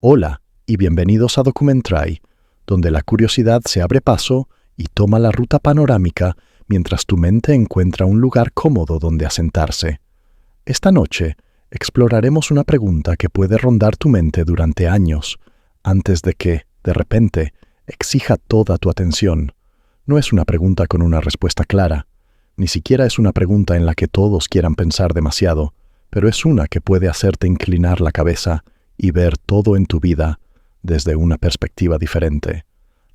Hola y bienvenidos a Documentray, donde la curiosidad se abre paso y toma la ruta panorámica mientras tu mente encuentra un lugar cómodo donde asentarse. Esta noche exploraremos una pregunta que puede rondar tu mente durante años, antes de que, de repente, exija toda tu atención. No es una pregunta con una respuesta clara, ni siquiera es una pregunta en la que todos quieran pensar demasiado, pero es una que puede hacerte inclinar la cabeza y ver todo en tu vida desde una perspectiva diferente.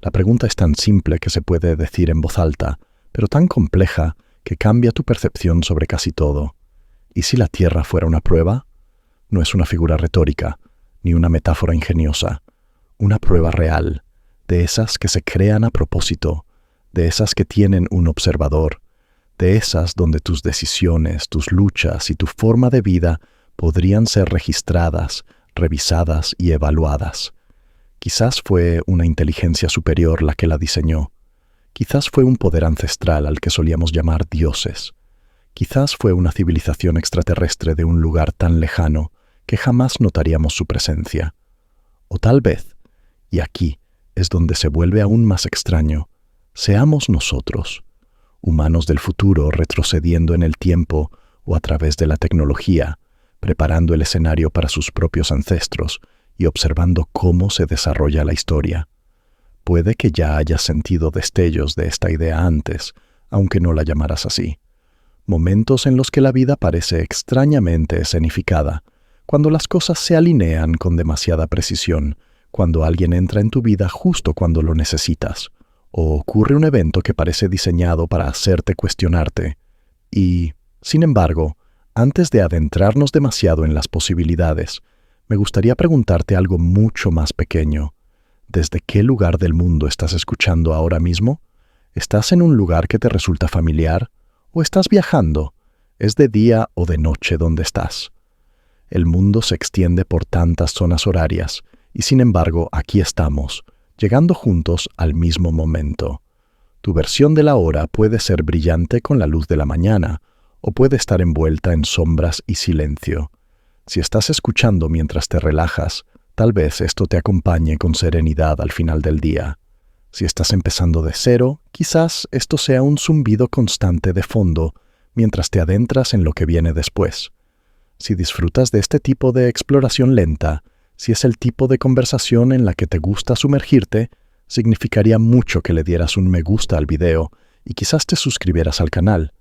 La pregunta es tan simple que se puede decir en voz alta, pero tan compleja que cambia tu percepción sobre casi todo. ¿Y si la Tierra fuera una prueba? No es una figura retórica, ni una metáfora ingeniosa. Una prueba real, de esas que se crean a propósito, de esas que tienen un observador, de esas donde tus decisiones, tus luchas y tu forma de vida podrían ser registradas, revisadas y evaluadas. Quizás fue una inteligencia superior la que la diseñó. Quizás fue un poder ancestral al que solíamos llamar dioses. Quizás fue una civilización extraterrestre de un lugar tan lejano que jamás notaríamos su presencia. O tal vez, y aquí es donde se vuelve aún más extraño, seamos nosotros, humanos del futuro retrocediendo en el tiempo o a través de la tecnología, preparando el escenario para sus propios ancestros y observando cómo se desarrolla la historia. Puede que ya hayas sentido destellos de esta idea antes, aunque no la llamaras así. Momentos en los que la vida parece extrañamente escenificada, cuando las cosas se alinean con demasiada precisión, cuando alguien entra en tu vida justo cuando lo necesitas, o ocurre un evento que parece diseñado para hacerte cuestionarte. Y, sin embargo, antes de adentrarnos demasiado en las posibilidades, me gustaría preguntarte algo mucho más pequeño. ¿Desde qué lugar del mundo estás escuchando ahora mismo? ¿Estás en un lugar que te resulta familiar? ¿O estás viajando? ¿Es de día o de noche donde estás? El mundo se extiende por tantas zonas horarias, y sin embargo aquí estamos, llegando juntos al mismo momento. Tu versión de la hora puede ser brillante con la luz de la mañana, o puede estar envuelta en sombras y silencio. Si estás escuchando mientras te relajas, tal vez esto te acompañe con serenidad al final del día. Si estás empezando de cero, quizás esto sea un zumbido constante de fondo mientras te adentras en lo que viene después. Si disfrutas de este tipo de exploración lenta, si es el tipo de conversación en la que te gusta sumergirte, significaría mucho que le dieras un me gusta al video y quizás te suscribieras al canal.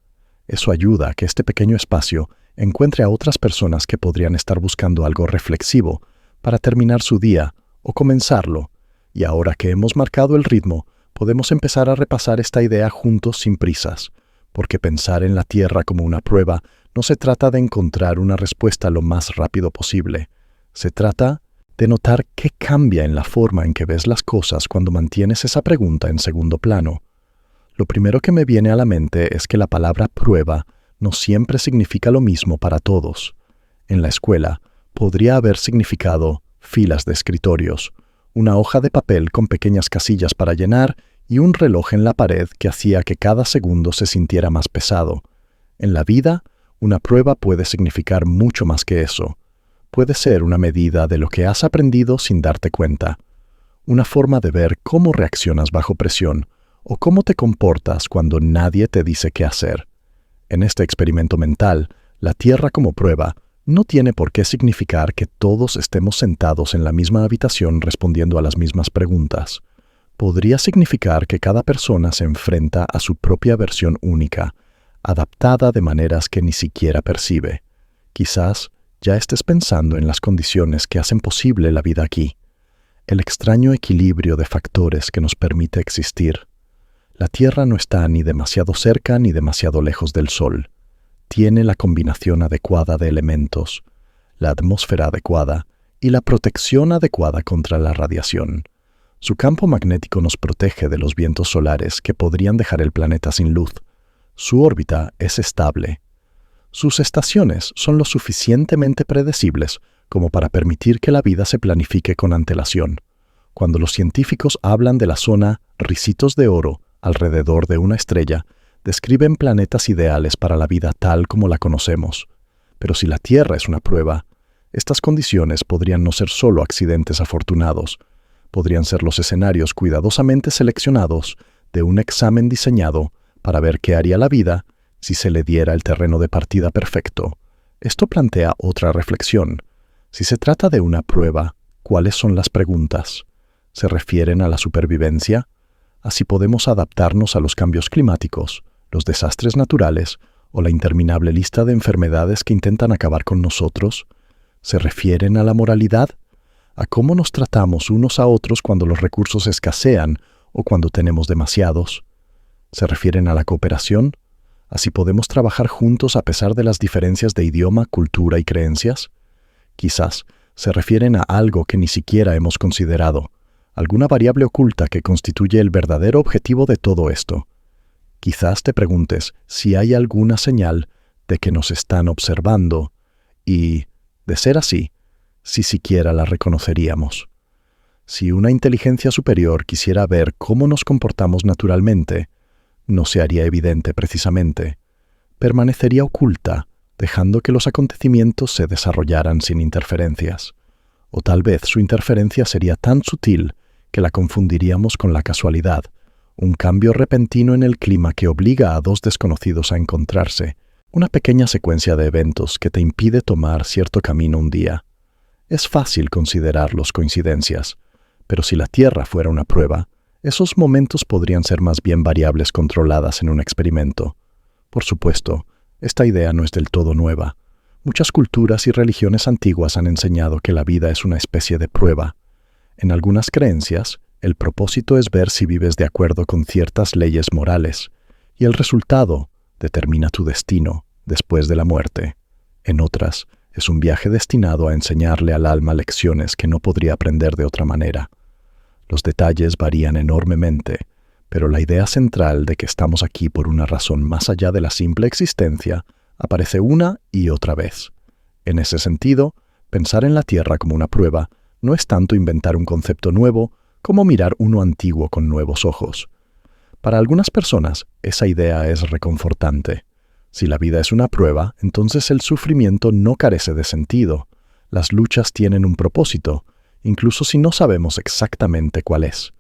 Eso ayuda a que este pequeño espacio encuentre a otras personas que podrían estar buscando algo reflexivo para terminar su día o comenzarlo, y ahora que hemos marcado el ritmo, podemos empezar a repasar esta idea juntos sin prisas, porque pensar en la Tierra como una prueba no se trata de encontrar una respuesta lo más rápido posible. Se trata de notar qué cambia en la forma en que ves las cosas cuando mantienes esa pregunta en segundo plano. Lo primero que me viene a la mente es que la palabra prueba no siempre significa lo mismo para todos. En la escuela podría haber significado filas de escritorios, una hoja de papel con pequeñas casillas para llenar y un reloj en la pared que hacía que cada segundo se sintiera más pesado. En la vida, una prueba puede significar mucho más que eso. Puede ser una medida de lo que has aprendido sin darte cuenta, una forma de ver cómo reaccionas bajo presión o cómo te comportas cuando nadie te dice qué hacer. En este experimento mental, la Tierra como prueba no tiene por qué significar que todos estemos sentados en la misma habitación respondiendo a las mismas preguntas. Podría significar que cada persona se enfrenta a su propia versión única, adaptada de maneras que ni siquiera percibe. Quizás ya estés pensando en las condiciones que hacen posible la vida aquí, el extraño equilibrio de factores que nos permite existir. La Tierra no está ni demasiado cerca ni demasiado lejos del Sol. Tiene la combinación adecuada de elementos, la atmósfera adecuada y la protección adecuada contra la radiación. Su campo magnético nos protege de los vientos solares que podrían dejar el planeta sin luz. Su órbita es estable. Sus estaciones son lo suficientemente predecibles como para permitir que la vida se planifique con antelación. Cuando los científicos hablan de la zona Ricitos de Oro alrededor de una estrella, describen planetas ideales para la vida tal como la conocemos. Pero si la Tierra es una prueba, Estas condiciones podrían no ser solo accidentes afortunados, podrían ser los escenarios cuidadosamente seleccionados de un examen diseñado para ver qué haría la vida si se le diera el terreno de partida perfecto. Esto plantea otra reflexión. Si se trata de una prueba, ¿cuáles son las preguntas? ¿Se refieren a la supervivencia? Así podemos adaptarnos a los cambios climáticos, los desastres naturales o la interminable lista de enfermedades que intentan acabar con nosotros. ¿Se refieren a la moralidad? ¿A cómo nos tratamos unos a otros cuando los recursos escasean o cuando tenemos demasiados? ¿Se refieren a la cooperación? ¿Así podemos trabajar juntos a pesar de las diferencias de idioma, cultura y creencias? Quizás se refieren a algo que ni siquiera hemos considerado, alguna variable oculta que constituye el verdadero objetivo de todo esto. Quizás te preguntes si hay alguna señal de que nos están observando y, de ser así, si siquiera la reconoceríamos. Si una inteligencia superior quisiera ver cómo nos comportamos naturalmente, no se haría evidente precisamente. Permanecería oculta, dejando que los acontecimientos se desarrollaran sin interferencias. O tal vez su interferencia sería tan sutil que la confundiríamos con la casualidad, un cambio repentino en el clima que obliga a dos desconocidos a encontrarse, una pequeña secuencia de eventos que te impide tomar cierto camino un día. Es fácil considerarlos coincidencias, pero si la Tierra fuera una prueba, esos momentos podrían ser más bien variables controladas en un experimento. Por supuesto, esta idea no es del todo nueva. Muchas culturas y religiones antiguas han enseñado que la vida es una especie de prueba. En algunas creencias, el propósito es ver si vives de acuerdo con ciertas leyes morales, y el resultado determina tu destino después de la muerte. En otras, es un viaje destinado a enseñarle al alma lecciones que no podría aprender de otra manera. Los detalles varían enormemente, pero la idea central de que estamos aquí por una razón más allá de la simple existencia aparece una y otra vez. En ese sentido, pensar en la Tierra como una prueba no es tanto inventar un concepto nuevo como mirar uno antiguo con nuevos ojos. Para algunas personas, esa idea es reconfortante. Si la vida es una prueba, entonces el sufrimiento no carece de sentido. Las luchas tienen un propósito, incluso si no sabemos exactamente cuál es.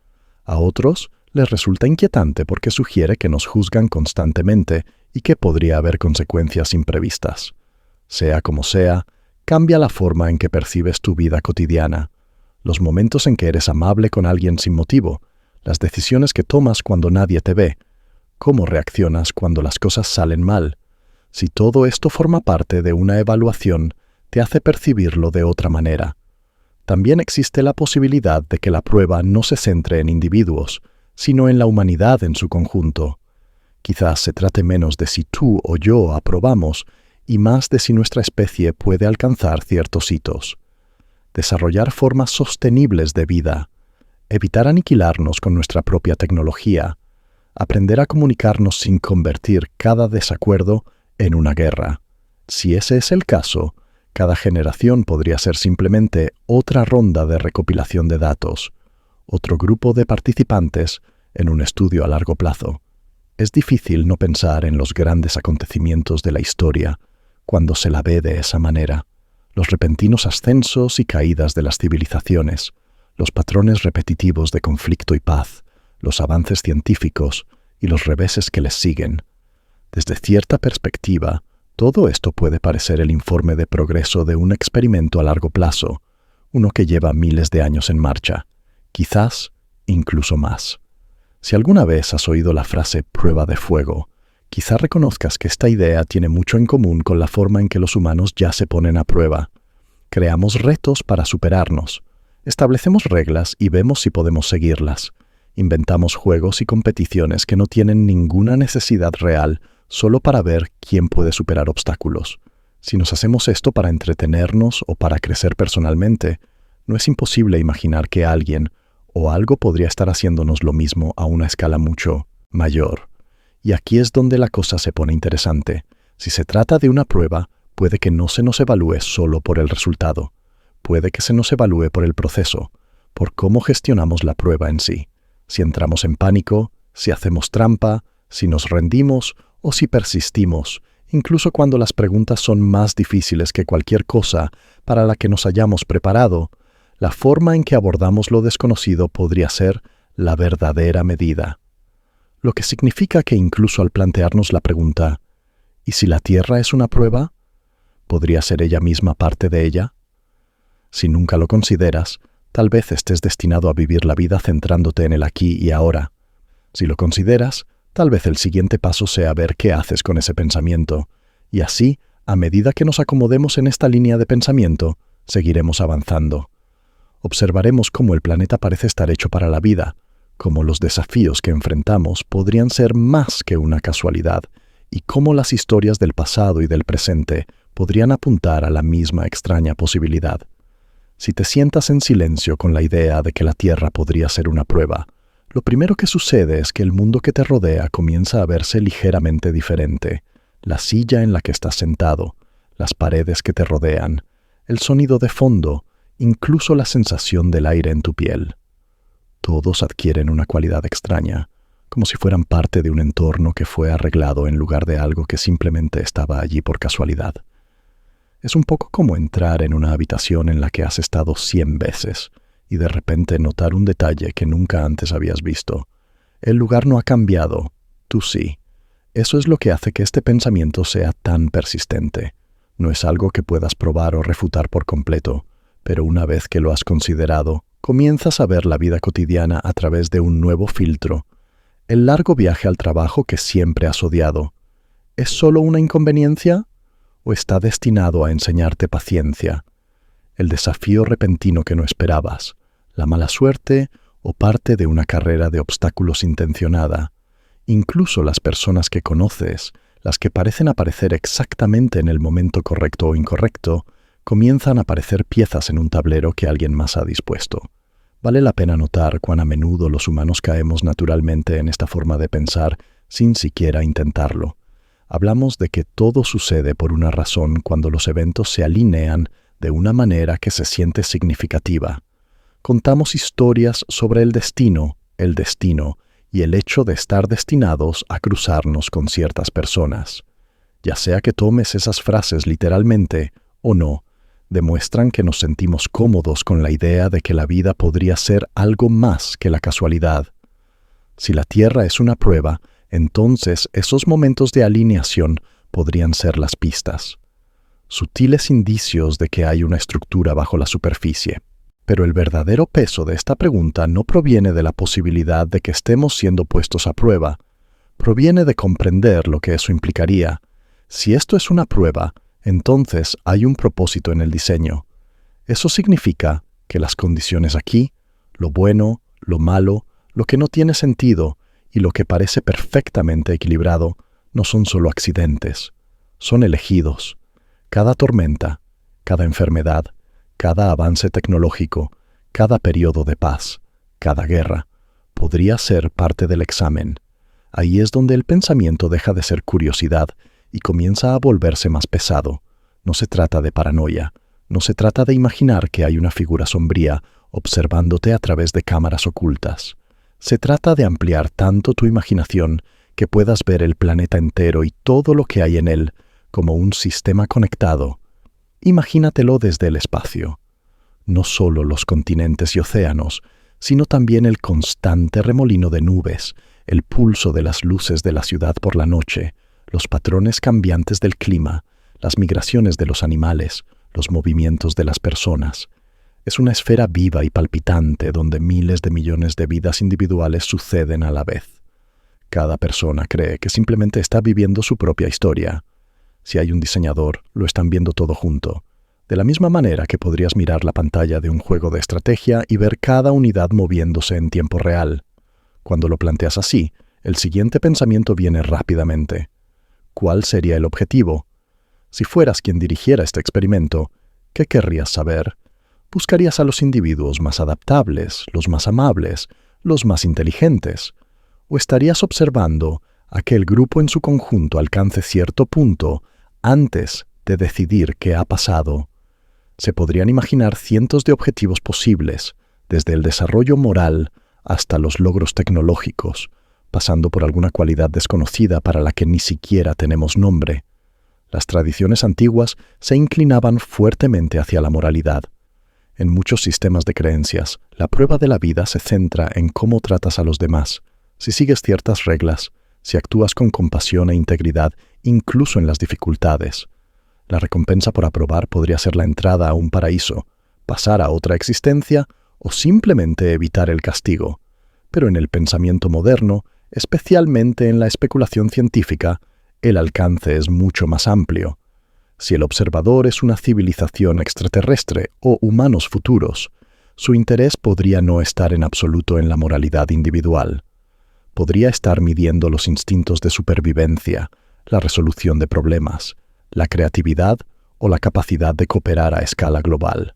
A otros les resulta inquietante porque sugiere que nos juzgan constantemente y que podría haber consecuencias imprevistas. Sea como sea, cambia la forma en que percibes tu vida cotidiana, los momentos en que eres amable con alguien sin motivo, las decisiones que tomas cuando nadie te ve, cómo reaccionas cuando las cosas salen mal. Si todo esto forma parte de una evaluación, te hace percibirlo de otra manera. También existe la posibilidad de que la prueba no se centre en individuos, sino en la humanidad en su conjunto. Quizás se trate menos de si tú o yo aprobamos y más de si nuestra especie puede alcanzar ciertos hitos. Desarrollar formas sostenibles de vida, evitar aniquilarnos con nuestra propia tecnología, aprender a comunicarnos sin convertir cada desacuerdo en una guerra. Si ese es el caso, cada generación podría ser simplemente otra ronda de recopilación de datos, otro grupo de participantes en un estudio a largo plazo. Es difícil no pensar en los grandes acontecimientos de la historia cuando se la ve de esa manera. Los repentinos ascensos y caídas de las civilizaciones, los patrones repetitivos de conflicto y paz, los avances científicos y los reveses que les siguen. Desde cierta perspectiva, todo esto puede parecer el informe de progreso de un experimento a largo plazo, uno que lleva miles de años en marcha, quizás incluso más. Si alguna vez has oído la frase prueba de fuego, quizá reconozcas que esta idea tiene mucho en común con la forma en que los humanos ya se ponen a prueba. Creamos retos para superarnos, establecemos reglas y vemos si podemos seguirlas. Inventamos juegos y competiciones que no tienen ninguna necesidad real solo para ver quién puede superar obstáculos. Si nos hacemos esto para entretenernos o para crecer personalmente, no es imposible imaginar que alguien o algo podría estar haciéndonos lo mismo a una escala mucho mayor. Y aquí es donde la cosa se pone interesante. Si se trata de una prueba, puede que no se nos evalúe solo por el resultado. Puede que se nos evalúe por el proceso, por cómo gestionamos la prueba en sí. Si entramos en pánico, si hacemos trampa, si nos rendimos o si persistimos, Incluso cuando las preguntas son más difíciles que cualquier cosa para la que nos hayamos preparado, la forma en que abordamos lo desconocido podría ser la verdadera medida. Lo que significa que incluso al plantearnos la pregunta, ¿y si la Tierra es una prueba? ¿Podría ser ella misma parte de ella? Si nunca lo consideras, tal vez estés destinado a vivir la vida centrándote en el aquí y ahora. Si lo consideras, tal vez el siguiente paso sea ver qué haces con ese pensamiento, y así, a medida que nos acomodemos en esta línea de pensamiento, seguiremos avanzando. Observaremos cómo el planeta parece estar hecho para la vida, cómo los desafíos que enfrentamos podrían ser más que una casualidad, y cómo las historias del pasado y del presente podrían apuntar a la misma extraña posibilidad. Si te sientas en silencio con la idea de que la Tierra podría ser una prueba, lo primero que sucede es que el mundo que te rodea comienza a verse ligeramente diferente. La silla en la que estás sentado, las paredes que te rodean, el sonido de fondo, incluso la sensación del aire en tu piel. Todos adquieren una cualidad extraña, como si fueran parte de un entorno que fue arreglado en lugar de algo que simplemente estaba allí por casualidad. Es un poco como entrar en una habitación en la que has estado 100 veces y de repente notar un detalle que nunca antes habías visto. El lugar no ha cambiado, tú sí. Eso es lo que hace que este pensamiento sea tan persistente. No es algo que puedas probar o refutar por completo, pero una vez que lo has considerado, comienzas a ver la vida cotidiana a través de un nuevo filtro. El largo viaje al trabajo que siempre has odiado, ¿es solo una inconveniencia? ¿O está destinado a enseñarte paciencia? El desafío repentino que no esperabas, la mala suerte o parte de una carrera de obstáculos intencionada. Incluso las personas que conoces, las que parecen aparecer exactamente en el momento correcto o incorrecto, comienzan a parecer piezas en un tablero que alguien más ha dispuesto. Vale la pena notar cuán a menudo los humanos caemos naturalmente en esta forma de pensar sin siquiera intentarlo. Hablamos de que todo sucede por una razón cuando los eventos se alinean de una manera que se siente significativa. Contamos historias sobre el destino y el hecho de estar destinados a cruzarnos con ciertas personas. Ya sea que tomes esas frases literalmente o no, demuestran que nos sentimos cómodos con la idea de que la vida podría ser algo más que la casualidad. Si la Tierra es una prueba, entonces esos momentos de alineación podrían ser las pistas. Sutiles indicios de que hay una estructura bajo la superficie. Pero el verdadero peso de esta pregunta no proviene de la posibilidad de que estemos siendo puestos a prueba. Proviene de comprender lo que eso implicaría. Si esto es una prueba, entonces hay un propósito en el diseño. Eso significa que las condiciones aquí, lo bueno, lo malo, lo que no tiene sentido y lo que parece perfectamente equilibrado, no son solo accidentes, son elegidos. Cada tormenta, cada enfermedad, cada avance tecnológico, cada periodo de paz, cada guerra, podría ser parte del examen. Ahí es donde el pensamiento deja de ser curiosidad y comienza a volverse más pesado. No se trata de paranoia, no se trata de imaginar que hay una figura sombría observándote a través de cámaras ocultas. Se trata de ampliar tanto tu imaginación que puedas ver el planeta entero y todo lo que hay en él como un sistema conectado. Imagínatelo desde el espacio. No solo los continentes y océanos, sino también el constante remolino de nubes, el pulso de las luces de la ciudad por la noche, los patrones cambiantes del clima, las migraciones de los animales, los movimientos de las personas. Es una esfera viva y palpitante donde miles de millones de vidas individuales suceden a la vez. Cada persona cree que simplemente está viviendo su propia historia. Si hay un diseñador, lo están viendo todo junto. De la misma manera que podrías mirar la pantalla de un juego de estrategia y ver cada unidad moviéndose en tiempo real. Cuando lo planteas así, el siguiente pensamiento viene rápidamente. ¿Cuál sería el objetivo? Si fueras quien dirigiera este experimento, ¿qué querrías saber? Buscarías a los individuos más adaptables, los más amables, los más inteligentes. ¿O estarías observando a que el grupo en su conjunto alcance cierto punto antes de decidir qué ha pasado? Se podrían imaginar cientos de objetivos posibles, desde el desarrollo moral hasta los logros tecnológicos, pasando por alguna cualidad desconocida para la que ni siquiera tenemos nombre. Las tradiciones antiguas se inclinaban fuertemente hacia la moralidad. En muchos sistemas de creencias, la prueba de la vida se centra en cómo tratas a los demás, si sigues ciertas reglas, si actúas con compasión e integridad, incluso en las dificultades. La recompensa por aprobar podría ser la entrada a un paraíso, pasar a otra existencia o simplemente evitar el castigo. Pero en el pensamiento moderno, especialmente en la especulación científica, el alcance es mucho más amplio. Si el observador es una civilización extraterrestre o humanos futuros, su interés podría no estar en absoluto en la moralidad individual. Podría estar midiendo los instintos de supervivencia, la resolución de problemas, la creatividad o la capacidad de cooperar a escala global.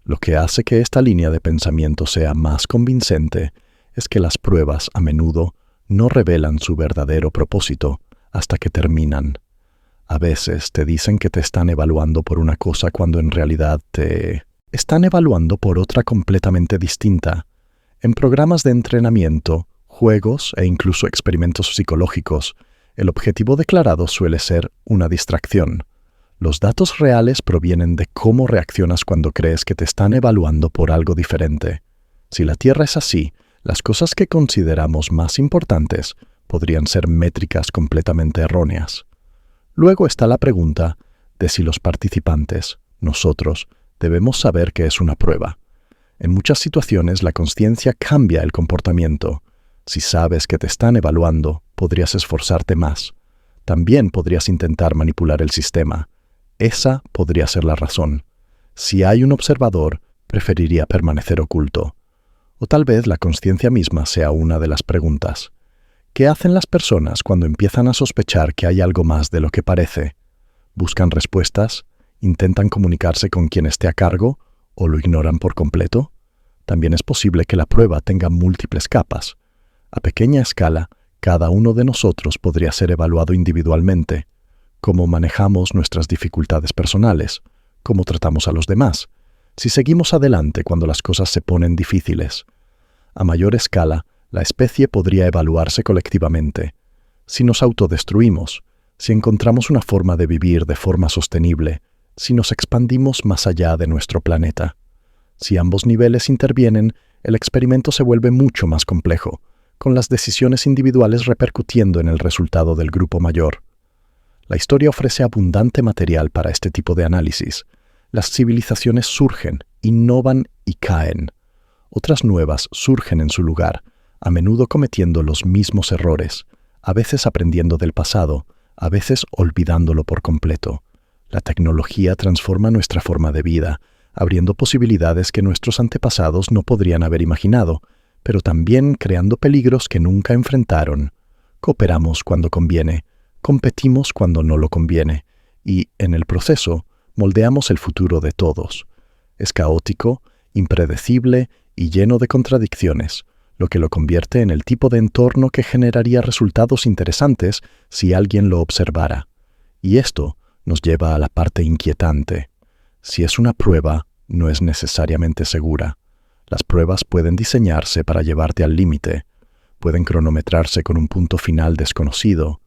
Lo que hace que esta línea de pensamiento sea más convincente es que las pruebas a menudo no revelan su verdadero propósito hasta que terminan. A veces te dicen que te están evaluando por una cosa cuando en realidad te están evaluando por otra completamente distinta. En programas de entrenamiento, juegos e incluso experimentos psicológicos, el objetivo declarado suele ser una distracción. Los datos reales provienen de cómo reaccionas cuando crees que te están evaluando por algo diferente. Si la Tierra es así, las cosas que consideramos más importantes podrían ser métricas completamente erróneas. Luego está la pregunta de si los participantes, nosotros, debemos saber que es una prueba. En muchas situaciones la consciencia cambia el comportamiento. Si sabes que te están evaluando, podrías esforzarte más. También podrías intentar manipular el sistema. Esa podría ser la razón. Si hay un observador, preferiría permanecer oculto. O tal vez la consciencia misma sea una de las preguntas. ¿Qué hacen las personas cuando empiezan a sospechar que hay algo más de lo que parece? ¿Buscan respuestas? ¿Intentan comunicarse con quien esté a cargo? ¿O lo ignoran por completo? También es posible que la prueba tenga múltiples capas. A pequeña escala, cada uno de nosotros podría ser evaluado individualmente. Cómo manejamos nuestras dificultades personales, cómo tratamos a los demás, si seguimos adelante cuando las cosas se ponen difíciles. A mayor escala, la especie podría evaluarse colectivamente. Si nos autodestruimos, si encontramos una forma de vivir de forma sostenible, si nos expandimos más allá de nuestro planeta. Si ambos niveles intervienen, el experimento se vuelve mucho más complejo, con las decisiones individuales repercutiendo en el resultado del grupo mayor. La historia ofrece abundante material para este tipo de análisis. Las civilizaciones surgen, innovan y caen. Otras nuevas surgen en su lugar, a menudo cometiendo los mismos errores, a veces aprendiendo del pasado, a veces olvidándolo por completo. La tecnología transforma nuestra forma de vida, abriendo posibilidades que nuestros antepasados no podrían haber imaginado, pero también creando peligros que nunca enfrentaron. Cooperamos cuando conviene, competimos cuando no lo conviene, y, en el proceso, moldeamos el futuro de todos. Es caótico, impredecible y lleno de contradicciones, lo que lo convierte en el tipo de entorno que generaría resultados interesantes si alguien lo observara. Y esto nos lleva a la parte inquietante. Si es una prueba, no es necesariamente segura. Las pruebas pueden diseñarse para llevarte al límite, pueden cronometrarse con un punto final desconocido,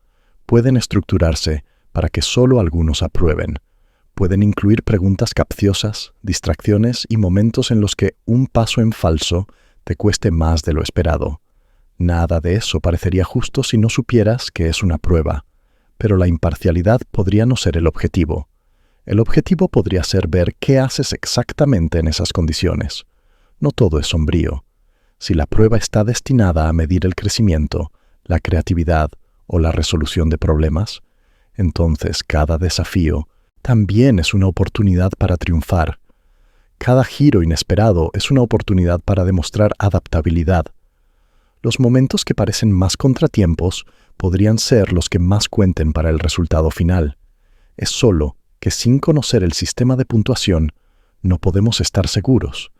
pueden estructurarse para que solo algunos aprueben, pueden incluir preguntas capciosas, distracciones y momentos en los que un paso en falso te cueste más de lo esperado. Nada de eso parecería justo si no supieras que es una prueba, pero la imparcialidad podría no ser el objetivo. El objetivo podría ser ver qué haces exactamente en esas condiciones. No todo es sombrío. Si la prueba está destinada a medir el crecimiento, la creatividad o la resolución de problemas, entonces cada desafío también es una oportunidad para triunfar. Cada giro inesperado es una oportunidad para demostrar adaptabilidad. Los momentos que parecen más contratiempos podrían ser los que más cuenten para el resultado final. Es solo que sin conocer el sistema de puntuación, no podemos estar seguros.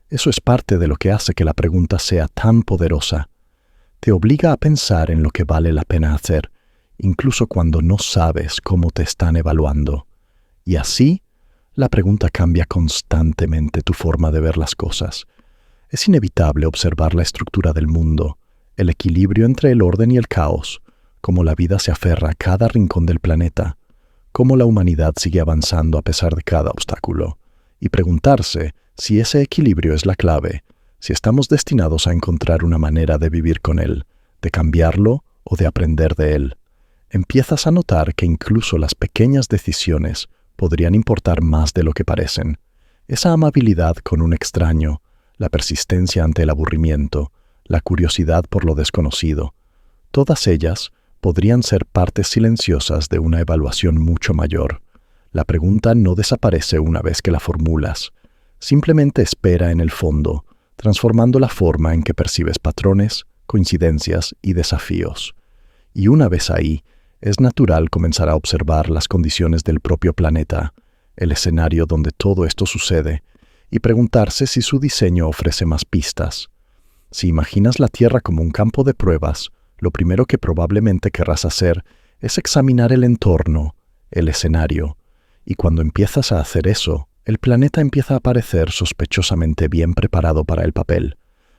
Eso es parte de lo que hace que la pregunta sea tan poderosa. Te obliga a pensar en lo que vale la pena hacer, incluso cuando no sabes cómo te están evaluando. Y así, la pregunta cambia constantemente tu forma de ver las cosas. Es inevitable observar la estructura del mundo, el equilibrio entre el orden y el caos, cómo la vida se aferra a cada rincón del planeta, cómo la humanidad sigue avanzando a pesar de cada obstáculo, y preguntarse si ese equilibrio es la clave, si estamos destinados a encontrar una manera de vivir con él, de cambiarlo o de aprender de él. Empiezas a notar que incluso las pequeñas decisiones podrían importar más de lo que parecen. Esa amabilidad con un extraño, la persistencia ante el aburrimiento, la curiosidad por lo desconocido, todas ellas podrían ser partes silenciosas de una evaluación mucho mayor. La pregunta no desaparece una vez que la formulas, simplemente espera en el fondo, transformando la forma en que percibes patrones, coincidencias y desafíos. Y una vez ahí, es natural comenzar a observar las condiciones del propio planeta, el escenario donde todo esto sucede, y preguntarse si su diseño ofrece más pistas. Si imaginas la Tierra como un campo de pruebas, lo primero que probablemente querrás hacer es examinar el entorno, el escenario, y cuando empiezas a hacer eso, el planeta empieza a parecer sospechosamente bien preparado para el papel.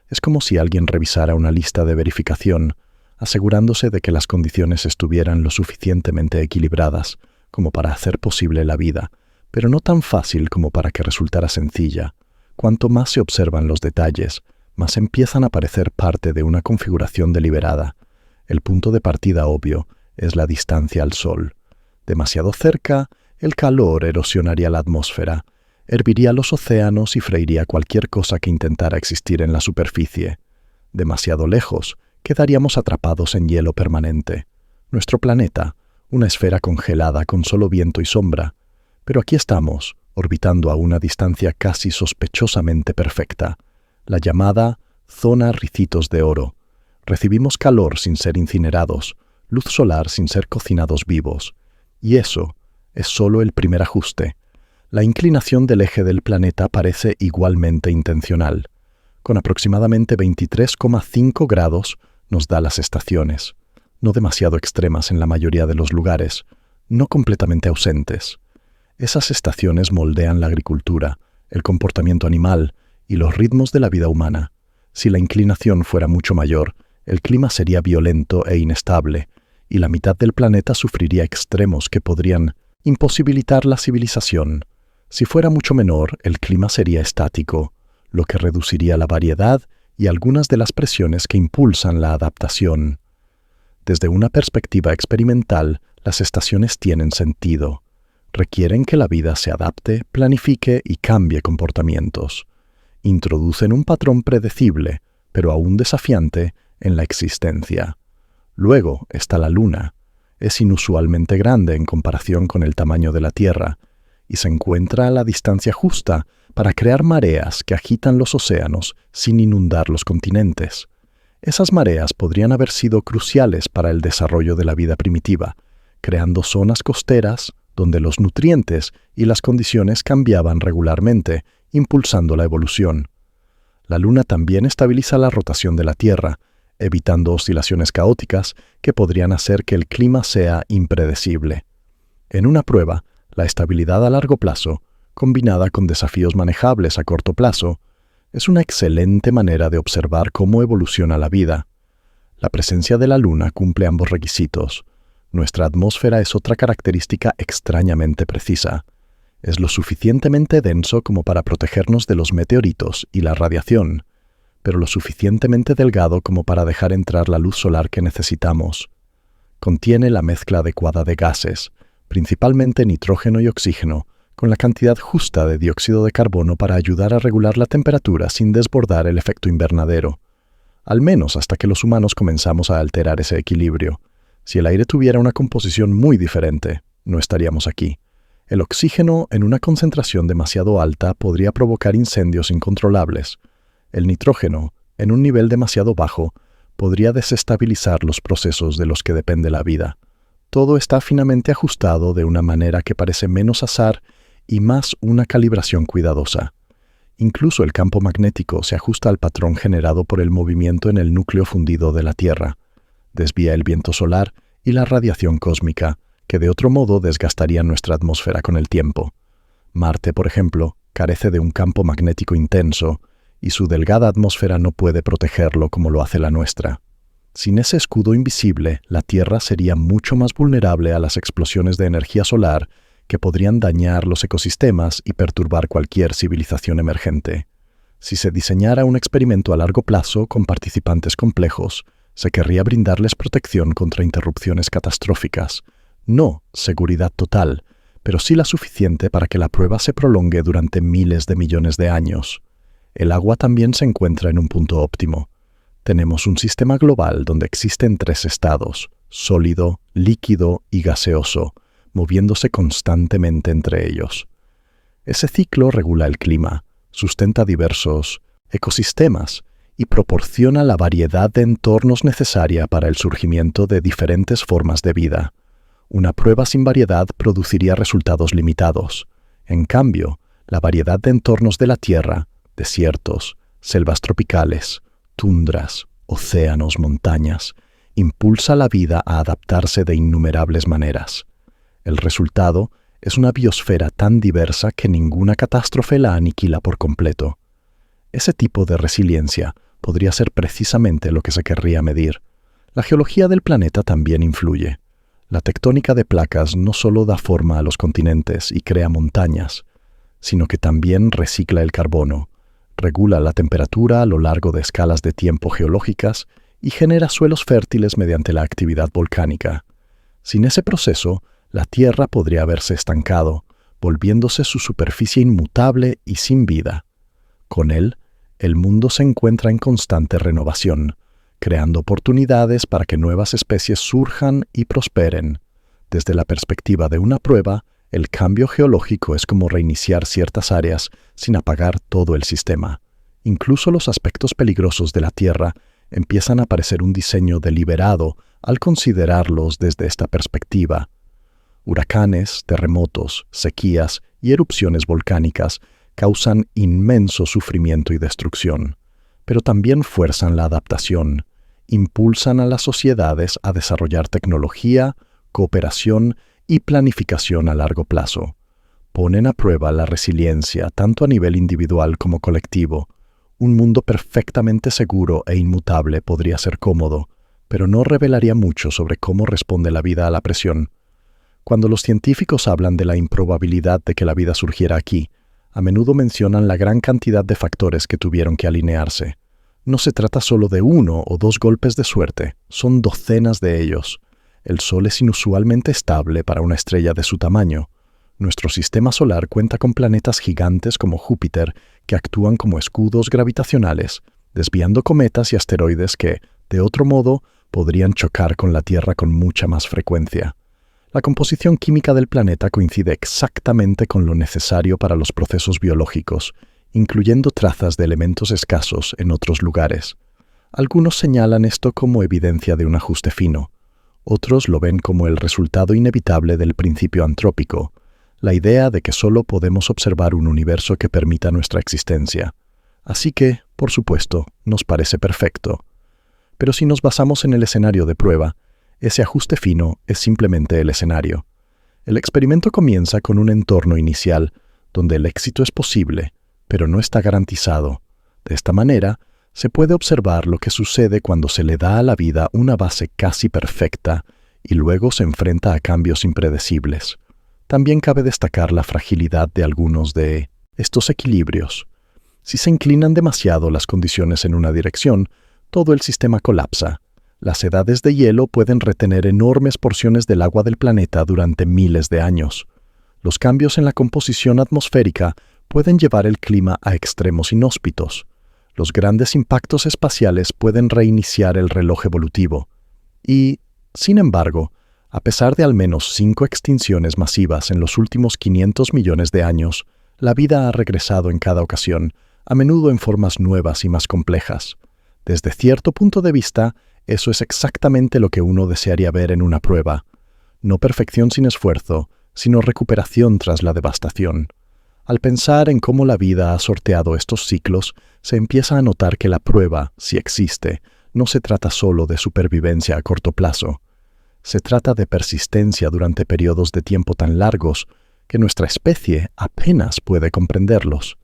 Es como si alguien revisara una lista de verificación, asegurándose de que las condiciones estuvieran lo suficientemente equilibradas como para hacer posible la vida, pero no tan fácil como para que resultara sencilla. Cuanto más se observan los detalles, más empiezan a parecer parte de una configuración deliberada. El punto de partida obvio es la distancia al Sol. Demasiado cerca, el calor erosionaría la atmósfera, herviría los océanos y freiría cualquier cosa que intentara existir en la superficie. Demasiado lejos, quedaríamos atrapados en hielo permanente. Nuestro planeta, una esfera congelada con solo viento y sombra. Pero aquí estamos, orbitando a una distancia casi sospechosamente perfecta, la llamada zona Ricitos de Oro. Recibimos calor sin ser incinerados, luz solar sin ser cocinados vivos. Y eso es solo el primer ajuste. La inclinación del eje del planeta parece igualmente intencional. Con aproximadamente 23,5 grados nos da las estaciones, no demasiado extremas en la mayoría de los lugares, no completamente ausentes. Esas estaciones moldean la agricultura, el comportamiento animal y los ritmos de la vida humana. Si la inclinación fuera mucho mayor, el clima sería violento e inestable, y la mitad del planeta sufriría extremos que podrían imposibilitar la civilización. Si fuera mucho menor, el clima sería estático, lo que reduciría la variedad y algunas de las presiones que impulsan la adaptación. Desde una perspectiva experimental, las estaciones tienen sentido. Requieren que la vida se adapte, planifique y cambie comportamientos. Introducen un patrón predecible, pero aún desafiante, en la existencia. Luego está la Luna. Es inusualmente grande en comparación con el tamaño de la Tierra, y se encuentra a la distancia justa para crear mareas que agitan los océanos sin inundar los continentes. Esas mareas podrían haber sido cruciales para el desarrollo de la vida primitiva, creando zonas costeras donde los nutrientes y las condiciones cambiaban regularmente, impulsando la evolución. La Luna también estabiliza la rotación de la Tierra, evitando oscilaciones caóticas que podrían hacer que el clima sea impredecible. En una prueba, la estabilidad a largo plazo, combinada con desafíos manejables a corto plazo, es una excelente manera de observar cómo evoluciona la vida. La presencia de la Luna cumple ambos requisitos. Nuestra atmósfera es otra característica extrañamente precisa. Es lo suficientemente denso como para protegernos de los meteoritos y la radiación, pero lo suficientemente delgado como para dejar entrar la luz solar que necesitamos. Contiene la mezcla adecuada de gases, principalmente nitrógeno y oxígeno, con la cantidad justa de dióxido de carbono para ayudar a regular la temperatura sin desbordar el efecto invernadero. Al menos hasta que los humanos comenzamos a alterar ese equilibrio. Si el aire tuviera una composición muy diferente, no estaríamos aquí. El oxígeno en una concentración demasiado alta podría provocar incendios incontrolables. El nitrógeno, en un nivel demasiado bajo, podría desestabilizar los procesos de los que depende la vida. Todo está finamente ajustado de una manera que parece menos azar y más una calibración cuidadosa. Incluso el campo magnético se ajusta al patrón generado por el movimiento en el núcleo fundido de la Tierra. Desvía el viento solar y la radiación cósmica, que de otro modo desgastarían nuestra atmósfera con el tiempo. Marte, por ejemplo, carece de un campo magnético intenso, y su delgada atmósfera no puede protegerlo como lo hace la nuestra. Sin ese escudo invisible, la Tierra sería mucho más vulnerable a las explosiones de energía solar que podrían dañar los ecosistemas y perturbar cualquier civilización emergente. Si se diseñara un experimento a largo plazo con participantes complejos, se querría brindarles protección contra interrupciones catastróficas. No seguridad total, pero sí la suficiente para que la prueba se prolongue durante miles de millones de años. El agua también se encuentra en un punto óptimo. Tenemos un sistema global donde existen 3 estados: sólido, líquido y gaseoso, moviéndose constantemente entre ellos. Ese ciclo regula el clima, sustenta diversos ecosistemas y proporciona la variedad de entornos necesaria para el surgimiento de diferentes formas de vida. Una prueba sin variedad produciría resultados limitados. En cambio, la variedad de entornos de la Tierra, desiertos, selvas tropicales, tundras, océanos, montañas, impulsa la vida a adaptarse de innumerables maneras. El resultado es una biosfera tan diversa que ninguna catástrofe la aniquila por completo. Ese tipo de resiliencia podría ser precisamente lo que se querría medir. La geología del planeta también influye. La tectónica de placas no solo da forma a los continentes y crea montañas, sino que también recicla el carbono, regula la temperatura a lo largo de escalas de tiempo geológicas y genera suelos fértiles mediante la actividad volcánica. Sin ese proceso, la Tierra podría haberse estancado, volviéndose su superficie inmutable y sin vida. Con él, el mundo se encuentra en constante renovación, creando oportunidades para que nuevas especies surjan y prosperen. Desde la perspectiva de una prueba, el cambio geológico es como reiniciar ciertas áreas sin apagar todo el sistema. Incluso los aspectos peligrosos de la Tierra empiezan a parecer un diseño deliberado al considerarlos desde esta perspectiva. Huracanes, terremotos, sequías y erupciones volcánicas causan inmenso sufrimiento y destrucción, pero también fuerzan la adaptación, impulsan a las sociedades a desarrollar tecnología, cooperación y planificación a largo plazo. Ponen a prueba la resiliencia tanto a nivel individual como colectivo. Un mundo perfectamente seguro e inmutable podría ser cómodo, pero no revelaría mucho sobre cómo responde la vida a la presión. Cuando los científicos hablan de la improbabilidad de que la vida surgiera aquí, a menudo mencionan la gran cantidad de factores que tuvieron que alinearse. No se trata solo de 1 o 2 golpes de suerte, son docenas de ellos. El Sol es inusualmente estable para una estrella de su tamaño. Nuestro sistema solar cuenta con planetas gigantes como Júpiter que actúan como escudos gravitacionales, desviando cometas y asteroides que, de otro modo, podrían chocar con la Tierra con mucha más frecuencia. La composición química del planeta coincide exactamente con lo necesario para los procesos biológicos, incluyendo trazas de elementos escasos en otros lugares. Algunos señalan esto como evidencia de un ajuste fino. Otros lo ven como el resultado inevitable del principio antrópico, la idea de que solo podemos observar un universo que permita nuestra existencia. Así que, por supuesto, nos parece perfecto. Pero si nos basamos en el escenario de prueba, ese ajuste fino es simplemente el escenario. El experimento comienza con un entorno inicial, donde el éxito es posible, pero no está garantizado. De esta manera, se puede observar lo que sucede cuando se le da a la vida una base casi perfecta y luego se enfrenta a cambios impredecibles. También cabe destacar la fragilidad de algunos de estos equilibrios. Si se inclinan demasiado las condiciones en una dirección, todo el sistema colapsa. Las edades de hielo pueden retener enormes porciones del agua del planeta durante miles de años. Los cambios en la composición atmosférica pueden llevar el clima a extremos inhóspitos. Los grandes impactos espaciales pueden reiniciar el reloj evolutivo. Y, sin embargo, a pesar de al menos 5 extinciones masivas en los últimos 500 millones de años, la vida ha regresado en cada ocasión, a menudo en formas nuevas y más complejas. Desde cierto punto de vista, eso es exactamente lo que uno desearía ver en una prueba. No perfección sin esfuerzo, sino recuperación tras la devastación. Al pensar en cómo la vida ha sorteado estos ciclos, se empieza a notar que la prueba, si existe, no se trata solo de supervivencia a corto plazo. Se trata de persistencia durante periodos de tiempo tan largos que nuestra especie apenas puede comprenderlos.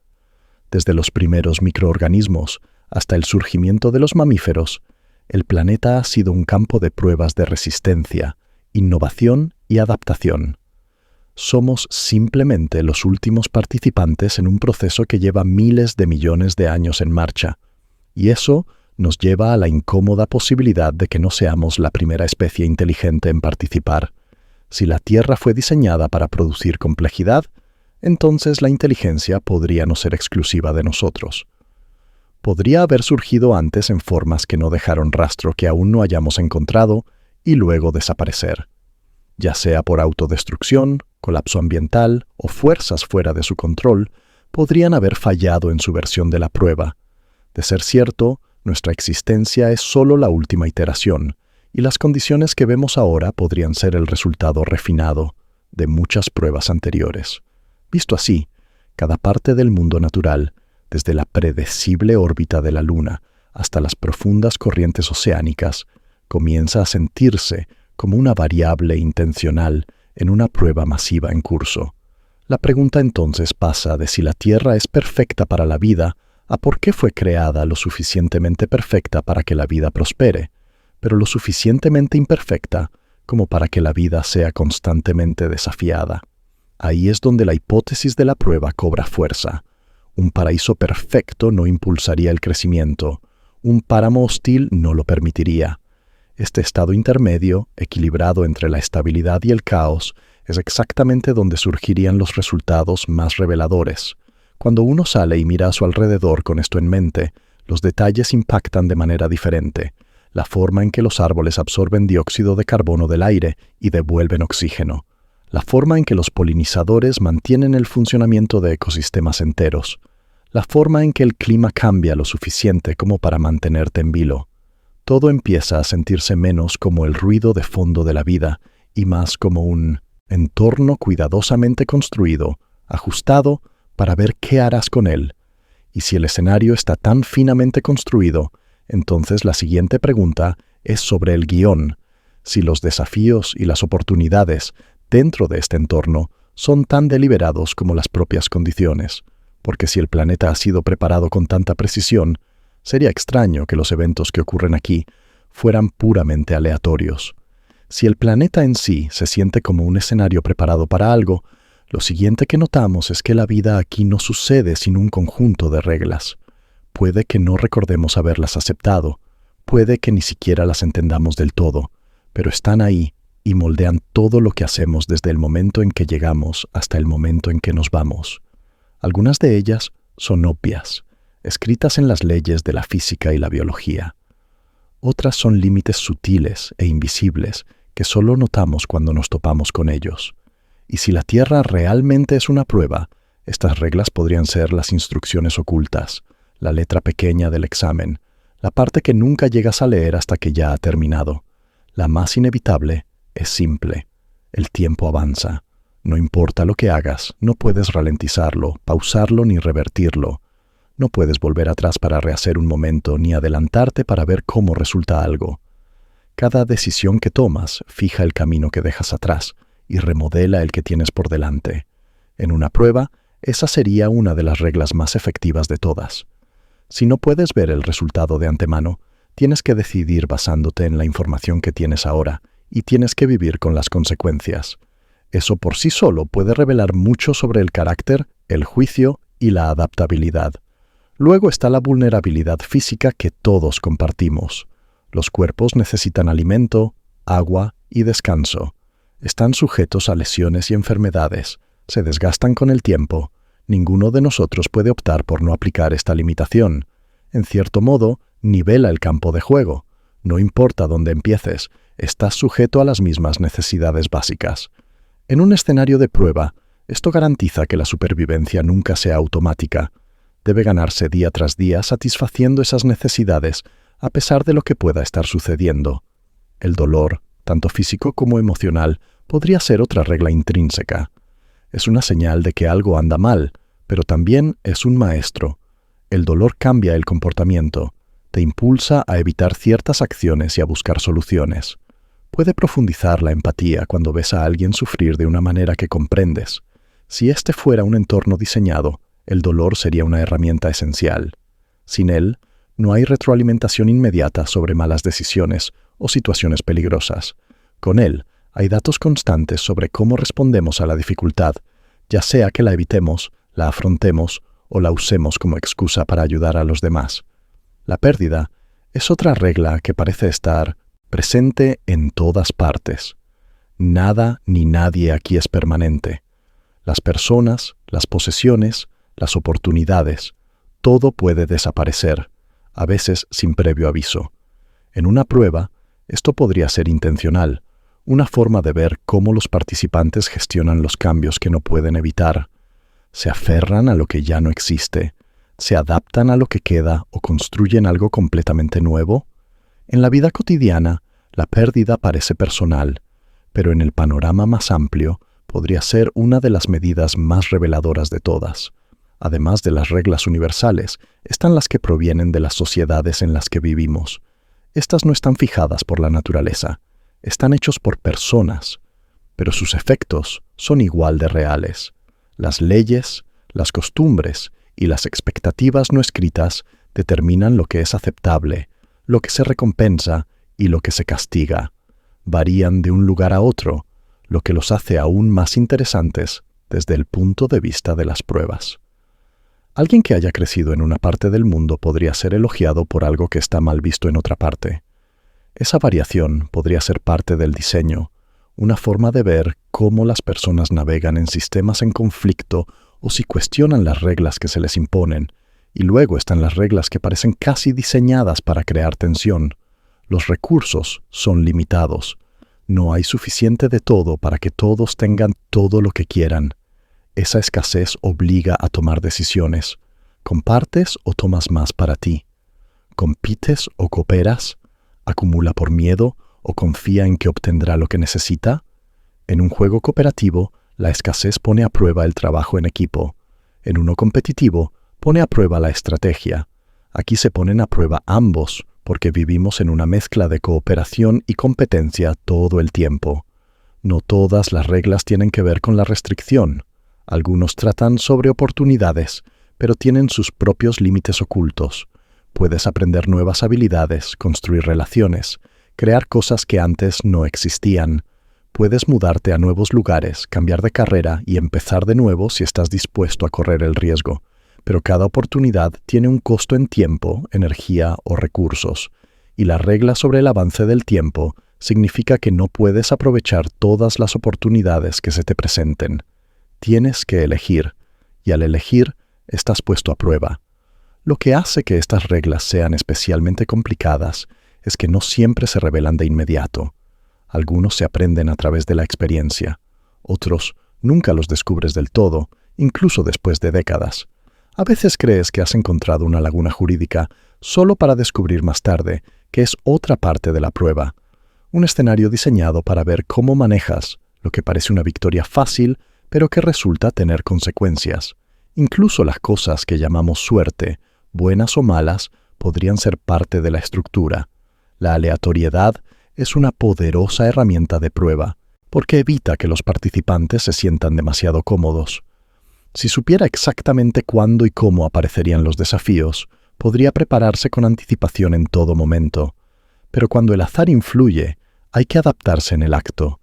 Desde los primeros microorganismos hasta el surgimiento de los mamíferos, el planeta ha sido un campo de pruebas de resistencia, innovación y adaptación. Somos simplemente los últimos participantes en un proceso que lleva miles de millones de años en marcha, y eso nos lleva a la incómoda posibilidad de que no seamos la primera especie inteligente en participar. Si la Tierra fue diseñada para producir complejidad, entonces la inteligencia podría no ser exclusiva de nosotros. Podría haber surgido antes en formas que no dejaron rastro que aún no hayamos encontrado y luego desaparecer. Ya sea por autodestrucción, colapso ambiental o fuerzas fuera de su control, podrían haber fallado en su versión de la prueba. De ser cierto, nuestra existencia es solo la última iteración, y las condiciones que vemos ahora podrían ser el resultado refinado de muchas pruebas anteriores. Visto así, cada parte del mundo natural, desde la predecible órbita de la Luna hasta las profundas corrientes oceánicas, comienza a sentirse como una variable intencional en una prueba masiva en curso. La pregunta entonces pasa de si la Tierra es perfecta para la vida a por qué fue creada lo suficientemente perfecta para que la vida prospere, pero lo suficientemente imperfecta como para que la vida sea constantemente desafiada. Ahí es donde la hipótesis de la prueba cobra fuerza. Un paraíso perfecto no impulsaría el crecimiento, un páramo hostil no lo permitiría. Este estado intermedio, equilibrado entre la estabilidad y el caos, es exactamente donde surgirían los resultados más reveladores. Cuando uno sale y mira a su alrededor con esto en mente, los detalles impactan de manera diferente. La forma en que los árboles absorben dióxido de carbono del aire y devuelven oxígeno. La forma en que los polinizadores mantienen el funcionamiento de ecosistemas enteros. La forma en que el clima cambia lo suficiente como para mantenerte en vilo. Todo empieza a sentirse menos como el ruido de fondo de la vida y más como un entorno cuidadosamente construido, ajustado, para ver qué harás con él. Y si el escenario está tan finamente construido, entonces la siguiente pregunta es sobre el guión, si los desafíos y las oportunidades dentro de este entorno son tan deliberados como las propias condiciones, porque si el planeta ha sido preparado con tanta precisión, sería extraño que los eventos que ocurren aquí fueran puramente aleatorios. Si el planeta en sí se siente como un escenario preparado para algo, lo siguiente que notamos es que la vida aquí no sucede sin un conjunto de reglas. Puede que no recordemos haberlas aceptado, puede que ni siquiera las entendamos del todo, pero están ahí y moldean todo lo que hacemos desde el momento en que llegamos hasta el momento en que nos vamos. Algunas de ellas son obvias, escritas en las leyes de la física y la biología. Otras son límites sutiles e invisibles que solo notamos cuando nos topamos con ellos. Y si la Tierra realmente es una prueba, estas reglas podrían ser las instrucciones ocultas, la letra pequeña del examen, la parte que nunca llegas a leer hasta que ya ha terminado. La más inevitable es simple. El tiempo avanza. No importa lo que hagas, no puedes ralentizarlo, pausarlo ni revertirlo. No puedes volver atrás para rehacer un momento ni adelantarte para ver cómo resulta algo. Cada decisión que tomas fija el camino que dejas atrás y remodela el que tienes por delante. En una prueba, esa sería una de las reglas más efectivas de todas. Si no puedes ver el resultado de antemano, tienes que decidir basándote en la información que tienes ahora y tienes que vivir con las consecuencias. Eso por sí solo puede revelar mucho sobre el carácter, el juicio y la adaptabilidad. Luego está la vulnerabilidad física que todos compartimos. Los cuerpos necesitan alimento, agua y descanso. Están sujetos a lesiones y enfermedades. Se desgastan con el tiempo. Ninguno de nosotros puede optar por no aplicar esta limitación. En cierto modo, nivela el campo de juego. No importa dónde empieces, estás sujeto a las mismas necesidades básicas. En un escenario de prueba, esto garantiza que la supervivencia nunca sea automática. Debe ganarse día tras día satisfaciendo esas necesidades a pesar de lo que pueda estar sucediendo. El dolor, tanto físico como emocional, podría ser otra regla intrínseca. Es una señal de que algo anda mal, pero también es un maestro. El dolor cambia el comportamiento, te impulsa a evitar ciertas acciones y a buscar soluciones. Puede profundizar la empatía cuando ves a alguien sufrir de una manera que comprendes. Si este fuera un entorno diseñado, el dolor sería una herramienta esencial. Sin él, No hay retroalimentación inmediata sobre malas decisiones o situaciones peligrosas. Con él, hay datos constantes sobre cómo respondemos a la dificultad, ya sea que la evitemos, la afrontemos o la usemos como excusa para ayudar a los demás. La pérdida es otra regla que parece estar presente en todas partes. Nada ni nadie aquí es permanente. Las personas, las posesiones, las oportunidades, todo puede desaparecer, a veces sin previo aviso. En una prueba, esto podría ser intencional, una forma de ver cómo los participantes gestionan los cambios que no pueden evitar. Se aferran a lo que ya no existe, se adaptan a lo que queda o construyen algo completamente nuevo. En la vida cotidiana, la pérdida parece personal, pero en el panorama más amplio podría ser una de las medidas más reveladoras de todas. Además de las reglas universales, están las que provienen de las sociedades en las que vivimos. Estas no están fijadas por la naturaleza, están hechos por personas, pero sus efectos son igual de reales. Las leyes, las costumbres y las expectativas no escritas determinan lo que es aceptable, lo que se recompensa y lo que se castiga. Varían de un lugar a otro, lo que los hace aún más interesantes desde el punto de vista de las pruebas. Alguien que haya crecido en una parte del mundo podría ser elogiado por algo que está mal visto en otra parte. Esa variación podría ser parte del diseño, una forma de ver cómo las personas navegan en sistemas en conflicto o si cuestionan las reglas que se les imponen, y luego están las reglas que parecen casi diseñadas para crear tensión. Los recursos son limitados. No hay suficiente de todo para que todos tengan todo lo que quieran. Esa escasez obliga a tomar decisiones. ¿Compartes o tomas más para ti? ¿Compites o cooperas? ¿Acumula por miedo o confía en que obtendrá lo que necesita? En un juego cooperativo, la escasez pone a prueba el trabajo en equipo. En uno competitivo, pone a prueba la estrategia. Aquí se ponen a prueba ambos, porque vivimos en una mezcla de cooperación y competencia todo el tiempo. No todas las reglas tienen que ver con la restricción. Algunos tratan sobre oportunidades, pero tienen sus propios límites ocultos. Puedes aprender nuevas habilidades, construir relaciones, crear cosas que antes no existían. Puedes mudarte a nuevos lugares, cambiar de carrera y empezar de nuevo si estás dispuesto a correr el riesgo. Pero cada oportunidad tiene un costo en tiempo, energía o recursos. Y la regla sobre el avance del tiempo significa que no puedes aprovechar todas las oportunidades que se te presenten. Tienes que elegir, y al elegir, estás puesto a prueba. Lo que hace que estas reglas sean especialmente complicadas es que no siempre se revelan de inmediato. Algunos se aprenden a través de la experiencia. Otros nunca los descubres del todo, incluso después de décadas. A veces crees que has encontrado una laguna jurídica solo para descubrir más tarde que es otra parte de la prueba. Un escenario diseñado para ver cómo manejas lo que parece una victoria fácil, pero que resulta tener consecuencias. Incluso las cosas que llamamos suerte, buenas o malas, podrían ser parte de la estructura. La aleatoriedad es una poderosa herramienta de prueba, porque evita que los participantes se sientan demasiado cómodos. Si supiera exactamente cuándo y cómo aparecerían los desafíos, podría prepararse con anticipación en todo momento. Pero cuando el azar influye, hay que adaptarse en el acto.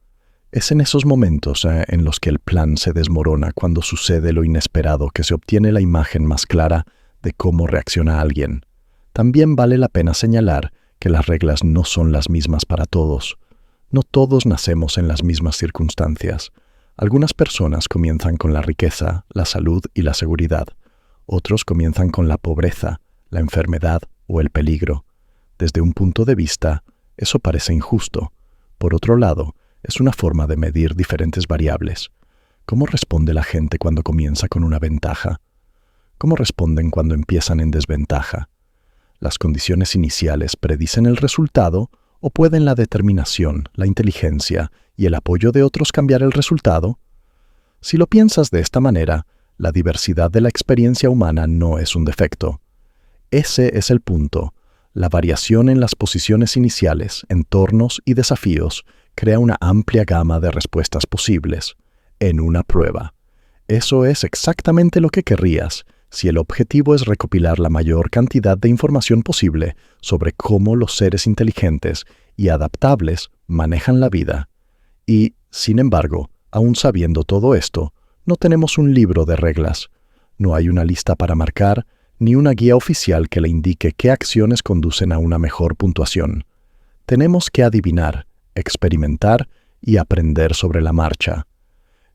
Es en esos momentos en los que el plan se desmorona cuando sucede lo inesperado que se obtiene la imagen más clara de cómo reacciona alguien. También vale la pena señalar que las reglas no son las mismas para todos. No todos nacemos en las mismas circunstancias. Algunas personas comienzan con la riqueza, la salud y la seguridad. Otros comienzan con la pobreza, la enfermedad o el peligro. Desde un punto de vista, eso parece injusto. Por otro lado, es una forma de medir diferentes variables. ¿Cómo responde la gente cuando comienza con una ventaja? ¿Cómo responden cuando empiezan en desventaja? ¿Las condiciones iniciales predicen el resultado o pueden la determinación, la inteligencia y el apoyo de otros cambiar el resultado? Si lo piensas de esta manera, la diversidad de la experiencia humana no es un defecto. Ese es el punto. La variación en las posiciones iniciales, entornos y desafíos crea una amplia gama de respuestas posibles en una prueba. Eso es exactamente lo que querrías Si el objetivo es recopilar la mayor cantidad de información posible sobre cómo los seres inteligentes y adaptables manejan la vida. Y, sin embargo, aún sabiendo todo esto, no tenemos un libro de reglas. No hay una lista para marcar, ni una guía oficial que le indique qué acciones conducen a una mejor puntuación. Tenemos que adivinar, experimentar y aprender sobre la marcha.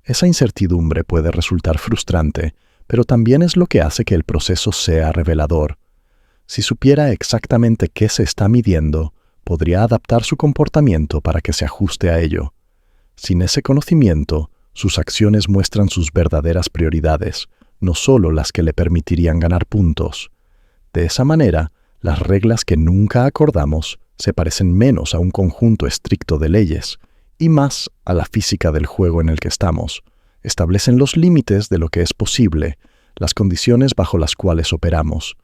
Esa incertidumbre puede resultar frustrante, pero también es lo que hace que el proceso sea revelador. Si supiera exactamente qué se está midiendo, podría adaptar su comportamiento para que se ajuste a ello. Sin ese conocimiento, sus acciones muestran sus verdaderas prioridades, no solo las que le permitirían ganar puntos. De esa manera, las reglas que nunca acordamos se parecen menos a un conjunto estricto de leyes y más a la física del juego en el que estamos. Establecen los límites de lo que es posible, las condiciones bajo las cuales operamos.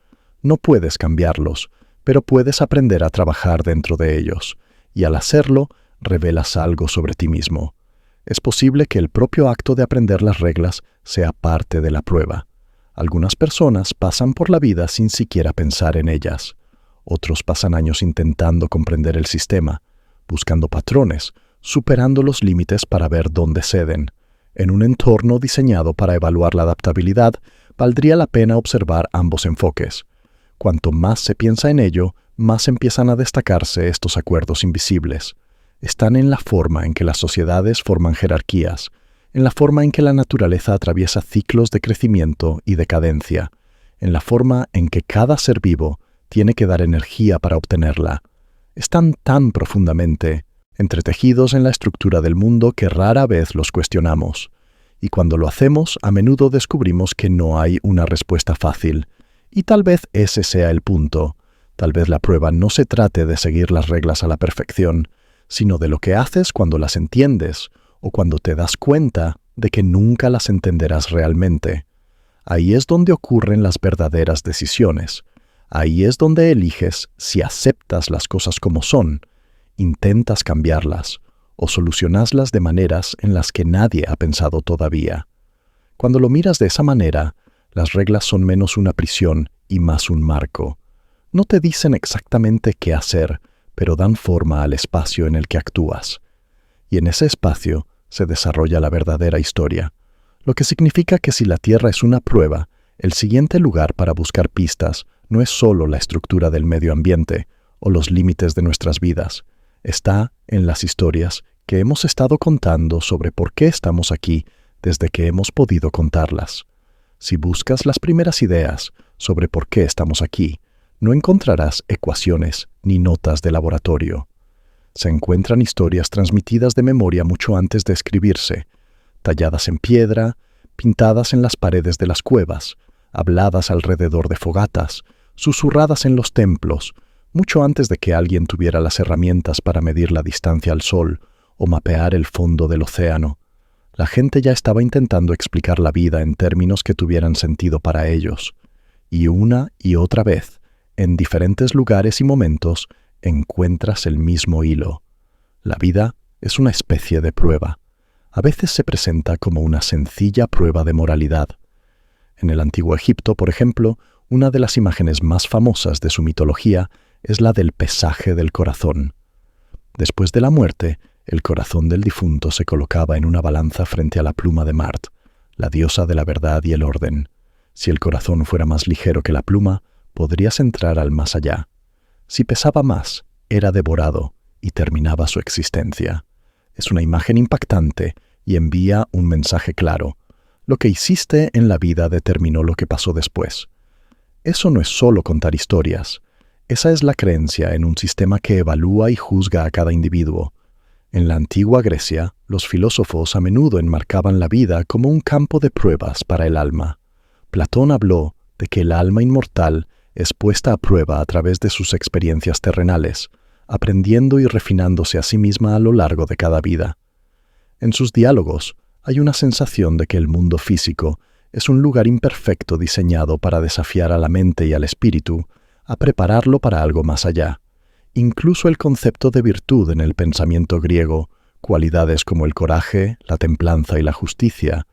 No puedes cambiarlos, pero puedes aprender a trabajar dentro de ellos, y al hacerlo, revelas algo sobre ti mismo. Es posible que el propio acto de aprender las reglas sea parte de la prueba. Algunas personas pasan por la vida sin siquiera pensar en ellas. Otros pasan años intentando comprender el sistema, buscando patrones, superando los límites para ver dónde ceden. En un entorno diseñado para evaluar la adaptabilidad, valdría la pena observar ambos enfoques. Cuanto más se piensa en ello, más empiezan a destacarse estos acuerdos invisibles. Están en la forma en que las sociedades forman jerarquías, en la forma en que la naturaleza atraviesa ciclos de crecimiento y decadencia, en la forma en que cada ser vivo tiene que dar energía para obtenerla. Están tan profundamente entretejidos en la estructura del mundo que rara vez los cuestionamos. Y cuando lo hacemos, a menudo descubrimos que no hay una respuesta fácil. Y tal vez ese sea el punto. Tal vez la prueba no se trate de seguir las reglas a la perfección, sino de lo que haces cuando las entiendes o cuando te das cuenta de que nunca las entenderás realmente. Ahí es donde ocurren las verdaderas decisiones. Ahí es donde eliges si aceptas las cosas como son, intentas cambiarlas o solucionaslas de maneras en las que nadie ha pensado todavía. Cuando lo miras de esa manera, las reglas son menos una prisión y más un marco. No te dicen exactamente qué hacer, pero dan forma al espacio en el que actúas. Y en ese espacio se desarrolla la verdadera historia, lo que significa que si la Tierra es una prueba, el siguiente lugar para buscar pistas no es solo la estructura del medio ambiente o los límites de nuestras vidas, está en las historias que hemos estado contando sobre por qué estamos aquí desde que hemos podido contarlas. Si buscas las primeras ideas sobre por qué estamos aquí, no encontrarás ecuaciones ni notas de laboratorio. Se encuentran historias transmitidas de memoria mucho antes de escribirse, talladas en piedra, pintadas en las paredes de las cuevas, habladas alrededor de fogatas, susurradas en los templos, mucho antes de que alguien tuviera las herramientas para medir la distancia al sol o mapear el fondo del océano. La gente ya estaba intentando explicar la vida en términos que tuvieran sentido para ellos. Y una y otra vez, en diferentes lugares y momentos, encuentras el mismo hilo. La vida es una especie de prueba. A veces se presenta como una sencilla prueba de moralidad. En el antiguo Egipto, por ejemplo, una de las imágenes más famosas de su mitología es la del pesaje del corazón. Después de la muerte, el corazón del difunto se colocaba en una balanza frente a la pluma de Mart, la diosa de la verdad y el orden. Si el corazón fuera más ligero que la pluma, podrías entrar al más allá. Si pesaba más, era devorado y terminaba su existencia. Es una imagen impactante y envía un mensaje claro. Lo que hiciste en la vida determinó lo que pasó después. Eso no es solo contar historias. Esa es la creencia en un sistema que evalúa y juzga a cada individuo. En la antigua Grecia, los filósofos a menudo enmarcaban la vida como un campo de pruebas para el alma. Platón habló de que el alma inmortal es puesta a prueba a través de sus experiencias terrenales, aprendiendo y refinándose a sí misma a lo largo de cada vida. En sus diálogos hay una sensación de que el mundo físico es un lugar imperfecto diseñado para desafiar a la mente y al espíritu a prepararlo para algo más allá. Incluso el concepto de virtud en el pensamiento griego, cualidades como el coraje, la templanza y la justicia,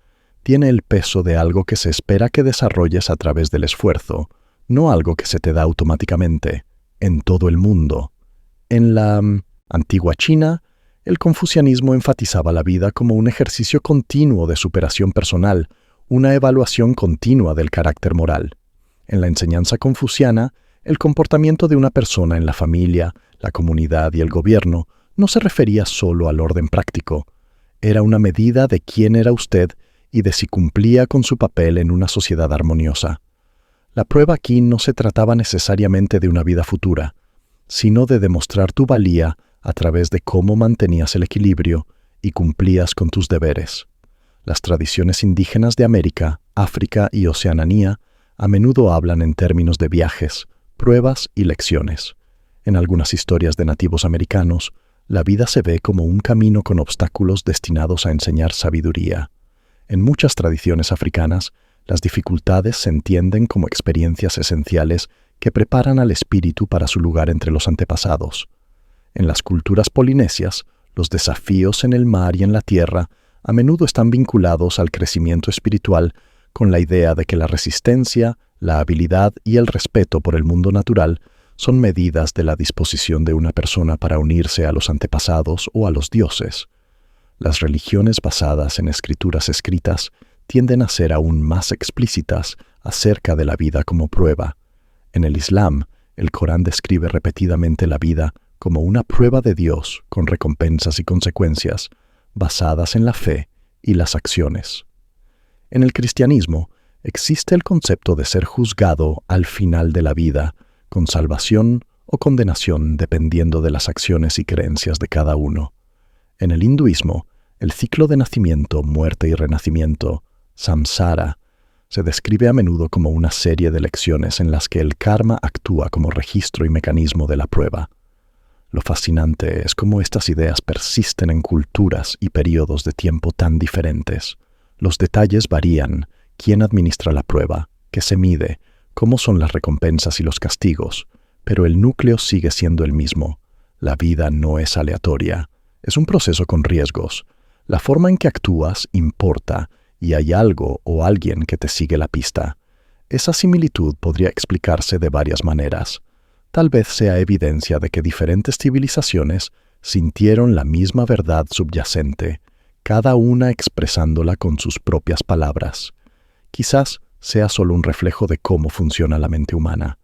tiene el peso de algo que se espera que desarrolles a través del esfuerzo, no algo que se te da automáticamente, en todo el mundo. En la antigua China, el confucianismo enfatizaba la vida como un ejercicio continuo de superación personal, una evaluación continua del carácter moral. En la enseñanza confuciana, el comportamiento de una persona en la familia, la comunidad y el gobierno no se refería solo al orden práctico. Era una medida de quién era usted y de si cumplía con su papel en una sociedad armoniosa. La prueba aquí no se trataba necesariamente de una vida futura, sino de demostrar tu valía a través de cómo mantenías el equilibrio y cumplías con tus deberes. Las tradiciones indígenas de América, África y Oceanía a menudo hablan en términos de viajes, pruebas y lecciones. En algunas historias de nativos americanos, la vida se ve como un camino con obstáculos destinados a enseñar sabiduría. En muchas tradiciones africanas, las dificultades se entienden como experiencias esenciales que preparan al espíritu para su lugar entre los antepasados. En las culturas polinesias, los desafíos en el mar y en la tierra a menudo están vinculados al crecimiento espiritual con la idea de que la resistencia, la habilidad y el respeto por el mundo natural son medidas de la disposición de una persona para unirse a los antepasados o a los dioses. Las religiones basadas en escrituras escritas tienden a ser aún más explícitas acerca de la vida como prueba. En el Islam, el Corán describe repetidamente la vida como una prueba de Dios con recompensas y consecuencias, basadas en la fe y las acciones. En el cristianismo, existe el concepto de ser juzgado al final de la vida, con salvación o condenación dependiendo de las acciones y creencias de cada uno. En el hinduismo, el ciclo de nacimiento, muerte y renacimiento, samsara, se describe a menudo como una serie de lecciones en las que el karma actúa como registro y mecanismo de la prueba. Lo fascinante es cómo estas ideas persisten en culturas y periodos de tiempo tan diferentes. Los detalles varían: quién administra la prueba, qué se mide, cómo son las recompensas y los castigos, pero el núcleo sigue siendo el mismo. La vida no es aleatoria, es un proceso con riesgos. La forma en que actúas importa, y hay algo o alguien que te sigue la pista. Esa similitud podría explicarse de varias maneras. Tal vez sea evidencia de que diferentes civilizaciones sintieron la misma verdad subyacente, cada una expresándola con sus propias palabras. Quizás sea solo un reflejo de cómo funciona la mente humana.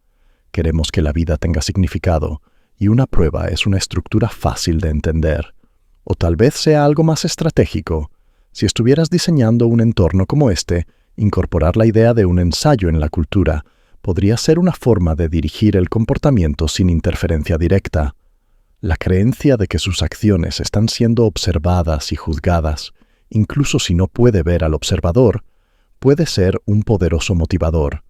Queremos que la vida tenga significado, y una prueba es una estructura fácil de entender. O tal vez sea algo más estratégico. Si estuvieras diseñando un entorno como este, incorporar la idea de un ensayo en la cultura podría ser una forma de dirigir el comportamiento sin interferencia directa. La creencia de que sus acciones están siendo observadas y juzgadas, incluso si no puede ver al observador, puede ser un poderoso motivador.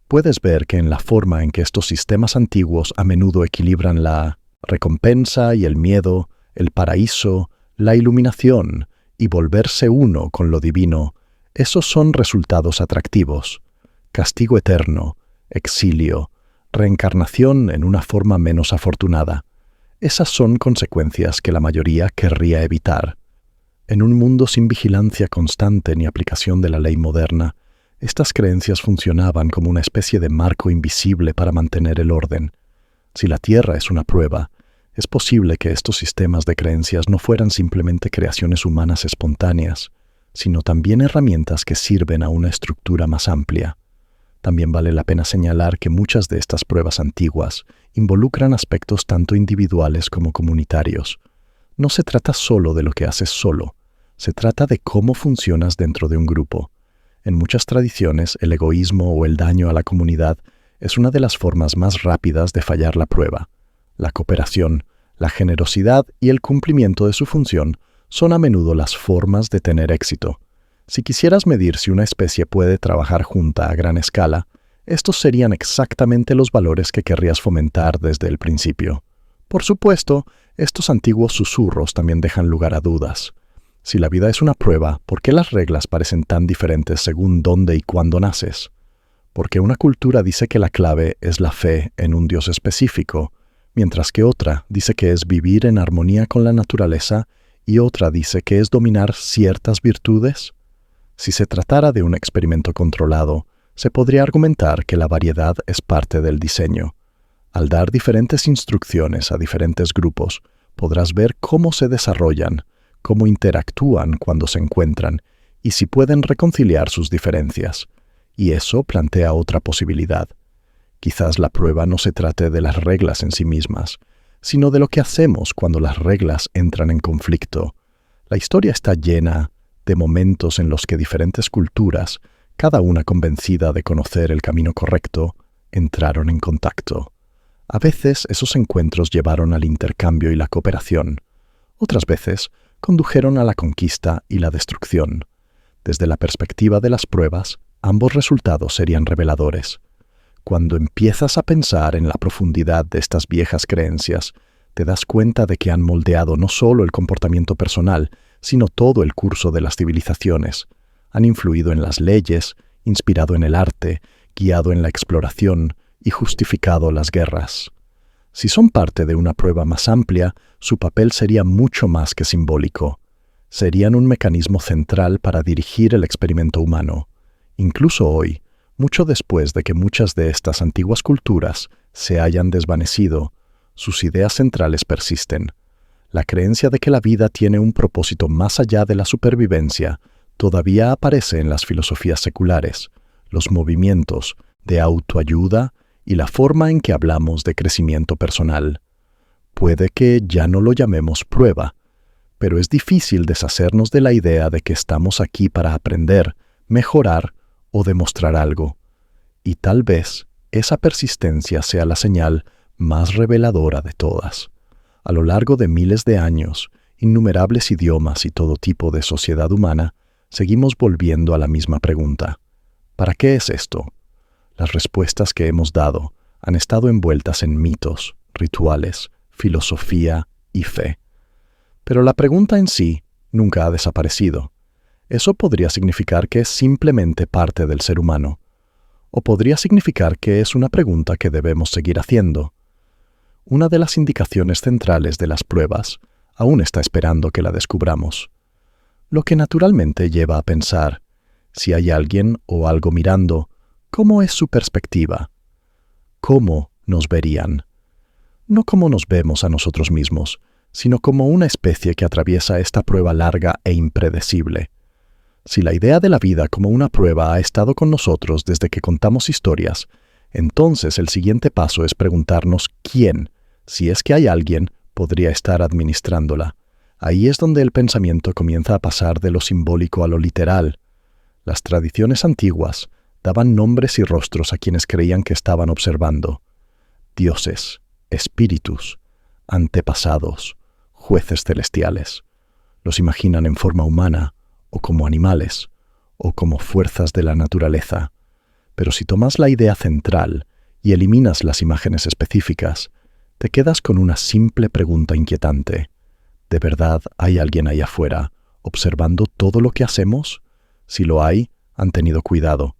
Puedes ver que en la forma en que estos sistemas antiguos a menudo equilibran la recompensa y el miedo, el paraíso, la iluminación y volverse uno con lo divino, esos son resultados atractivos. Castigo eterno, exilio, reencarnación en una forma menos afortunada. Esas son consecuencias que la mayoría querría evitar. En un mundo sin vigilancia constante ni aplicación de la ley moderna, estas creencias funcionaban como una especie de marco invisible para mantener el orden. Si la Tierra es una prueba, es posible que estos sistemas de creencias no fueran simplemente creaciones humanas espontáneas, sino también herramientas que sirven a una estructura más amplia. También vale la pena señalar que muchas de estas pruebas antiguas involucran aspectos tanto individuales como comunitarios. No se trata solo de lo que haces solo, se trata de cómo funcionas dentro de un grupo. En muchas tradiciones, el egoísmo o el daño a la comunidad es una de las formas más rápidas de fallar la prueba. La cooperación, la generosidad y el cumplimiento de su función son a menudo las formas de tener éxito. Si quisieras medir si una especie puede trabajar junta a gran escala, estos serían exactamente los valores que querrías fomentar desde el principio. Por supuesto, estos antiguos susurros también dejan lugar a dudas. Si la vida es una prueba, ¿por qué las reglas parecen tan diferentes según dónde y cuándo naces? Porque una cultura dice que la clave es la fe en un Dios específico, mientras que otra dice que es vivir en armonía con la naturaleza y otra dice que es dominar ciertas virtudes. Si se tratara de un experimento controlado, se podría argumentar que la variedad es parte del diseño. Al dar diferentes instrucciones a diferentes grupos, podrás ver cómo se desarrollan, cómo interactúan cuando se encuentran y si pueden reconciliar sus diferencias. Y eso plantea otra posibilidad. Quizás la prueba no se trate de las reglas en sí mismas, sino de lo que hacemos cuando las reglas entran en conflicto. La historia está llena de momentos en los que diferentes culturas, cada una convencida de conocer el camino correcto, entraron en contacto. A veces esos encuentros llevaron al intercambio y la cooperación. Otras veces condujeron a la conquista y la destrucción. Desde la perspectiva de las pruebas, ambos resultados serían reveladores. Cuando empiezas a pensar en la profundidad de estas viejas creencias, te das cuenta de que han moldeado no solo el comportamiento personal, sino todo el curso de las civilizaciones. Han influido en las leyes, inspirado en el arte, guiado en la exploración y justificado las guerras. Si son parte de una prueba más amplia, su papel sería mucho más que simbólico. Serían un mecanismo central para dirigir el experimento humano. Incluso hoy, mucho después de que muchas de estas antiguas culturas se hayan desvanecido, sus ideas centrales persisten. La creencia de que la vida tiene un propósito más allá de la supervivencia todavía aparece en las filosofías seculares, los movimientos de autoayuda y la forma en que hablamos de crecimiento personal. Puede que ya no lo llamemos prueba, pero es difícil deshacernos de la idea de que estamos aquí para aprender, mejorar o demostrar algo. Y tal vez esa persistencia sea la señal más reveladora de todas. A lo largo de miles de años, innumerables idiomas y todo tipo de sociedad humana, seguimos volviendo a la misma pregunta. ¿Para qué es esto? Las respuestas que hemos dado han estado envueltas en mitos, rituales, filosofía y fe. Pero la pregunta en sí nunca ha desaparecido. Eso podría significar que es simplemente parte del ser humano. O podría significar que es una pregunta que debemos seguir haciendo. Una de las indicaciones centrales de las pruebas aún está esperando que la descubramos. Lo que naturalmente lleva a pensar, si hay alguien o algo mirando, ¿cómo es su perspectiva? ¿Cómo nos verían? No cómo nos vemos a nosotros mismos, sino como una especie que atraviesa esta prueba larga e impredecible. Si la idea de la vida como una prueba ha estado con nosotros desde que contamos historias, entonces el siguiente paso es preguntarnos quién, si es que hay alguien, podría estar administrándola. Ahí es donde el pensamiento comienza a pasar de lo simbólico a lo literal. Las tradiciones antiguas daban nombres y rostros a quienes creían que estaban observando. Dioses, espíritus, antepasados, jueces celestiales. Los imaginan en forma humana, o como animales, o como fuerzas de la naturaleza. Pero si tomas la idea central y eliminas las imágenes específicas, te quedas con una simple pregunta inquietante. ¿De verdad hay alguien ahí afuera observando todo lo que hacemos? Si lo hay, han tenido cuidado.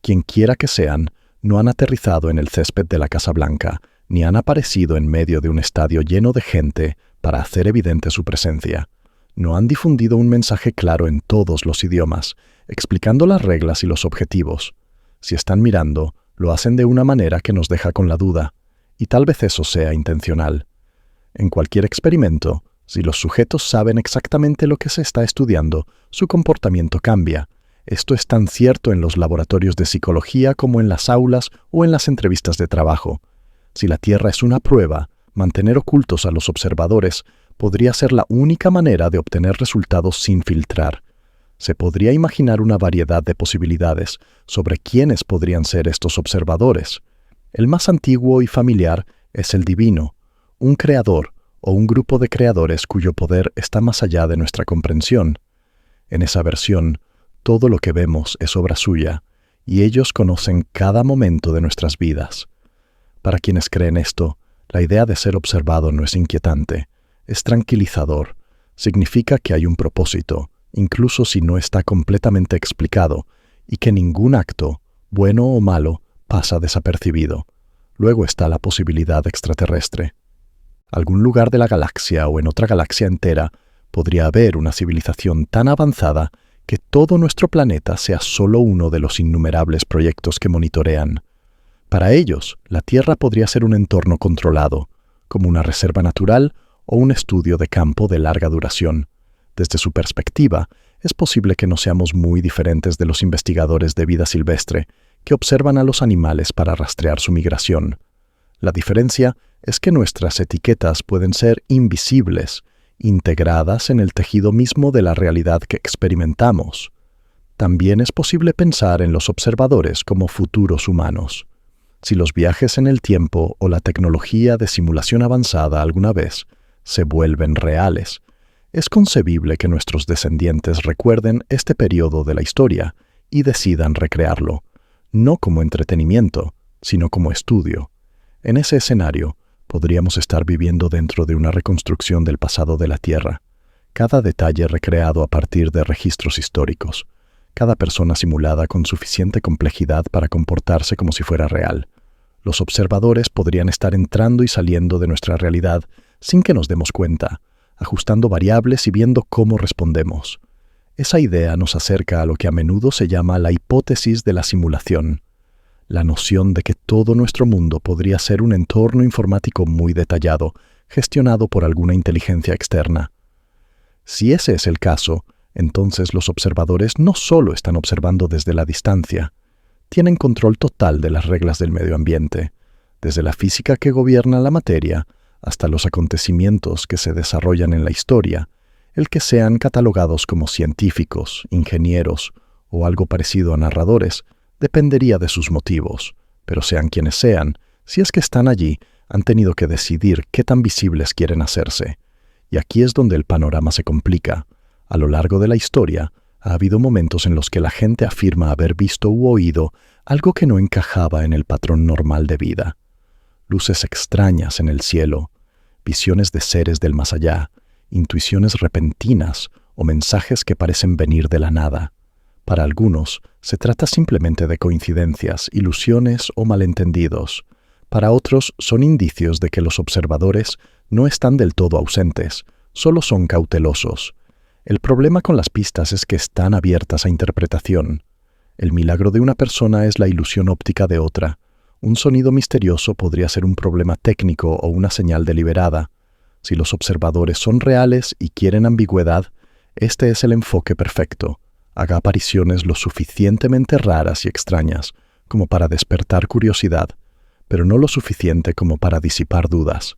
Quien quiera que sean, no han aterrizado en el césped de la Casa Blanca, ni han aparecido en medio de un estadio lleno de gente para hacer evidente su presencia. No han difundido un mensaje claro en todos los idiomas, explicando las reglas y los objetivos. Si están mirando, lo hacen de una manera que nos deja con la duda, y tal vez eso sea intencional. En cualquier experimento, si los sujetos saben exactamente lo que se está estudiando, su comportamiento cambia. Esto es tan cierto en los laboratorios de psicología como en las aulas o en las entrevistas de trabajo. Si la Tierra es una prueba, mantener ocultos a los observadores podría ser la única manera de obtener resultados sin filtrar. Se podría imaginar una variedad de posibilidades sobre quiénes podrían ser estos observadores. El más antiguo y familiar es el divino, un creador o un grupo de creadores cuyo poder está más allá de nuestra comprensión. En esa versión, todo lo que vemos es obra suya, y ellos conocen cada momento de nuestras vidas. Para quienes creen esto, la idea de ser observado no es inquietante, es tranquilizador. Significa que hay un propósito, incluso si no está completamente explicado, y que ningún acto, bueno o malo, pasa desapercibido. Luego está la posibilidad extraterrestre. Algún lugar de la galaxia o en otra galaxia entera podría haber una civilización tan avanzada que todo nuestro planeta sea solo uno de los innumerables proyectos que monitorean. Para ellos, la Tierra podría ser un entorno controlado, como una reserva natural o un estudio de campo de larga duración. Desde su perspectiva, es posible que no seamos muy diferentes de los investigadores de vida silvestre que observan a los animales para rastrear su migración. La diferencia es que nuestras etiquetas pueden ser invisibles, integradas en el tejido mismo de la realidad que experimentamos. También es posible pensar en los observadores como futuros humanos. Si los viajes en el tiempo o la tecnología de simulación avanzada alguna vez se vuelven reales, es concebible que nuestros descendientes recuerden este periodo de la historia y decidan recrearlo, no como entretenimiento, sino como estudio. En ese escenario, podríamos estar viviendo dentro de una reconstrucción del pasado de la Tierra, cada detalle recreado a partir de registros históricos, cada persona simulada con suficiente complejidad para comportarse como si fuera real. Los observadores podrían estar entrando y saliendo de nuestra realidad sin que nos demos cuenta, ajustando variables y viendo cómo respondemos. Esa idea nos acerca a lo que a menudo se llama la hipótesis de la simulación, la noción de que todo nuestro mundo podría ser un entorno informático muy detallado, gestionado por alguna inteligencia externa. Si ese es el caso, entonces los observadores no solo están observando desde la distancia, tienen control total de las reglas del medio ambiente, desde la física que gobierna la materia hasta los acontecimientos que se desarrollan en la historia, el que sean catalogados como científicos, ingenieros o algo parecido a narradores, dependería de sus motivos, pero sean quienes sean, si es que están allí, han tenido que decidir qué tan visibles quieren hacerse. Y aquí es donde el panorama se complica. A lo largo de la historia, ha habido momentos en los que la gente afirma haber visto u oído algo que no encajaba en el patrón normal de vida. Luces extrañas en el cielo, visiones de seres del más allá, intuiciones repentinas o mensajes que parecen venir de la nada. Para algunos, se trata simplemente de coincidencias, ilusiones o malentendidos. Para otros, son indicios de que los observadores no están del todo ausentes, solo son cautelosos. El problema con las pistas es que están abiertas a interpretación. El milagro de una persona es la ilusión óptica de otra. Un sonido misterioso podría ser un problema técnico o una señal deliberada. Si los observadores son reales y quieren ambigüedad, este es el enfoque perfecto. Haga apariciones lo suficientemente raras y extrañas como para despertar curiosidad, pero no lo suficiente como para disipar dudas.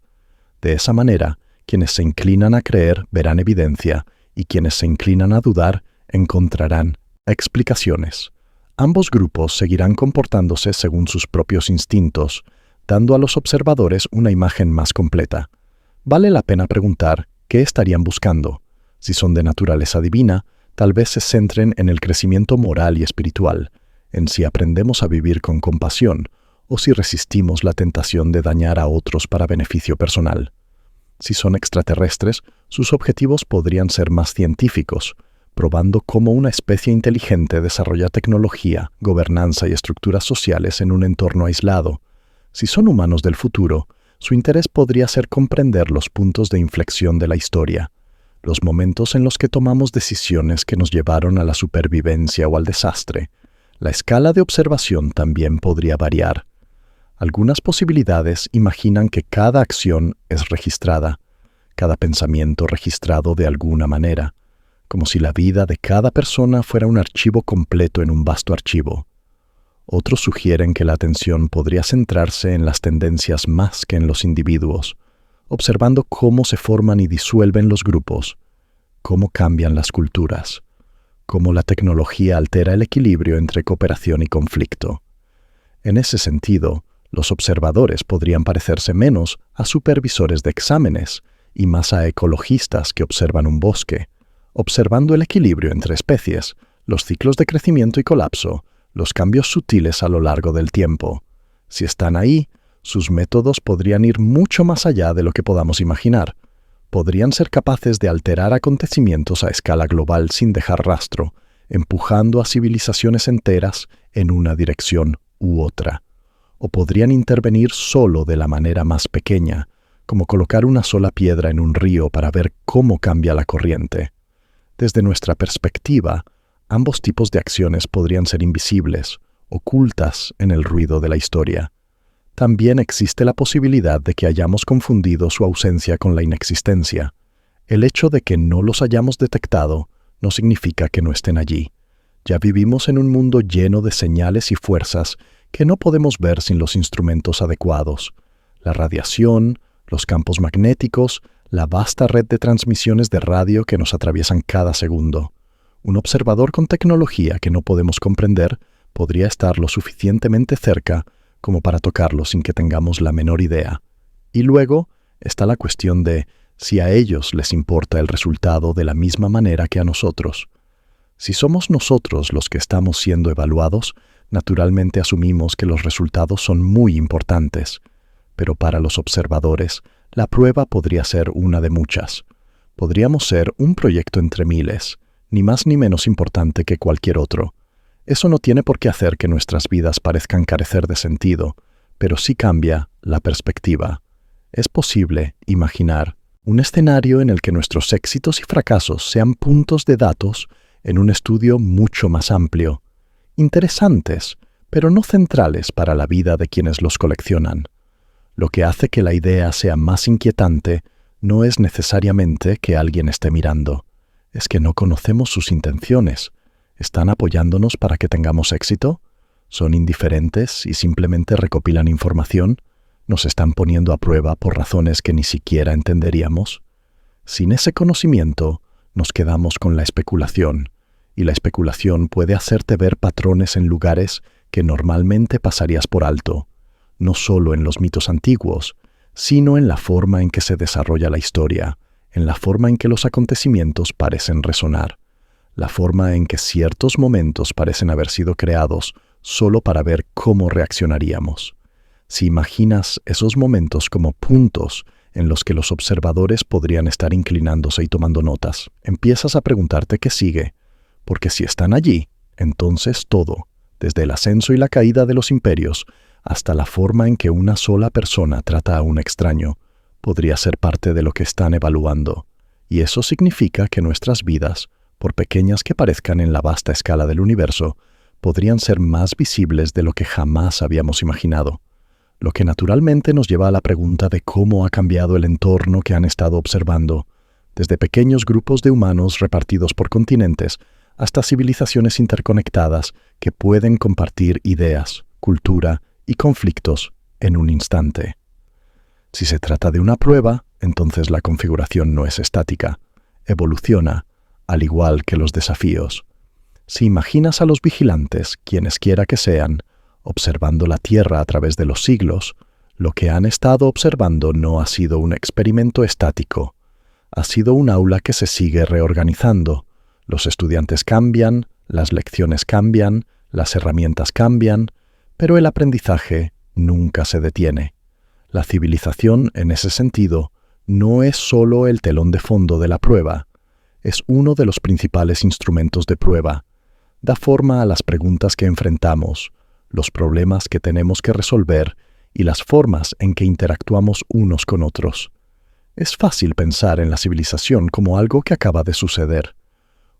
De esa manera, quienes se inclinan a creer verán evidencia y quienes se inclinan a dudar encontrarán explicaciones. Ambos grupos seguirán comportándose según sus propios instintos, dando a los observadores una imagen más completa. Vale la pena preguntar qué estarían buscando. Si son de naturaleza divina, tal vez se centren en el crecimiento moral y espiritual, en si aprendemos a vivir con compasión o si resistimos la tentación de dañar a otros para beneficio personal. Si son extraterrestres, sus objetivos podrían ser más científicos, probando cómo una especie inteligente desarrolla tecnología, gobernanza y estructuras sociales en un entorno aislado. Si son humanos del futuro, su interés podría ser comprender los puntos de inflexión de la historia, los momentos en los que tomamos decisiones que nos llevaron a la supervivencia o al desastre. La escala de observación también podría variar. Algunas posibilidades imaginan que cada acción es registrada, cada pensamiento registrado de alguna manera, como si la vida de cada persona fuera un archivo completo en un vasto archivo. Otros sugieren que la atención podría centrarse en las tendencias más que en los individuos, observando cómo se forman y disuelven los grupos, cómo cambian las culturas, cómo la tecnología altera el equilibrio entre cooperación y conflicto. En ese sentido, los observadores podrían parecerse menos a supervisores de exámenes y más a ecologistas que observan un bosque, observando el equilibrio entre especies, los ciclos de crecimiento y colapso, los cambios sutiles a lo largo del tiempo. Si están ahí, sus métodos podrían ir mucho más allá de lo que podamos imaginar. Podrían ser capaces de alterar acontecimientos a escala global sin dejar rastro, empujando a civilizaciones enteras en una dirección u otra. O podrían intervenir solo de la manera más pequeña, como colocar una sola piedra en un río para ver cómo cambia la corriente. Desde nuestra perspectiva, Ambos tipos de acciones podrían ser invisibles, ocultas en el ruido de la historia. También existe la posibilidad de que hayamos confundido su ausencia con la inexistencia. El hecho de que no los hayamos detectado no significa que no estén allí. Ya vivimos en un mundo lleno de señales y fuerzas que no podemos ver sin los instrumentos adecuados. La radiación, los campos magnéticos, la vasta red de transmisiones de radio que nos atraviesan cada segundo. Un observador con tecnología que no podemos comprender podría estar lo suficientemente cerca como para tocarlo sin que tengamos la menor idea. Y luego está la cuestión de si a ellos les importa el resultado de la misma manera que a nosotros. Si somos nosotros los que estamos siendo evaluados, naturalmente asumimos que los resultados son muy importantes. Pero para los observadores, la prueba podría ser una de muchas. Podríamos ser un proyecto entre miles, ni más ni menos importante que cualquier otro. Eso no tiene por qué hacer que nuestras vidas parezcan carecer de sentido, pero sí cambia la perspectiva. Es posible imaginar un escenario en el que nuestros éxitos y fracasos sean puntos de datos en un estudio mucho más amplio, interesantes, pero no centrales para la vida de quienes los coleccionan. Lo que hace que la idea sea más inquietante no es necesariamente que alguien esté mirando, es que no conocemos sus intenciones. ¿Están apoyándonos para que tengamos éxito? ¿Son indiferentes y simplemente recopilan información? ¿Nos están poniendo a prueba por razones que ni siquiera entenderíamos? Sin ese conocimiento, nos quedamos con la especulación, y la especulación puede hacerte ver patrones en lugares que normalmente pasarías por alto, no solo en los mitos antiguos, sino en la forma en que se desarrolla la historia, en la forma en que los acontecimientos parecen resonar, la forma en que ciertos momentos parecen haber sido creados solo para ver cómo reaccionaríamos. Si imaginas esos momentos como puntos en los que los observadores podrían estar inclinándose y tomando notas, empiezas a preguntarte qué sigue, porque si están allí, entonces todo, desde el ascenso y la caída de los imperios hasta la forma en que una sola persona trata a un extraño, podría ser parte de lo que están evaluando. Y eso significa que nuestras vidas, por pequeñas que parezcan en la vasta escala del universo, podrían ser más visibles de lo que jamás habíamos imaginado. Lo que naturalmente nos lleva a la pregunta de cómo ha cambiado el entorno que han estado observando, desde pequeños grupos de humanos repartidos por continentes hasta civilizaciones interconectadas que pueden compartir ideas, cultura y conflictos en un instante. Si se trata de una prueba, entonces la configuración no es estática, evoluciona, al igual que los desafíos. Si imaginas a los vigilantes, quienes quiera que sean, observando la Tierra a través de los siglos, lo que han estado observando no ha sido un experimento estático, ha sido un aula que se sigue reorganizando. Los estudiantes cambian, las lecciones cambian, las herramientas cambian, pero el aprendizaje nunca se detiene. La civilización, en ese sentido, no es solo el telón de fondo de la prueba, es uno de los principales instrumentos de prueba. Da forma a las preguntas que enfrentamos, los problemas que tenemos que resolver y las formas en que interactuamos unos con otros. Es fácil pensar en la civilización como algo que acaba de suceder.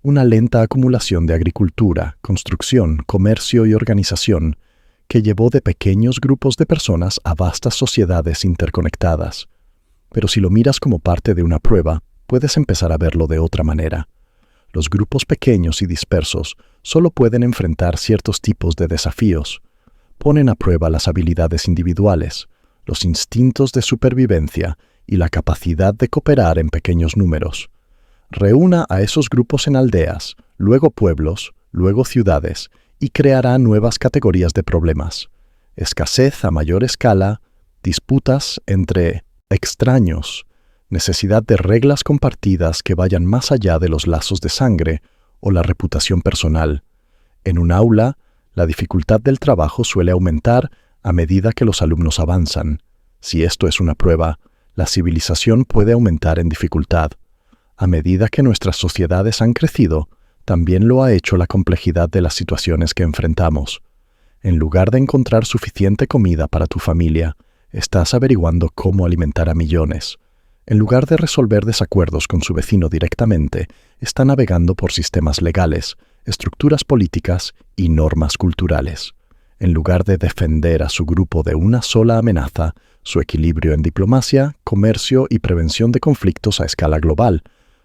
Una lenta acumulación de agricultura, construcción, comercio y organización que llevó de pequeños grupos de personas a vastas sociedades interconectadas. Pero si lo miras como parte de una prueba, puedes empezar a verlo de otra manera. Los grupos pequeños y dispersos solo pueden enfrentar ciertos tipos de desafíos. Ponen a prueba las habilidades individuales, los instintos de supervivencia y la capacidad de cooperar en pequeños números. Reúna a esos grupos en aldeas, luego pueblos, luego ciudades, y creará nuevas categorías de problemas. Escasez a mayor escala, disputas entre extraños, necesidad de reglas compartidas que vayan más allá de los lazos de sangre o la reputación personal. En un aula, la dificultad del trabajo suele aumentar a medida que los alumnos avanzan. Si esto es una prueba, la civilización puede aumentar en dificultad. A medida que nuestras sociedades han crecido, también lo ha hecho la complejidad de las situaciones que enfrentamos. En lugar de encontrar suficiente comida para tu familia, estás averiguando cómo alimentar a millones. En lugar de resolver desacuerdos con su vecino directamente, está navegando por sistemas legales, estructuras políticas y normas culturales. En lugar de defender a su grupo de una sola amenaza, su equilibrio en diplomacia, comercio y prevención de conflictos a escala global,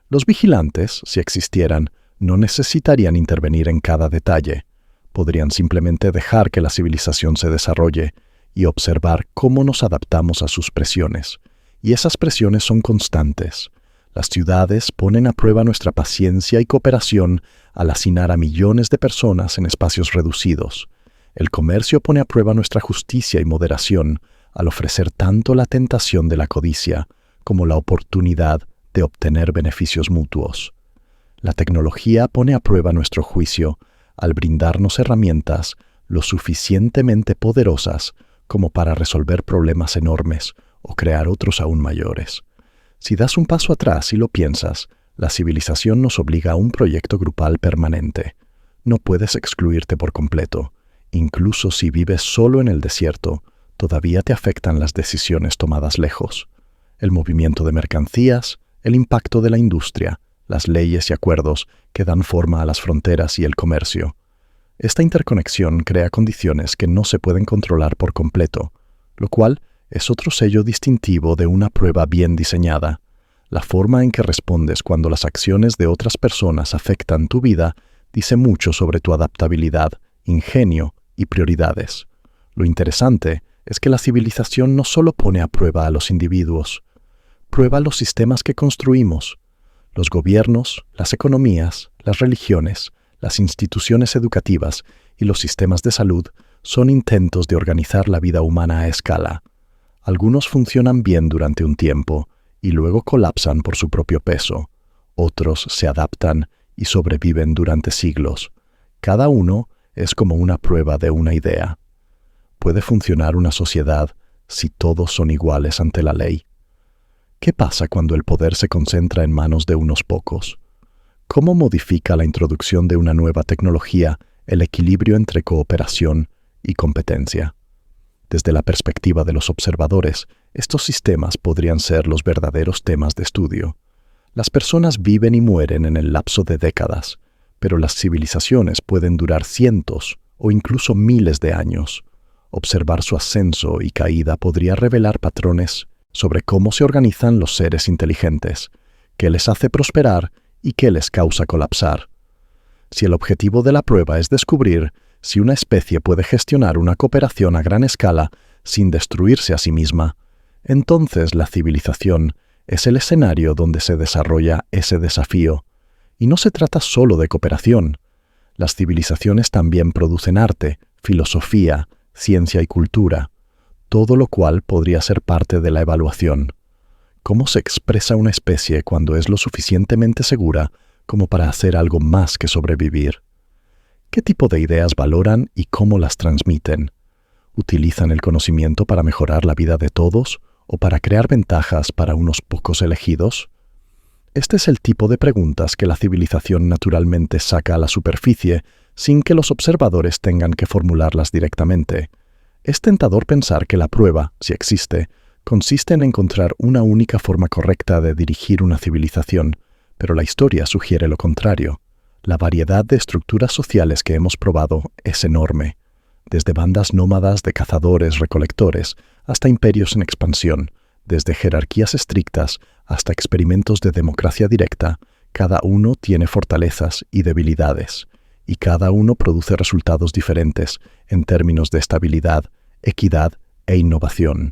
los vigilantes, si existieran, no necesitarían intervenir en cada detalle. Podrían simplemente dejar que la civilización se desarrolle y observar cómo nos adaptamos a sus presiones. Y esas presiones son constantes. Las ciudades ponen a prueba nuestra paciencia y cooperación al hacinar a millones de personas en espacios reducidos. El comercio pone a prueba nuestra justicia y moderación al ofrecer tanto la tentación de la codicia como la oportunidad de obtener beneficios mutuos. La tecnología pone a prueba nuestro juicio al brindarnos herramientas lo suficientemente poderosas como para resolver problemas enormes o crear otros aún mayores. Si das un paso atrás y lo piensas, la civilización nos obliga a un proyecto grupal permanente. No puedes excluirte por completo. Incluso si vives solo en el desierto, todavía te afectan las decisiones tomadas lejos. El movimiento de mercancías, el impacto de la industria, las leyes y acuerdos que dan forma a las fronteras y el comercio. Esta interconexión crea condiciones que no se pueden controlar por completo, lo cual es otro sello distintivo de una prueba bien diseñada. La forma en que respondes cuando las acciones de otras personas afectan tu vida dice mucho sobre tu adaptabilidad, ingenio y prioridades. Lo interesante es que la civilización no solo pone a prueba a los individuos, prueba los sistemas que construimos. Los gobiernos, las economías, las religiones, las instituciones educativas y los sistemas de salud son intentos de organizar la vida humana a escala. Algunos funcionan bien durante un tiempo y luego colapsan por su propio peso. Otros se adaptan y sobreviven durante siglos. Cada uno es como una prueba de una idea. ¿Puede funcionar una sociedad si todos son iguales ante la ley? ¿Qué pasa cuando el poder se concentra en manos de unos pocos? ¿Cómo modifica la introducción de una nueva tecnología el equilibrio entre cooperación y competencia? Desde la perspectiva de los observadores, estos sistemas podrían ser los verdaderos temas de estudio. Las personas viven y mueren en el lapso de décadas, pero las civilizaciones pueden durar cientos o incluso miles de años. Observar su ascenso y caída podría revelar patrones sobre cómo se organizan los seres inteligentes, qué les hace prosperar y qué les causa colapsar. Si el objetivo de la prueba es descubrir si una especie puede gestionar una cooperación a gran escala sin destruirse a sí misma, entonces la civilización es el escenario donde se desarrolla ese desafío. Y no se trata solo de cooperación. Las civilizaciones también producen arte, filosofía, ciencia y cultura, todo lo cual podría ser parte de la evaluación. ¿Cómo se expresa una especie cuando es lo suficientemente segura como para hacer algo más que sobrevivir? ¿Qué tipo de ideas valoran y cómo las transmiten? ¿Utilizan el conocimiento para mejorar la vida de todos o para crear ventajas para unos pocos elegidos? Este es el tipo de preguntas que la civilización naturalmente saca a la superficie sin que los observadores tengan que formularlas directamente. Es tentador pensar que la prueba, si existe, consiste en encontrar una única forma correcta de dirigir una civilización, pero la historia sugiere lo contrario. La variedad de estructuras sociales que hemos probado es enorme, desde bandas nómadas de cazadores-recolectores hasta imperios en expansión, desde jerarquías estrictas hasta experimentos de democracia directa. Cada uno tiene fortalezas y debilidades, y cada uno produce resultados diferentes en términos de estabilidad, equidad e innovación.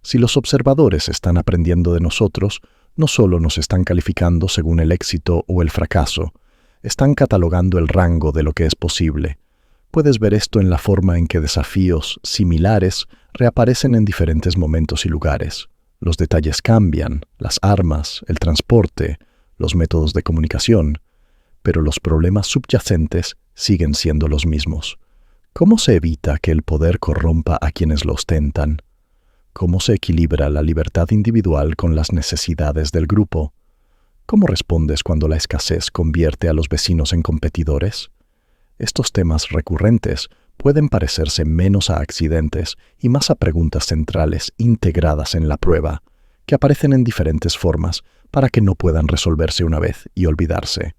Si los observadores están aprendiendo de nosotros, no solo nos están calificando según el éxito o el fracaso, están catalogando el rango de lo que es posible. Puedes ver esto en la forma en que desafíos similares reaparecen en diferentes momentos y lugares. Los detalles cambian, las armas, el transporte, los métodos de comunicación, pero los problemas subyacentes siguen siendo los mismos. ¿Cómo se evita que el poder corrompa a quienes lo ostentan? ¿Cómo se equilibra la libertad individual con las necesidades del grupo? ¿Cómo respondes cuando la escasez convierte a los vecinos en competidores? Estos temas recurrentes pueden parecerse menos a accidentes y más a preguntas centrales integradas en la prueba, que aparecen en diferentes formas para que no puedan resolverse una vez y olvidarse.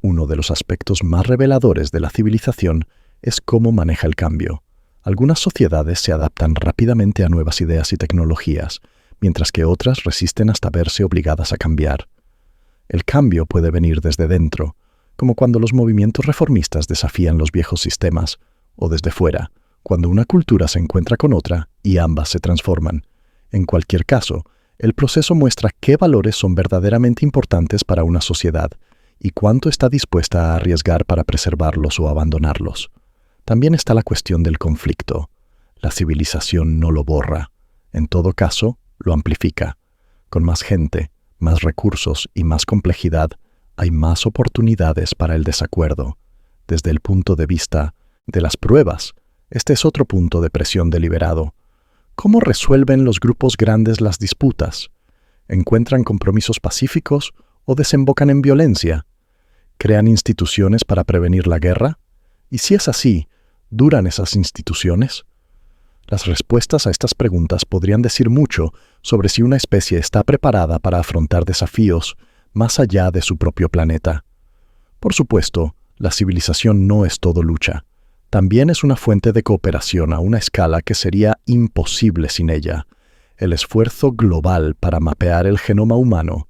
Uno de los aspectos más reveladores de la civilización es cómo maneja el cambio. Algunas sociedades se adaptan rápidamente a nuevas ideas y tecnologías, mientras que otras resisten hasta verse obligadas a cambiar. El cambio puede venir desde dentro, como cuando los movimientos reformistas desafían los viejos sistemas, o desde fuera, cuando una cultura se encuentra con otra y ambas se transforman. En cualquier caso, el proceso muestra qué valores son verdaderamente importantes para una sociedad y cuánto está dispuesta a arriesgar para preservarlos o abandonarlos. También está la cuestión del conflicto. La civilización no lo borra. En todo caso, lo amplifica. Con más gente, más recursos y más complejidad, hay más oportunidades para el desacuerdo. Desde el punto de vista de las pruebas, este es otro punto de presión deliberado. ¿Cómo resuelven los grupos grandes las disputas? ¿Encuentran compromisos pacíficos o desembocan en violencia? ¿Crean instituciones para prevenir la guerra? Y si es así, ¿duran esas instituciones? Las respuestas a estas preguntas podrían decir mucho sobre si una especie está preparada para afrontar desafíos más allá de su propio planeta. Por supuesto, la civilización no es todo lucha. También es una fuente de cooperación a una escala que sería imposible sin ella. El esfuerzo global para mapear el genoma humano,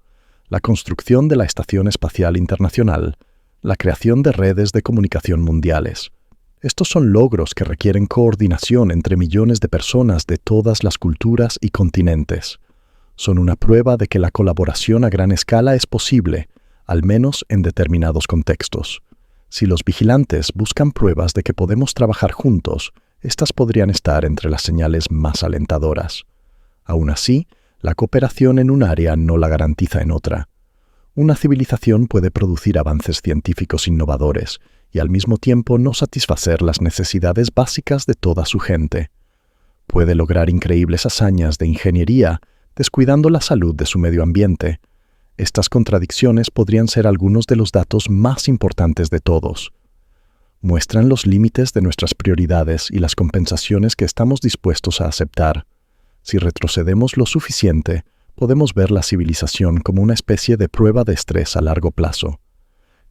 la construcción de la Estación Espacial Internacional, la creación de redes de comunicación mundiales. Estos son logros que requieren coordinación entre millones de personas de todas las culturas y continentes. Son una prueba de que la colaboración a gran escala es posible, al menos en determinados contextos. Si los vigilantes buscan pruebas de que podemos trabajar juntos, estas podrían estar entre las señales más alentadoras. Aún así, la cooperación en un área no la garantiza en otra. Una civilización puede producir avances científicos innovadores y al mismo tiempo no satisfacer las necesidades básicas de toda su gente. Puede lograr increíbles hazañas de ingeniería, descuidando la salud de su medio ambiente. Estas contradicciones podrían ser algunos de los datos más importantes de todos. Muestran los límites de nuestras prioridades y las compensaciones que estamos dispuestos a aceptar. Si retrocedemos lo suficiente, podemos ver la civilización como una especie de prueba de estrés a largo plazo.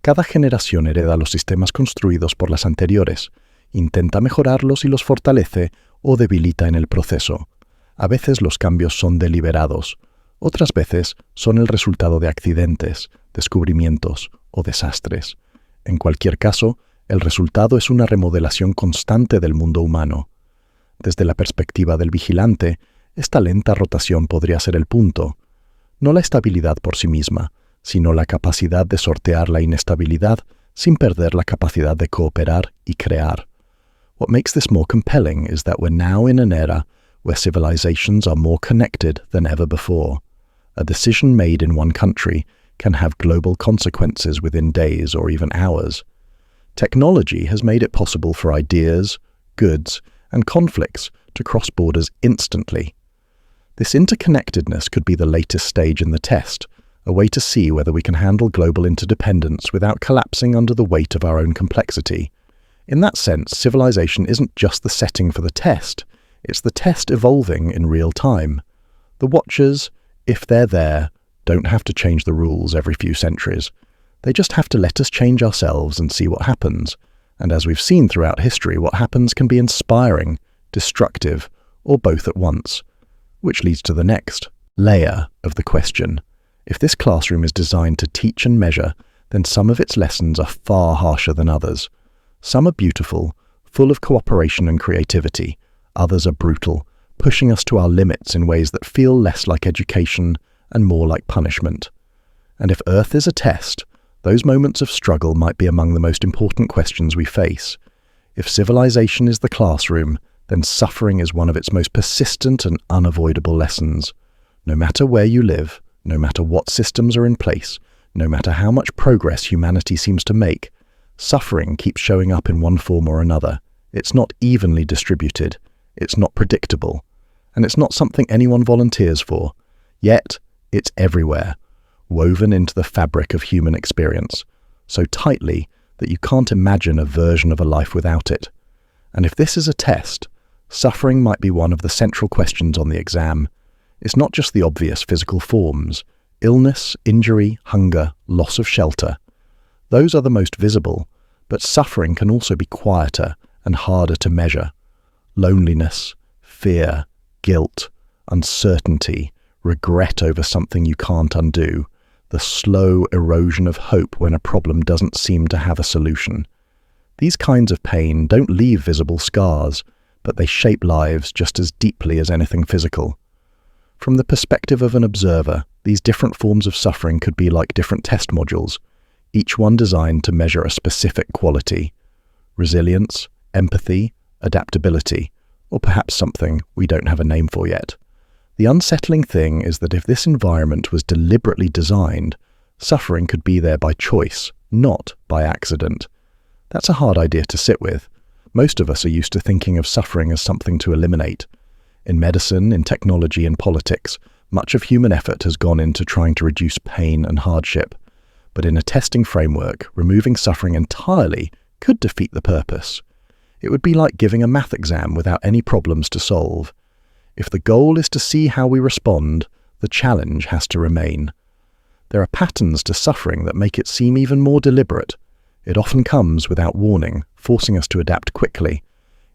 Cada generación hereda los sistemas construidos por las anteriores, intenta mejorarlos y los fortalece o debilita en el proceso. A veces los cambios son deliberados, otras veces son el resultado de accidentes, descubrimientos o desastres. En cualquier caso, el resultado es una remodelación constante del mundo humano. Desde la perspectiva del vigilante, esta lenta rotación podría ser el punto. No la estabilidad por sí misma, sino la capacidad de sortear la inestabilidad sin perder la capacidad de cooperar y crear. What makes this more compelling is that we're now in an era where civilizations are more connected than ever before. A decision made in one country can have global consequences within days or even hours. Technology has made it possible for ideas, goods, and conflicts to cross borders instantly. This interconnectedness could be the latest stage in the test, a way to see whether we can handle global interdependence without collapsing under the weight of our own complexity. In that sense, civilization isn't just the setting for the test, it's the test evolving in real time. The watchers, if they're there, don't have to change the rules every few centuries. They just have to let us change ourselves and see what happens. And as we've seen throughout history, what happens can be inspiring, destructive, or both at once. Which leads to the next layer of the question. If this classroom is designed to teach and measure, then some of its lessons are far harsher than others. Some are beautiful, full of cooperation and creativity. Others are brutal, pushing us to our limits in ways that feel less like education and more like punishment. And if Earth is a test, those moments of struggle might be among the most important questions we face. If civilization is the classroom, then suffering is one of its most persistent and unavoidable lessons. No matter where you live, no matter what systems are in place, no matter how much progress humanity seems to make, suffering keeps showing up in one form or another. It's not evenly distributed, it's not predictable, and it's not something anyone volunteers for. Yet, it's everywhere, woven into the fabric of human experience, so tightly that you can't imagine a version of a life without it. And if this is a test, suffering might be one of the central questions on the exam. It's not just the obvious physical forms: illness, injury, hunger, loss of shelter. Those are the most visible, but suffering can also be quieter and harder to measure. Loneliness, fear, guilt, uncertainty, regret over something you can't undo, the slow erosion of hope when a problem doesn't seem to have a solution. These kinds of pain don't leave visible scars, but they shape lives just as deeply as anything physical. From the perspective of an observer, these different forms of suffering could be like different test modules, each one designed to measure a specific quality: resilience, empathy, adaptability, or perhaps something we don't have a name for yet. The unsettling thing is that if this environment was deliberately designed, suffering could be there by choice, not by accident. That's a hard idea to sit with. Most of us are used to thinking of suffering as something to eliminate. In medicine, in technology, and politics, much of human effort has gone into trying to reduce pain and hardship. But in a testing framework, removing suffering entirely could defeat the purpose. It would be like giving a math exam without any problems to solve. If the goal is to see how we respond, the challenge has to remain. There are patterns to suffering that make it seem even more deliberate. It often comes without warning, forcing us to adapt quickly.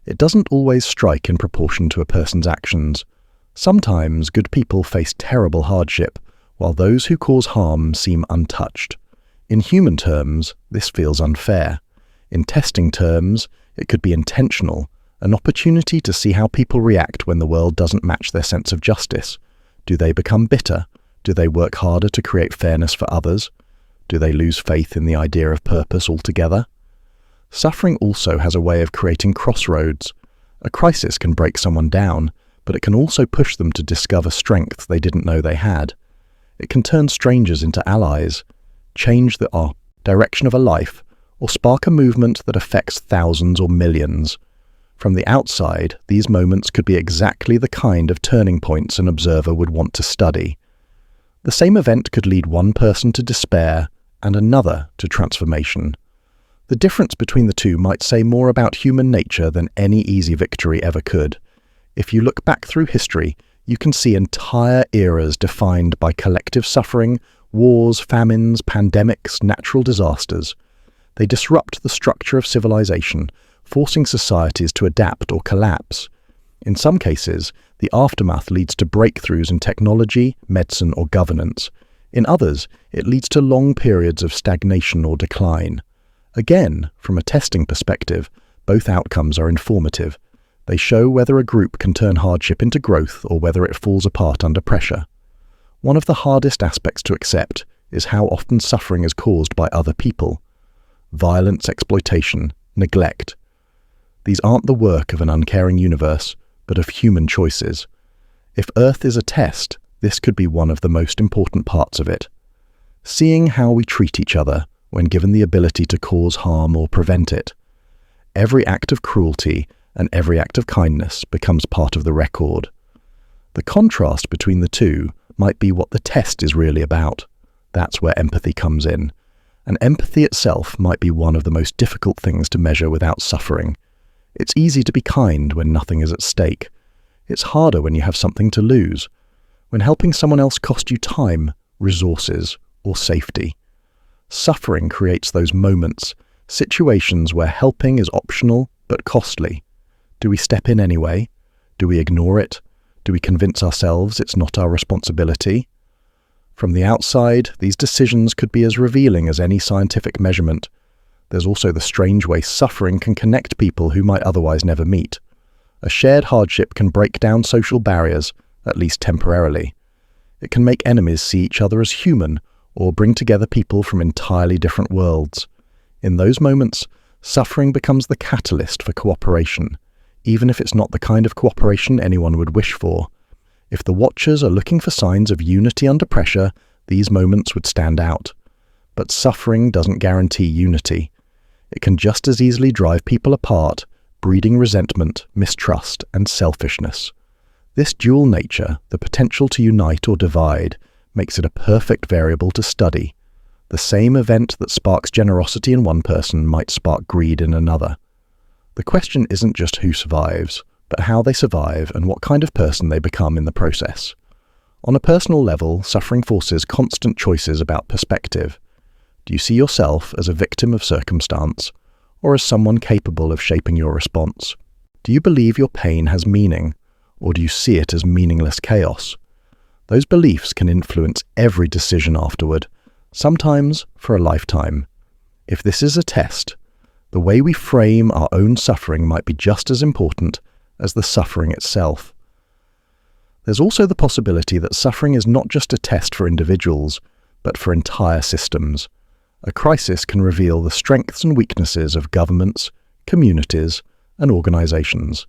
It doesn't always strike in proportion to a person's actions. Sometimes good people face terrible hardship, while those who cause harm seem untouched. In human terms, this feels unfair. In testing terms, it could be intentional, an opportunity to see how people react when the world doesn't match their sense of justice. Do they become bitter? Do they work harder to create fairness for others? Do they lose faith in the idea of purpose altogether? Suffering also has a way of creating crossroads. A crisis can break someone down, but it can also push them to discover strength they didn't know they had. It can turn strangers into allies, change the direction of a life, or spark a movement that affects thousands or millions. From the outside, these moments could be exactly the kind of turning points an observer would want to study. The same event could lead one person to despair and another to transformation. The difference between the two might say more about human nature than any easy victory ever could. If you look back through history, you can see entire eras defined by collective suffering, wars, famines, pandemics, natural disasters. They disrupt the structure of civilization, forcing societies to adapt or collapse. In some cases, the aftermath leads to breakthroughs in technology, medicine, or governance. In others, it leads to long periods of stagnation or decline. Again, from a testing perspective, both outcomes are informative. They show whether a group can turn hardship into growth or whether it falls apart under pressure. One of the hardest aspects to accept is how often suffering is caused by other people. Violence, exploitation, neglect. These aren't the work of an uncaring universe, but of human choices. If Earth is a test, this could be one of the most important parts of it. Seeing how we treat each other when given the ability to cause harm or prevent it. Every act of cruelty and every act of kindness becomes part of the record. The contrast between the two might be what the test is really about. That's where empathy comes in. And empathy itself might be one of the most difficult things to measure without suffering. It's easy to be kind when nothing is at stake. It's harder when you have something to lose, when helping someone else costs you time, resources, or safety. Suffering creates those moments, situations where helping is optional but costly. Do we step in anyway? Do we ignore it? Do we convince ourselves it's not our responsibility? From the outside, these decisions could be as revealing as any scientific measurement. There's also the strange way suffering can connect people who might otherwise never meet. A shared hardship can break down social barriers, at least temporarily. It can make enemies see each other as human, or bring together people from entirely different worlds. In those moments, suffering becomes the catalyst for cooperation, even if it's not the kind of cooperation anyone would wish for. If the watchers are looking for signs of unity under pressure, these moments would stand out. But suffering doesn't guarantee unity. It can just as easily drive people apart, breeding resentment, mistrust, and selfishness. This dual nature, the potential to unite or divide, makes it a perfect variable to study. The same event that sparks generosity in one person might spark greed in another. The question isn't just who survives, but how they survive and what kind of person they become in the process. On a personal level, suffering forces constant choices about perspective. Do you see yourself as a victim of circumstance, or as someone capable of shaping your response? Do you believe your pain has meaning, or do you see it as meaningless chaos? Those beliefs can influence every decision afterward, sometimes for a lifetime. If this is a test, the way we frame our own suffering might be just as important as the suffering itself. There's also the possibility that suffering is not just a test for individuals, but for entire systems. A crisis can reveal the strengths and weaknesses of governments, communities, and organizations.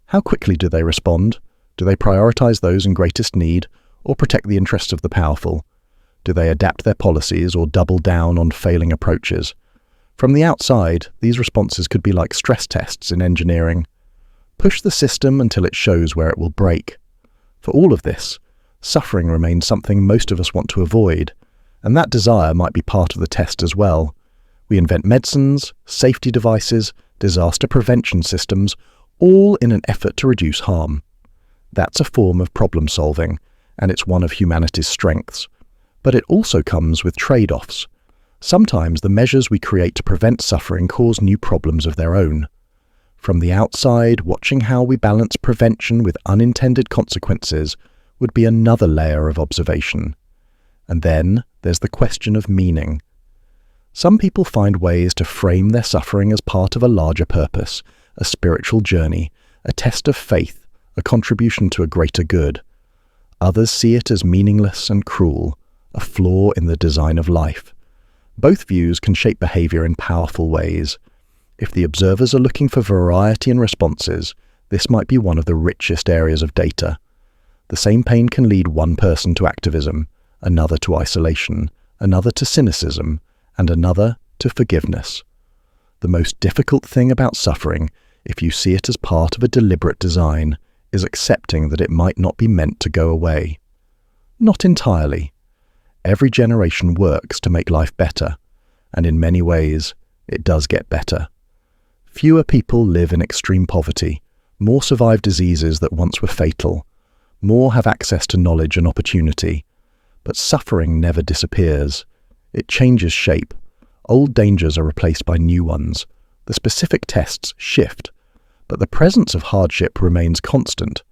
How quickly do they respond? Do they prioritize those in greatest need, or protect the interests of the powerful? Do they adapt their policies or double down on failing approaches? From the outside, these responses could be like stress tests in engineering. Push the system until it shows where it will break. For all of this, suffering remains something most of us want to avoid, and that desire might be part of the test as well. We invent medicines, safety devices, disaster prevention systems, all in an effort to reduce harm. That's a form of problem solving, and it's one of humanity's strengths. But it also comes with trade-offs. Sometimes the measures we create to prevent suffering cause new problems of their own. From the outside, watching how we balance prevention with unintended consequences would be another layer of observation. And then there's the question of meaning. Some people find ways to frame their suffering as part of a larger purpose, a spiritual journey, a test of faith, a contribution to a greater good. Others see it as meaningless and cruel, a flaw in the design of life. Both views can shape behavior in powerful ways. If the observers are looking for variety in responses, this might be one of the richest areas of data. The same pain can lead one person to activism, another to isolation, another to cynicism, and another to forgiveness. The most difficult thing about suffering, if you see it as part of a deliberate design, is accepting that it might not be meant to go away. Not entirely. Every generation works to make life better, and in many ways, it does get better. Fewer people live in extreme poverty, more survive diseases that once were fatal, more have access to knowledge and opportunity. But suffering never disappears. It changes shape. Old dangers are replaced by new ones. The specific tests shift, but the presence of hardship remains constant.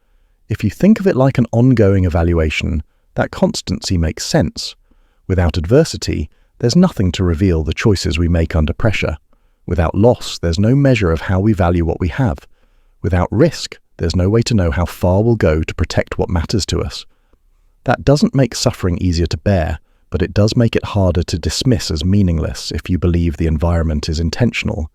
If you think of it like an ongoing evaluation, that constancy makes sense. Without adversity, there's nothing to reveal the choices we make under pressure. Without loss, there's no measure of how we value what we have. Without risk, there's no way to know how far we'll go to protect what matters to us. That doesn't make suffering easier to bear, but it does make it harder to dismiss as meaningless if you believe the environment is intentional.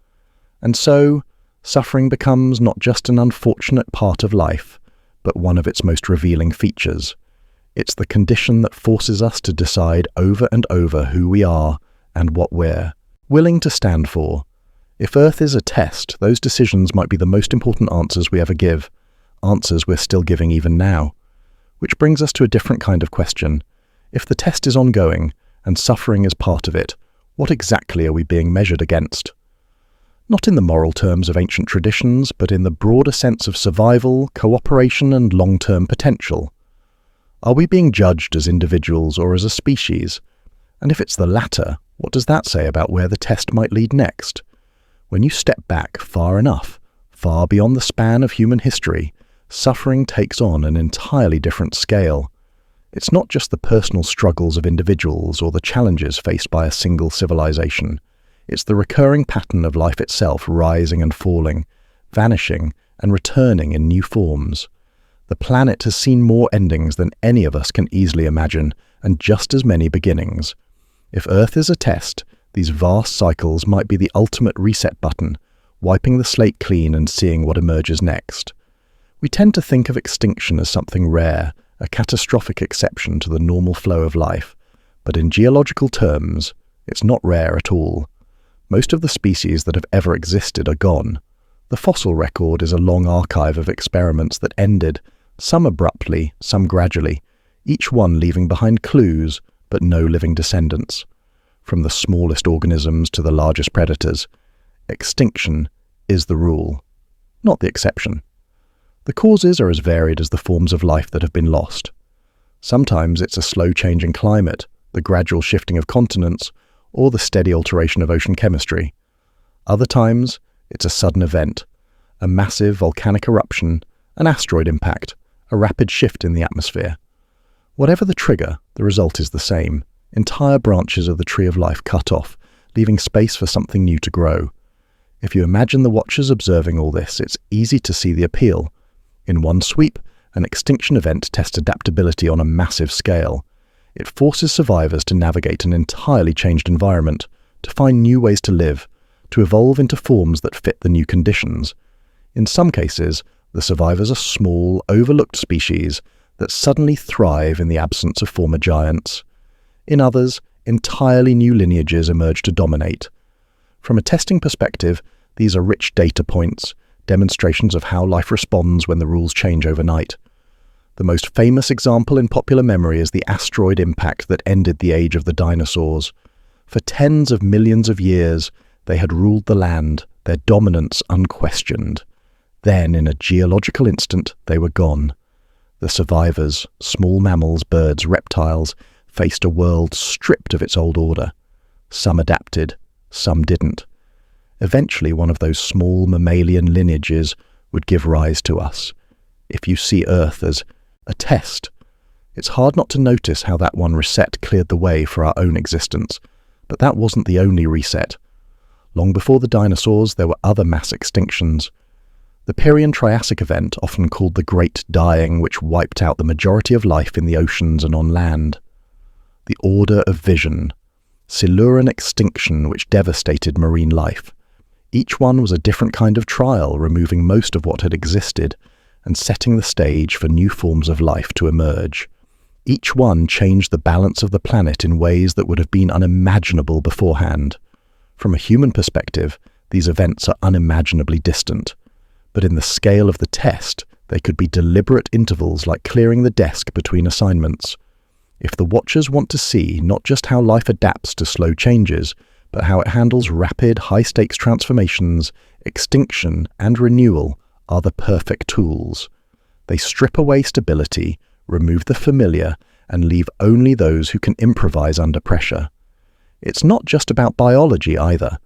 And so, suffering becomes not just an unfortunate part of life, but one of its most revealing features. It's the condition that forces us to decide over and over who we are and what we're willing to stand for. If Earth is a test, those decisions might be the most important answers we ever give, answers we're still giving even now. Which brings us to a different kind of question. If the test is ongoing, and suffering is part of it, what exactly are we being measured against? Not in the moral terms of ancient traditions, but in the broader sense of survival, cooperation, and long-term potential. Are we being judged as individuals or as a species? And if it's the latter, what does that say about where the test might lead next? When you step back far enough, far beyond the span of human history, suffering takes on an entirely different scale. It's not just the personal struggles of individuals or the challenges faced by a single civilization. It's the recurring pattern of life itself rising and falling, vanishing and returning in new forms. The planet has seen more endings than any of us can easily imagine, and just as many beginnings. If Earth is a test, these vast cycles might be the ultimate reset button, wiping the slate clean and seeing what emerges next. We tend to think of extinction as something rare, a catastrophic exception to the normal flow of life, but in geological terms, it's not rare at all. Most of the species that have ever existed are gone. The fossil record is a long archive of experiments that ended, some abruptly, some gradually, each one leaving behind clues, but no living descendants. From the smallest organisms to the largest predators, extinction is the rule, not the exception. The causes are as varied as the forms of life that have been lost. Sometimes it's a slow change in climate, the gradual shifting of continents, or the steady alteration of ocean chemistry. Other times, it's a sudden event, a massive volcanic eruption, an asteroid impact, a rapid shift in the atmosphere. Whatever the trigger, the result is the same. Entire branches of the tree of life cut off, leaving space for something new to grow. If you imagine the watchers observing all this, it's easy to see the appeal. In one sweep, an extinction event tests adaptability on a massive scale. It forces survivors to navigate an entirely changed environment, to find new ways to live, to evolve into forms that fit the new conditions. In some cases, the survivors are small, overlooked species that suddenly thrive in the absence of former giants. In others, entirely new lineages emerge to dominate. From a testing perspective, these are rich data points, demonstrations of how life responds when the rules change overnight. The most famous example in popular memory is the asteroid impact that ended the age of the dinosaurs. For tens of millions of years, they had ruled the land, their dominance unquestioned. Then, in a geological instant, they were gone. The survivors, small mammals, birds, reptiles, faced a world stripped of its old order. Some adapted, some didn't. Eventually, one of those small mammalian lineages would give rise to us. If you see Earth as a test, it's hard not to notice how that one reset cleared the way for our own existence. But that wasn't the only reset. Long before the dinosaurs, there were other mass extinctions. The Permian-Triassic event, often called the Great Dying, which wiped out the majority of life in the oceans and on land. The Order of Vision, Silurian extinction which devastated marine life. Each one was a different kind of trial, removing most of what had existed and setting the stage for new forms of life to emerge. Each one changed the balance of the planet in ways that would have been unimaginable beforehand. From a human perspective, these events are unimaginably distant. But in the scale of the test, they could be deliberate intervals like clearing the desk between assignments. If the watchers want to see not just how life adapts to slow changes, but how it handles rapid, high-stakes transformations, extinction and renewal are the perfect tools. They strip away stability, remove the familiar, and leave only those who can improvise under pressure. It's not just about biology either.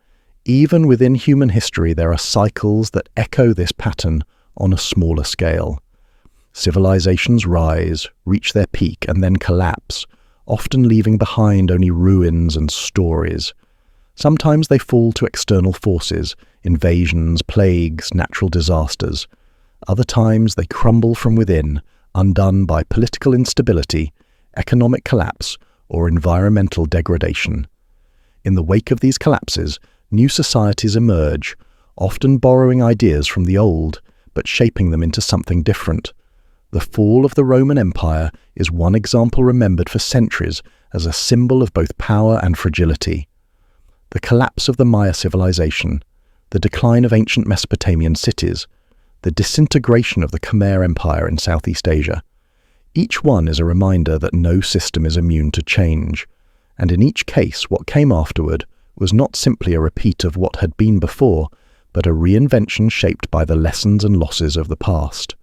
Even within human history, there are cycles that echo this pattern on a smaller scale. Civilizations rise, reach their peak, and then collapse, often leaving behind only ruins and stories. Sometimes they fall to external forces, invasions, plagues, natural disasters. Other times they crumble from within, undone by political instability, economic collapse, or environmental degradation. In the wake of these collapses, new societies emerge, often borrowing ideas from the old, but shaping them into something different. The fall of the Roman Empire is one example remembered for centuries as a symbol of both power and fragility. The collapse of the Maya civilization, the decline of ancient Mesopotamian cities, the disintegration of the Khmer Empire in Southeast Asia. Each one is a reminder that no system is immune to change, and in each case what came afterward was not simply a repeat of what had been before, but a reinvention shaped by the lessons and losses of the past.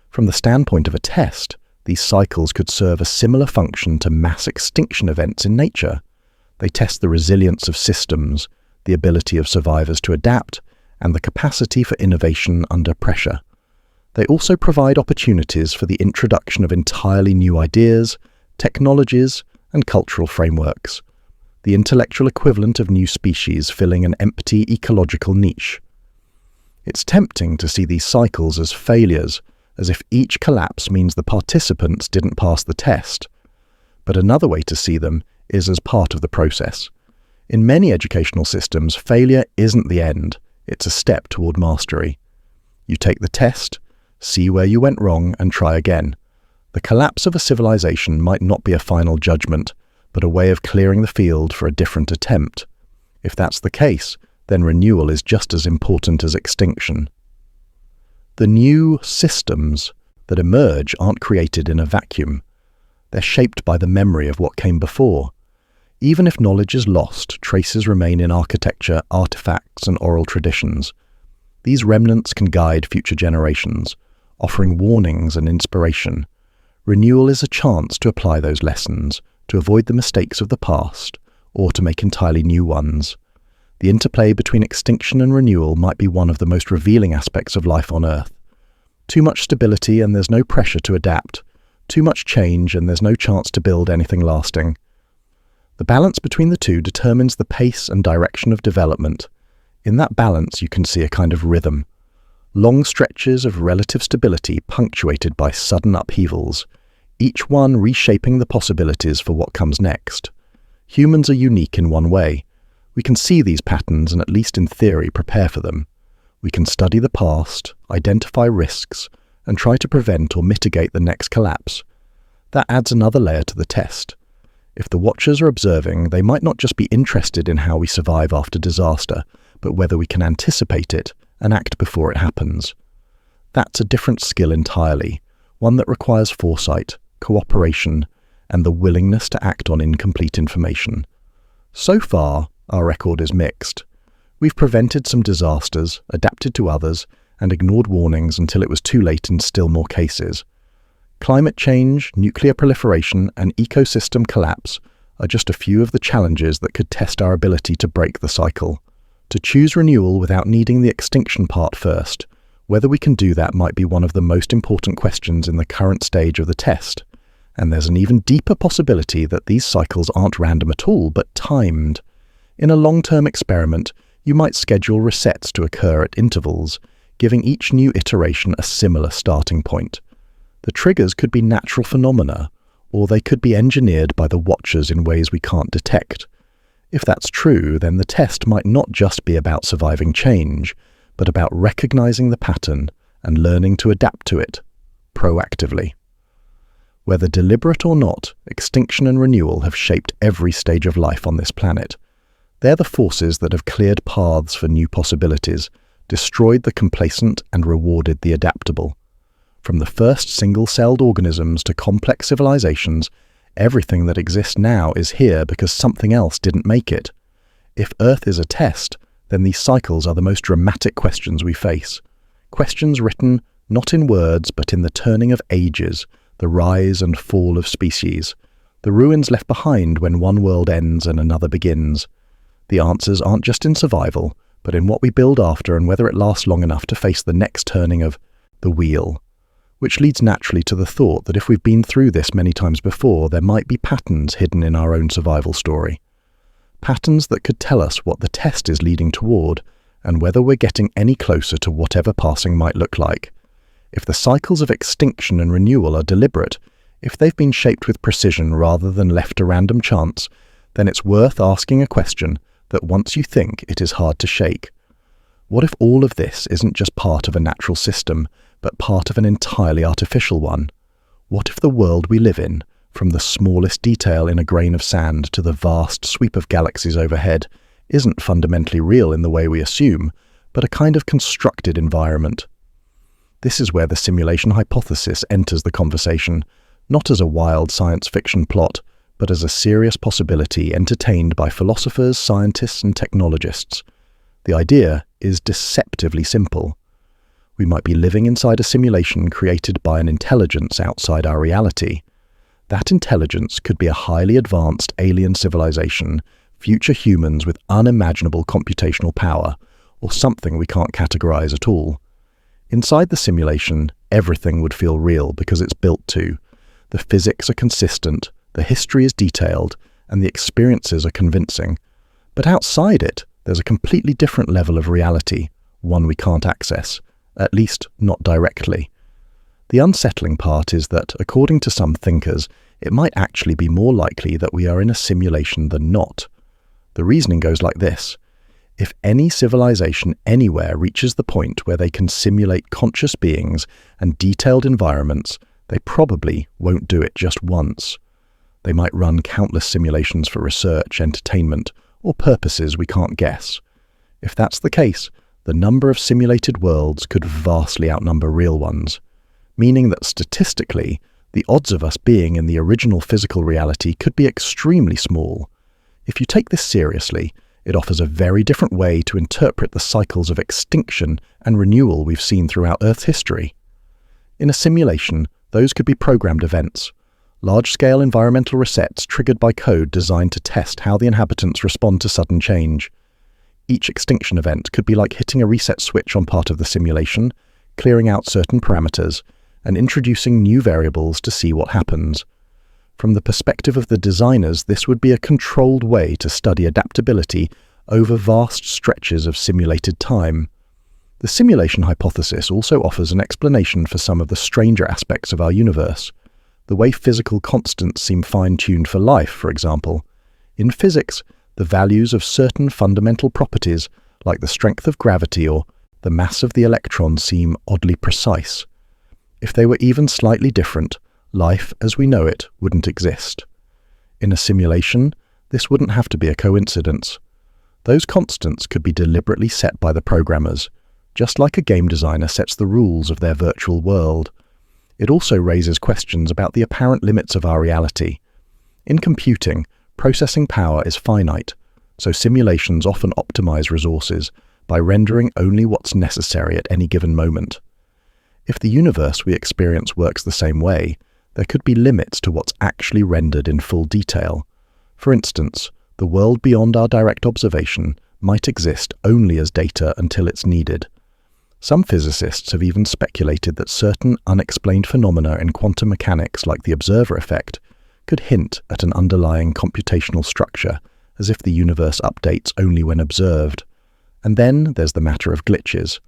From the standpoint of a test, these cycles could serve a similar function to mass extinction events in nature. They test the resilience of systems, the ability of survivors to adapt, and the capacity for innovation under pressure. They also provide opportunities for the introduction of entirely new ideas, technologies, and cultural frameworks, the intellectual equivalent of new species filling an empty ecological niche. It's tempting to see these cycles as failures, as if each collapse means the participants didn't pass the test. But another way to see them is as part of the process. In many educational systems, failure isn't the end, it's a step toward mastery. You take the test, see where you went wrong, and try again. The collapse of a civilization might not be a final judgment, but a way of clearing the field for a different attempt. If that's the case, then renewal is just as important as extinction. The new systems that emerge aren't created in a vacuum. They're shaped by the memory of what came before. Even if knowledge is lost, traces remain in architecture, artifacts, and oral traditions. These remnants can guide future generations, offering warnings and inspiration. Renewal is a chance to apply those lessons, to avoid the mistakes of the past, or to make entirely new ones. The interplay between extinction and renewal might be one of the most revealing aspects of life on Earth. Too much stability and there's no pressure to adapt. Too much change and there's no chance to build anything lasting. The balance between the two determines the pace and direction of development. In that balance you can see a kind of rhythm. Long stretches of relative stability punctuated by sudden upheavals, each one reshaping the possibilities for what comes next. Humans are unique in one way. We can see these patterns and, at least in theory, prepare for them. We can study the past, identify risks, and try to prevent or mitigate the next collapse. That adds another layer to the test. If the watchers are observing, they might not just be interested in how we survive after disaster, but whether we can anticipate it and act before it happens. That's a different skill entirely, one that requires foresight, cooperation, and the willingness to act on incomplete information. So far, our record is mixed. We've prevented some disasters, adapted to others, and ignored warnings until it was too late in still more cases. Climate change, nuclear proliferation, and ecosystem collapse are just a few of the challenges that could test our ability to break the cycle. To choose renewal without needing the extinction part first, whether we can do that might be one of the most important questions in the current stage of the test. And there's an even deeper possibility that these cycles aren't random at all, but timed. In a long-term experiment, you might schedule resets to occur at intervals, giving each new iteration a similar starting point. The triggers could be natural phenomena, or they could be engineered by the watchers in ways we can't detect. If that's true, then the test might not just be about surviving change, but about recognizing the pattern and learning to adapt to it, proactively. Whether deliberate or not, extinction and renewal have shaped every stage of life on this planet. They're the forces that have cleared paths for new possibilities, destroyed the complacent and rewarded the adaptable. From the first single-celled organisms to complex civilizations, everything that exists now is here because something else didn't make it. If Earth is a test, then these cycles are the most dramatic questions we face. Questions written not in words but in the turning of ages, the rise and fall of species, the ruins left behind when one world ends and another begins. The answers aren't just in survival, but in what we build after and whether it lasts long enough to face the next turning of the wheel. Which leads naturally to the thought that if we've been through this many times before, there might be patterns hidden in our own survival story. Patterns that could tell us what the test is leading toward, and whether we're getting any closer to whatever passing might look like. If the cycles of extinction and renewal are deliberate, if they've been shaped with precision rather than left to random chance, then it's worth asking a question that once you think it is hard to shake. What if all of this isn't just part of a natural system, but part of an entirely artificial one? What if the world we live in, from the smallest detail in a grain of sand to the vast sweep of galaxies overhead, isn't fundamentally real in the way we assume, but a kind of constructed environment? This is where the simulation hypothesis enters the conversation, not as a wild science fiction plot, but as a serious possibility entertained by philosophers, scientists, and technologists. The idea is deceptively simple. We might be living inside a simulation created by an intelligence outside our reality. That intelligence could be a highly advanced alien civilization, future humans with unimaginable computational power, or something we can't categorize at all. Inside the simulation, everything would feel real because it's built to. The physics are consistent, the history is detailed, and the experiences are convincing. But outside it, there's a completely different level of reality, one we can't access, at least not directly. The unsettling part is that, according to some thinkers, it might actually be more likely that we are in a simulation than not. The reasoning goes like this. If any civilization anywhere reaches the point where they can simulate conscious beings and detailed environments, they probably won't do it just once. They might run countless simulations for research, entertainment, or purposes we can't guess. If that's the case, the number of simulated worlds could vastly outnumber real ones, meaning that statistically, the odds of us being in the original physical reality could be extremely small. If you take this seriously, it offers a very different way to interpret the cycles of extinction and renewal we've seen throughout Earth's history. In a simulation, those could be programmed events, large-scale environmental resets triggered by code designed to test how the inhabitants respond to sudden change. Each extinction event could be like hitting a reset switch on part of the simulation, clearing out certain parameters, and introducing new variables to see what happens. From the perspective of the designers, this would be a controlled way to study adaptability over vast stretches of simulated time. The simulation hypothesis also offers an explanation for some of the stranger aspects of our universe. The way physical constants seem fine-tuned for life, for example. In physics, the values of certain fundamental properties, like the strength of gravity or the mass of the electron, seem oddly precise. If they were even slightly different, life as we know it wouldn't exist. In a simulation, this wouldn't have to be a coincidence. Those constants could be deliberately set by the programmers, just like a game designer sets the rules of their virtual world. It also raises questions about the apparent limits of our reality. In computing, processing power is finite, so simulations often optimize resources by rendering only what's necessary at any given moment. If the universe we experience works the same way, there could be limits to what's actually rendered in full detail. For instance, the world beyond our direct observation might exist only as data until it's needed. Some physicists have even speculated that certain unexplained phenomena in quantum mechanics, like the observer effect, could hint at an underlying computational structure, as if the universe updates only when observed. And then there's the matter of glitches.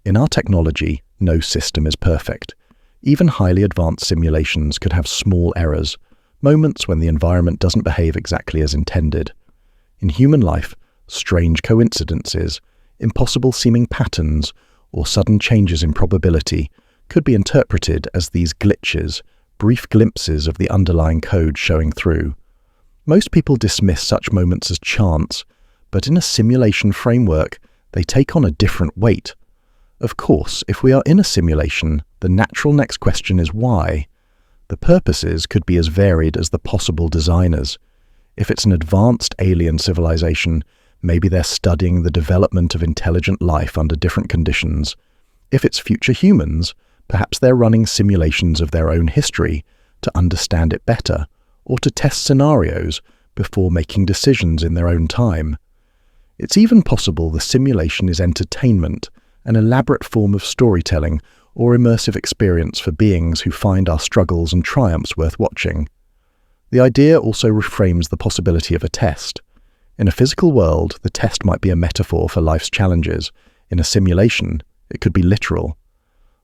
In our technology, no system is perfect. Even highly advanced simulations could have small errors, moments when the environment doesn't behave exactly as intended. In human life, strange coincidences, impossible-seeming patterns, or sudden changes in probability could be interpreted as these glitches, brief glimpses of the underlying code showing through. Most people dismiss such moments as chance, but in a simulation framework, they take on a different weight. Of course, if we are in a simulation, the natural next question is why. The purposes could be as varied as the possible designers. If it's an advanced alien civilization, maybe they're studying the development of intelligent life under different conditions. If it's future humans, perhaps they're running simulations of their own history to understand it better, or to test scenarios before making decisions in their own time. It's even possible the simulation is entertainment, an elaborate form of storytelling or immersive experience for beings who find our struggles and triumphs worth watching. The idea also reframes the possibility of a test. In a physical world, the test might be a metaphor for life's challenges. In a simulation, it could be literal.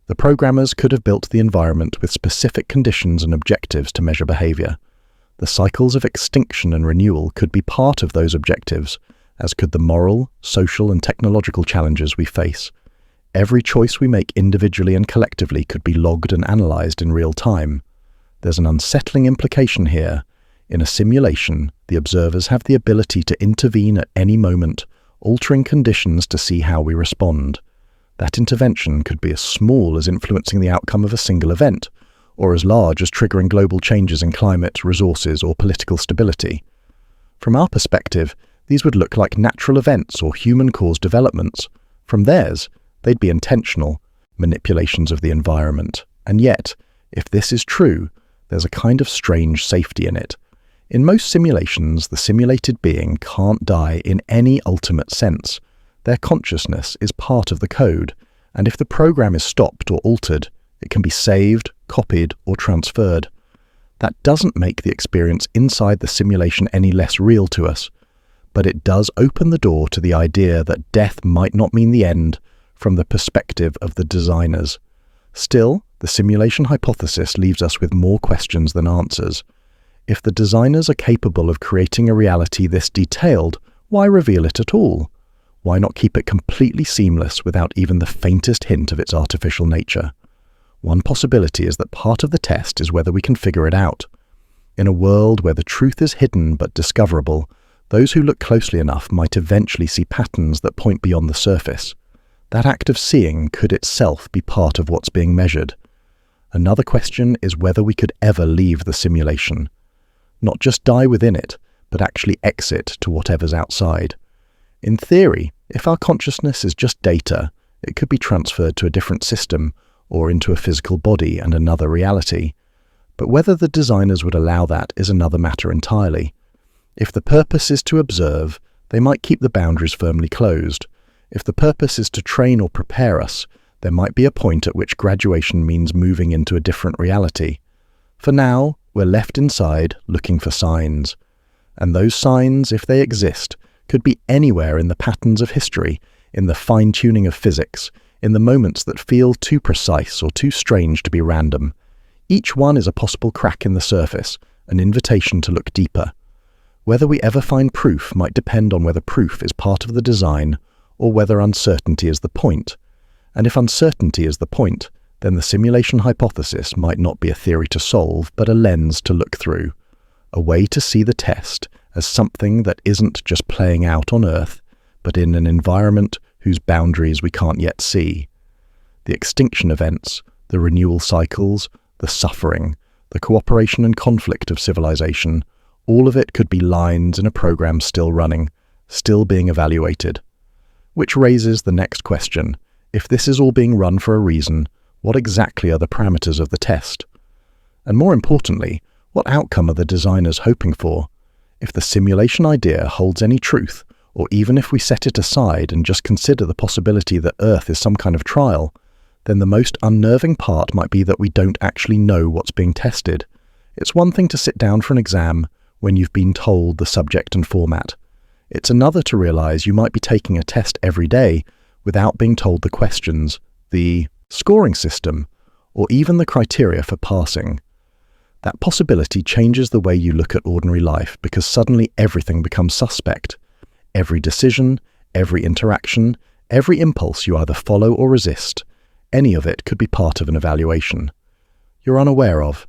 The programmers could have built the environment with specific conditions and objectives to measure behavior. The cycles of extinction and renewal could be part of those objectives, as could the moral, social, and technological challenges we face. Every choice we make individually and collectively could be logged and analyzed in real time. There's an unsettling implication here. In a simulation, the observers have the ability to intervene at any moment, altering conditions to see how we respond. That intervention could be as small as influencing the outcome of a single event, or as large as triggering global changes in climate, resources, or political stability. From our perspective, these would look like natural events or human-caused developments. From theirs, they'd be intentional, manipulations of the environment. And yet, if this is true, there's a kind of strange safety in it. In most simulations, the simulated being can't die in any ultimate sense. Their consciousness is part of the code, and if the program is stopped or altered, it can be saved, copied, or transferred. That doesn't make the experience inside the simulation any less real to us, but it does open the door to the idea that death might not mean the end from the perspective of the designers. Still, the simulation hypothesis leaves us with more questions than answers. If the designers are capable of creating a reality this detailed, why reveal it at all? Why not keep it completely seamless without even the faintest hint of its artificial nature? One possibility is that part of the test is whether we can figure it out. In a world where the truth is hidden but discoverable, those who look closely enough might eventually see patterns that point beyond the surface. That act of seeing could itself be part of what's being measured. Another question is whether we could ever leave the simulation. Not just die within it, but actually exit to whatever's outside. In theory, if our consciousness is just data, it could be transferred to a different system or into a physical body and another reality. But whether the designers would allow that is another matter entirely. If the purpose is to observe, they might keep the boundaries firmly closed. If the purpose is to train or prepare us, there might be a point at which graduation means moving into a different reality. For now, we're left inside looking for signs. And those signs, if they exist, could be anywhere in the patterns of history, in the fine-tuning of physics, in the moments that feel too precise or too strange to be random. Each one is a possible crack in the surface, an invitation to look deeper. Whether we ever find proof might depend on whether proof is part of the design or whether uncertainty is the point. And if uncertainty is the point, then the simulation hypothesis might not be a theory to solve, but a lens to look through, a way to see the test as something that isn't just playing out on Earth, but in an environment whose boundaries we can't yet see. The extinction events, the renewal cycles, the suffering, the cooperation and conflict of civilization, all of it could be lines in a program still running, still being evaluated. Which raises the next question: if this is all being run for a reason, what exactly are the parameters of the test? And more importantly, what outcome are the designers hoping for? If the simulation idea holds any truth, or even if we set it aside and just consider the possibility that Earth is some kind of trial, then the most unnerving part might be that we don't actually know what's being tested. It's one thing to sit down for an exam when you've been told the subject and format. It's another to realize you might be taking a test every day without being told the questions, the scoring system, or even the criteria for passing. That possibility changes the way you look at ordinary life because suddenly everything becomes suspect. Every decision, every interaction, every impulse you either follow or resist, any of it could be part of an evaluation you're unaware of.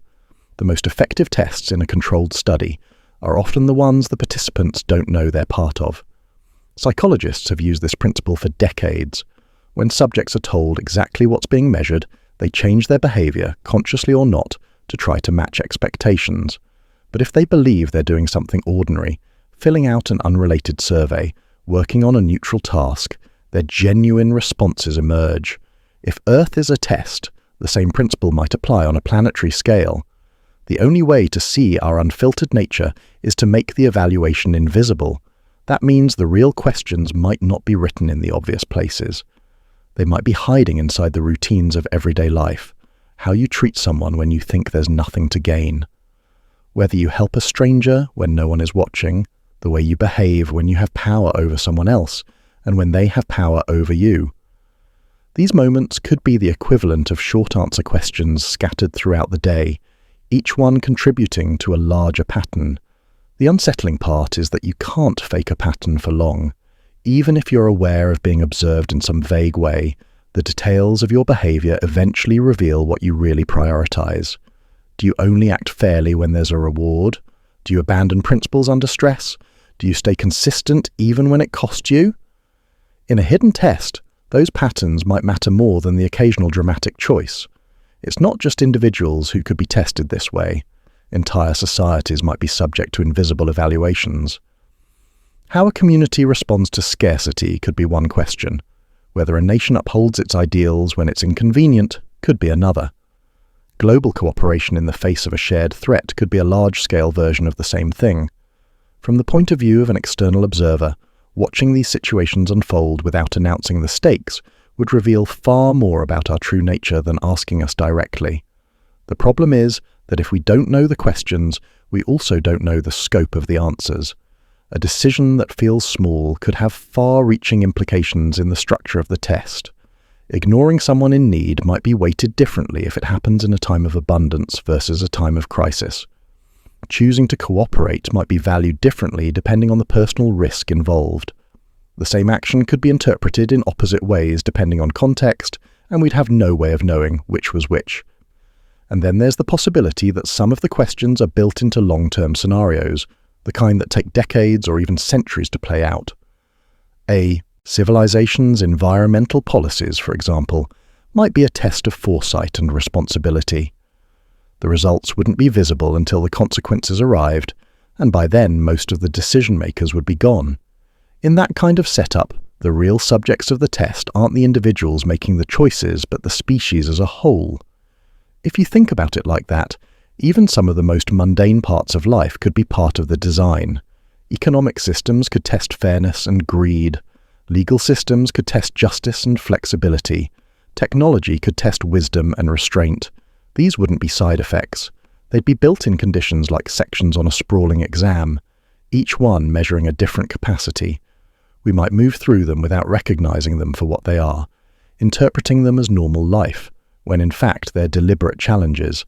The most effective tests in a controlled study are often the ones the participants don't know they're part of. Psychologists have used this principle for decades. When subjects are told exactly what's being measured, they change their behavior, consciously or not, to try to match expectations. But if they believe they're doing something ordinary, filling out an unrelated survey, working on a neutral task, their genuine responses emerge. If Earth is a test, the same principle might apply on a planetary scale. The only way to see our unfiltered nature is to make the evaluation invisible. That means the real questions might not be written in the obvious places. They might be hiding inside the routines of everyday life. How you treat someone when you think there's nothing to gain. Whether you help a stranger when no one is watching, the way you behave when you have power over someone else, and when they have power over you. These moments could be the equivalent of short answer questions scattered throughout the day, each one contributing to a larger pattern. The unsettling part is that you can't fake a pattern for long. Even if you're aware of being observed in some vague way, the details of your behavior eventually reveal what you really prioritize. Do you only act fairly when there's a reward? Do you abandon principles under stress? Do you stay consistent even when it costs you? In a hidden test, those patterns might matter more than the occasional dramatic choice. It's not just individuals who could be tested this way. Entire societies might be subject to invisible evaluations. How a community responds to scarcity could be one question. Whether a nation upholds its ideals when it's inconvenient could be another. Global cooperation in the face of a shared threat could be a large-scale version of the same thing. From the point of view of an external observer, watching these situations unfold without announcing the stakes would reveal far more about our true nature than asking us directly. The problem is that if we don't know the questions, we also don't know the scope of the answers. A decision that feels small could have far-reaching implications in the structure of the test. Ignoring someone in need might be weighted differently if it happens in a time of abundance versus a time of crisis. Choosing to cooperate might be valued differently depending on the personal risk involved. The same action could be interpreted in opposite ways depending on context, and we'd have no way of knowing which was which. And then there's the possibility that some of the questions are built into long-term scenarios, the kind that take decades or even centuries to play out. A civilization's environmental policies, for example, might be a test of foresight and responsibility. The results wouldn't be visible until the consequences arrived, and by then most of the decision-makers would be gone. In that kind of setup, the real subjects of the test aren't the individuals making the choices, but the species as a whole. If you think about it like that, Even some of the most mundane parts of life could be part of the design. Economic systems could test fairness and greed. Legal systems could test justice and flexibility. Technology could test wisdom and restraint. These wouldn't be side effects. They'd be built-in conditions like sections on a sprawling exam, each one measuring a different capacity. We might move through them without recognizing them for what they are, interpreting them as normal life, when in fact they're deliberate challenges.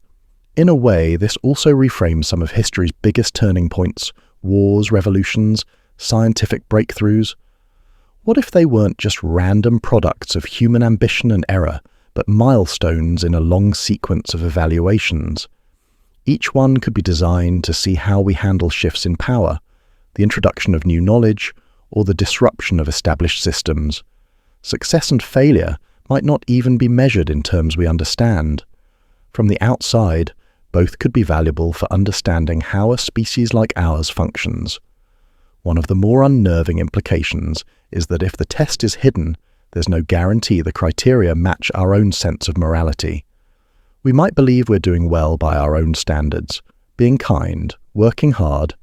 In a way, this also reframes some of history's biggest turning points, wars, revolutions, scientific breakthroughs. What if they weren't just random products of human ambition and error, but milestones in a long sequence of evaluations? Each one could be designed to see how we handle shifts in power, the introduction of new knowledge, or the disruption of established systems. Success and failure might not even be measured in terms we understand. From the outside, both could be valuable for understanding how a species like ours functions. One of the more unnerving implications is that if the test is hidden, there's no guarantee the criteria match our own sense of morality. We might believe we're doing well by our own standards, being kind, working hard,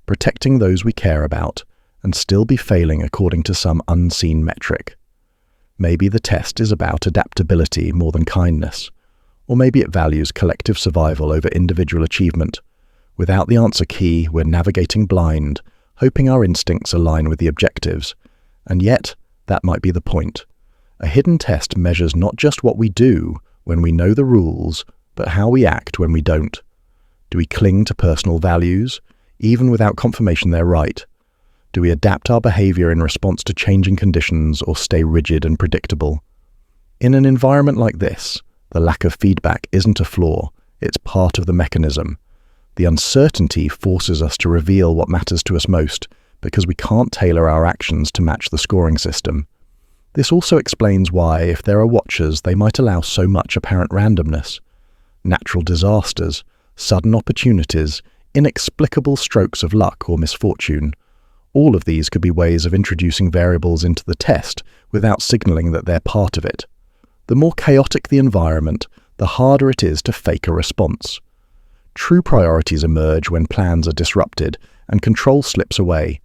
protecting those we care about, and still be failing according to some unseen metric. Maybe the test is about adaptability more than kindness, or maybe it values collective survival over individual achievement. Without the answer key, we're navigating blind, hoping our instincts align with the objectives. And yet, that might be the point. A hidden test measures not just what we do when we know the rules, but how we act when we don't. Do we cling to personal values, even without confirmation they're right? Do we adapt our behavior in response to changing conditions or stay rigid and predictable? In an environment like this, the lack of feedback isn't a flaw, it's part of the mechanism. The uncertainty forces us to reveal what matters to us most, because we can't tailor our actions to match the scoring system. This also explains why, if there are watchers, they might allow so much apparent randomness. Natural disasters, sudden opportunities, inexplicable strokes of luck or misfortune. All of these could be ways of introducing variables into the test without signaling that they're part of it. The more chaotic the environment, the harder it is to fake a response. True priorities emerge when plans are disrupted and control slips away.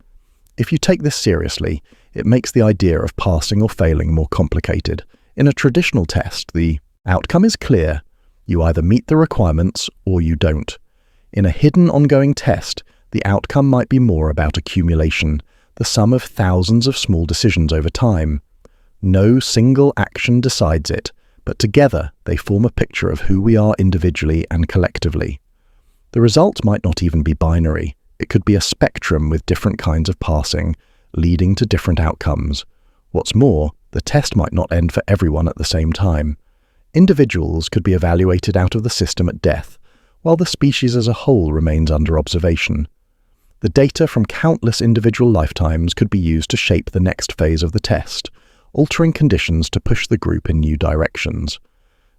If you take this seriously, it makes the idea of passing or failing more complicated. In a traditional test, the outcome is clear. You either meet the requirements or you don't. In a hidden ongoing test, the outcome might be more about accumulation, the sum of thousands of small decisions over time. No single action decides it, but together they form a picture of who we are individually and collectively. The result might not even be binary. It could be a spectrum with different kinds of passing, leading to different outcomes. What's more, the test might not end for everyone at the same time. Individuals could be evaluated out of the system at death, while the species as a whole remains under observation. The data from countless individual lifetimes could be used to shape the next phase of the test, altering conditions to push the group in new directions.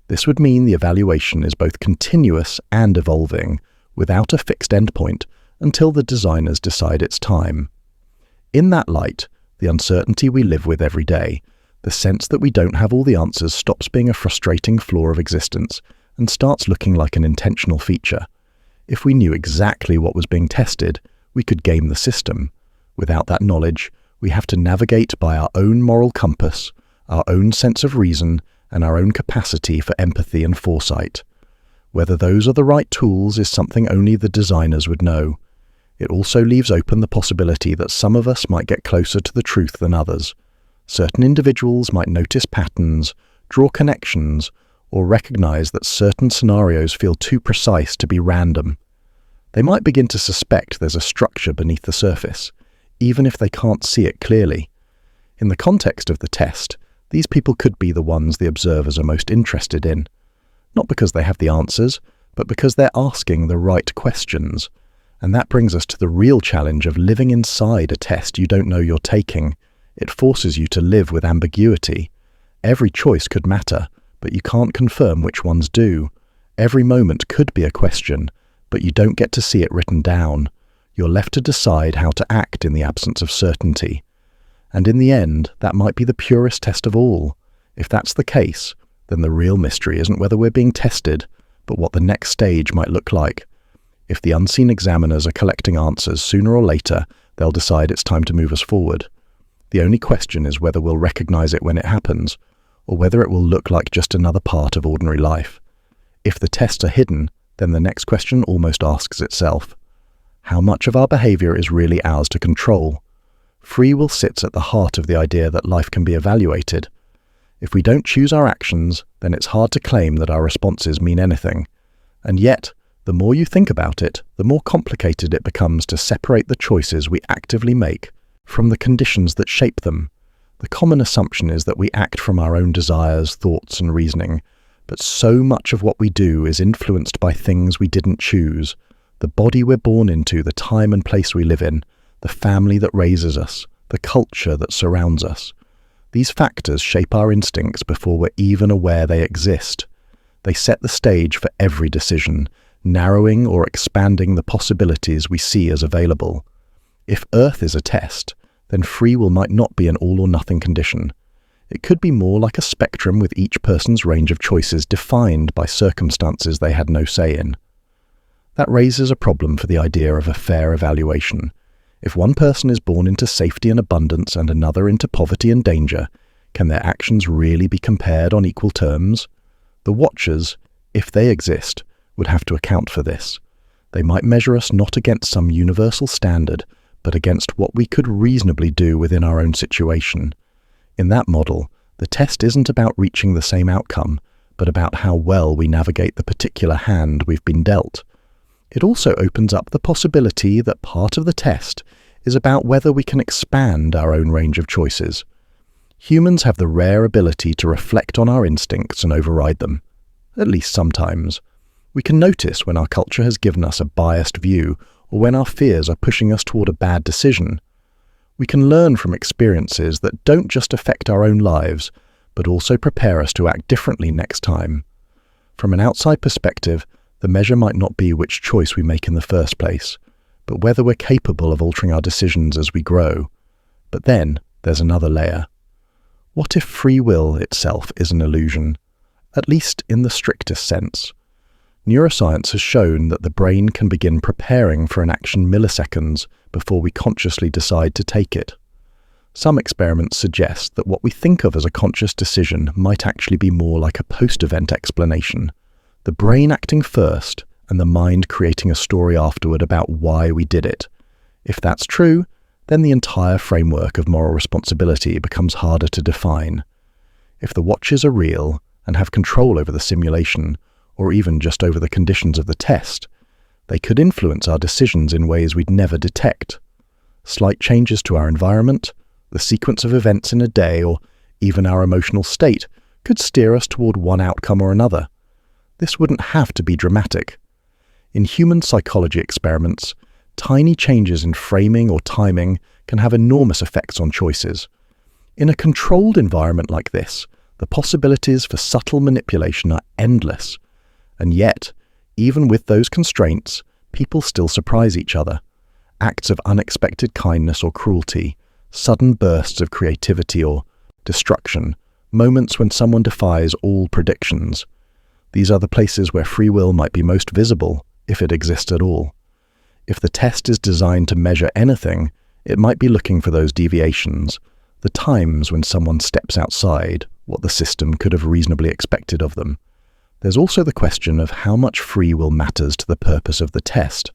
This would mean the evaluation is both continuous and evolving, without a fixed endpoint, until the designers decide it's time. In that light, the uncertainty we live with every day, the sense that we don't have all the answers, stops being a frustrating flaw of existence and starts looking like an intentional feature. If we knew exactly what was being tested, we could game the system. Without that knowledge, we have to navigate by our own moral compass, our own sense of reason, and our own capacity for empathy and foresight. Whether those are the right tools is something only the designers would know. It also leaves open the possibility that some of us might get closer to the truth than others. Certain individuals might notice patterns, draw connections, or recognize that certain scenarios feel too precise to be random. They might begin to suspect there's a structure beneath the surface, even if they can't see it clearly. In the context of the test, these people could be the ones the observers are most interested in. Not because they have the answers, but because they're asking the right questions. And that brings us to the real challenge of living inside a test you don't know you're taking. It forces you to live with ambiguity. Every choice could matter, but you can't confirm which ones do. Every moment could be a question, but you don't get to see it written down. You're left to decide how to act in the absence of certainty. And in the end, that might be the purest test of all. If that's the case, then the real mystery isn't whether we're being tested, but what the next stage might look like. If the unseen examiners are collecting answers, sooner or later, they'll decide it's time to move us forward. The only question is whether we'll recognize it when it happens, or whether it will look like just another part of ordinary life. If the tests are hidden, then the next question almost asks itself: how much of our behavior is really ours to control? Free will sits at the heart of the idea that life can be evaluated. If we don't choose our actions, then it's hard to claim that our responses mean anything. And yet, the more you think about it, the more complicated it becomes to separate the choices we actively make from the conditions that shape them. The common assumption is that we act from our own desires, thoughts, and reasoning, but so much of what we do is influenced by things we didn't choose: the body we're born into, the time and place we live in, the family that raises us, the culture that surrounds us. These factors shape our instincts before we're even aware they exist. They set the stage for every decision, narrowing or expanding the possibilities we see as available. If Earth is a test, then free will might not be an all-or-nothing condition. It could be more like a spectrum with each person's range of choices defined by circumstances they had no say in. That raises a problem for the idea of a fair evaluation. If one person is born into safety and abundance and another into poverty and danger, can their actions really be compared on equal terms? The watchers, if they exist, would have to account for this. They might measure us not against some universal standard, but against what we could reasonably do within our own situation. In that model, the test isn't about reaching the same outcome, but about how well we navigate the particular hand we've been dealt. It also opens up the possibility that part of the test is about whether we can expand our own range of choices. Humans have the rare ability to reflect on our instincts and override them, at least sometimes. We can notice when our culture has given us a biased view or when our fears are pushing us toward a bad decision. We can learn from experiences that don't just affect our own lives, but also prepare us to act differently next time. From an outside perspective, the measure might not be which choice we make in the first place, but whether we're capable of altering our decisions as we grow. But then there's another layer. What if free will itself is an illusion, at least in the strictest sense? Neuroscience has shown that the brain can begin preparing for an action milliseconds before we consciously decide to take it. Some experiments suggest that what we think of as a conscious decision might actually be more like a post-event explanation, the brain acting first and the mind creating a story afterward about why we did it. If that's true, then the entire framework of moral responsibility becomes harder to define. If the watchers are real and have control over the simulation, or even just over the conditions of the test, they could influence our decisions in ways we'd never detect. Slight changes to our environment, the sequence of events in a day, or even our emotional state could steer us toward one outcome or another. This wouldn't have to be dramatic. In human psychology experiments, tiny changes in framing or timing can have enormous effects on choices. In a controlled environment like this, the possibilities for subtle manipulation are endless. And yet, even with those constraints, people still surprise each other. Acts of unexpected kindness or cruelty, sudden bursts of creativity or destruction, moments when someone defies all predictions. These are the places where free will might be most visible, if it exists at all. If the test is designed to measure anything, it might be looking for those deviations, the times when someone steps outside what the system could have reasonably expected of them. There's also the question of how much free will matters to the purpose of the test.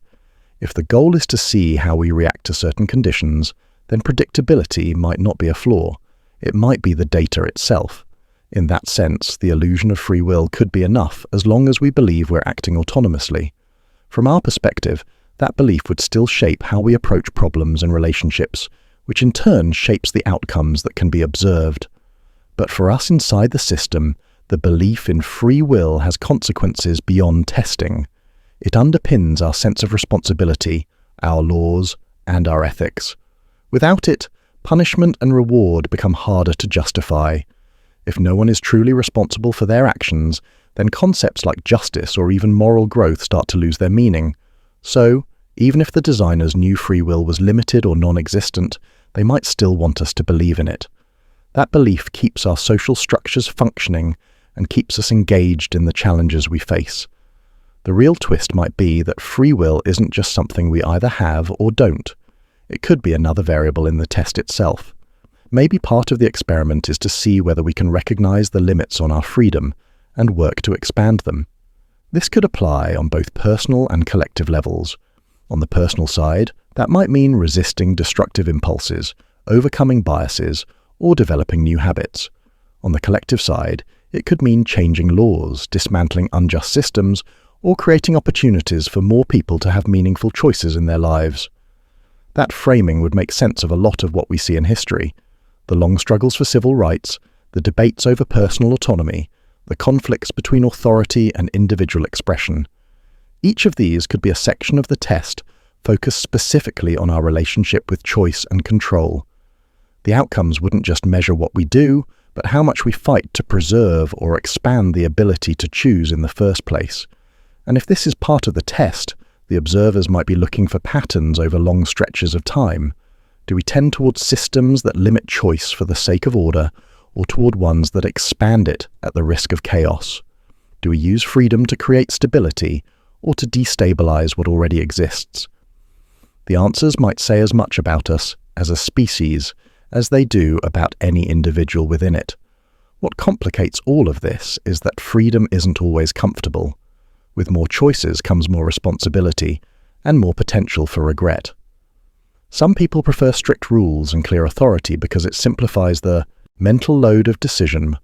If the goal is to see how we react to certain conditions, then predictability might not be a flaw. It might be the data itself. In that sense, the illusion of free will could be enough as long as we believe we're acting autonomously. From our perspective, that belief would still shape how we approach problems and relationships, which in turn shapes the outcomes that can be observed. But for us inside the system, the belief in free will has consequences beyond testing. It underpins our sense of responsibility, our laws, and our ethics. Without it, punishment and reward become harder to justify. If no one is truly responsible for their actions, then concepts like justice or even moral growth start to lose their meaning. So, even if the designers knew free will was limited or non-existent, they might still want us to believe in it. That belief keeps our social structures functioning and keeps us engaged in the challenges we face. The real twist might be that free will isn't just something we either have or don't. It could be another variable in the test itself. Maybe part of the experiment is to see whether we can recognize the limits on our freedom and work to expand them. This could apply on both personal and collective levels. On the personal side, that might mean resisting destructive impulses, overcoming biases, or developing new habits. On the collective side, it could mean changing laws, dismantling unjust systems, or creating opportunities for more people to have meaningful choices in their lives. That framing would make sense of a lot of what we see in history: the long struggles for civil rights, the debates over personal autonomy, the conflicts between authority and individual expression. Each of these could be a section of the test focused specifically on our relationship with choice and control. The outcomes wouldn't just measure what we do, but how much we fight to preserve or expand the ability to choose in the first place. And if this is part of the test, the observers might be looking for patterns over long stretches of time. Do we tend towards systems that limit choice for the sake of order, or toward ones that expand it at the risk of chaos? Do we use freedom to create stability, or to destabilize what already exists? The answers might say as much about us as a species as they do about any individual within it. What complicates all of this is that freedom isn't always comfortable. With more choices comes more responsibility and more potential for regret. Some people prefer strict rules and clear authority because it simplifies the mental load of decision.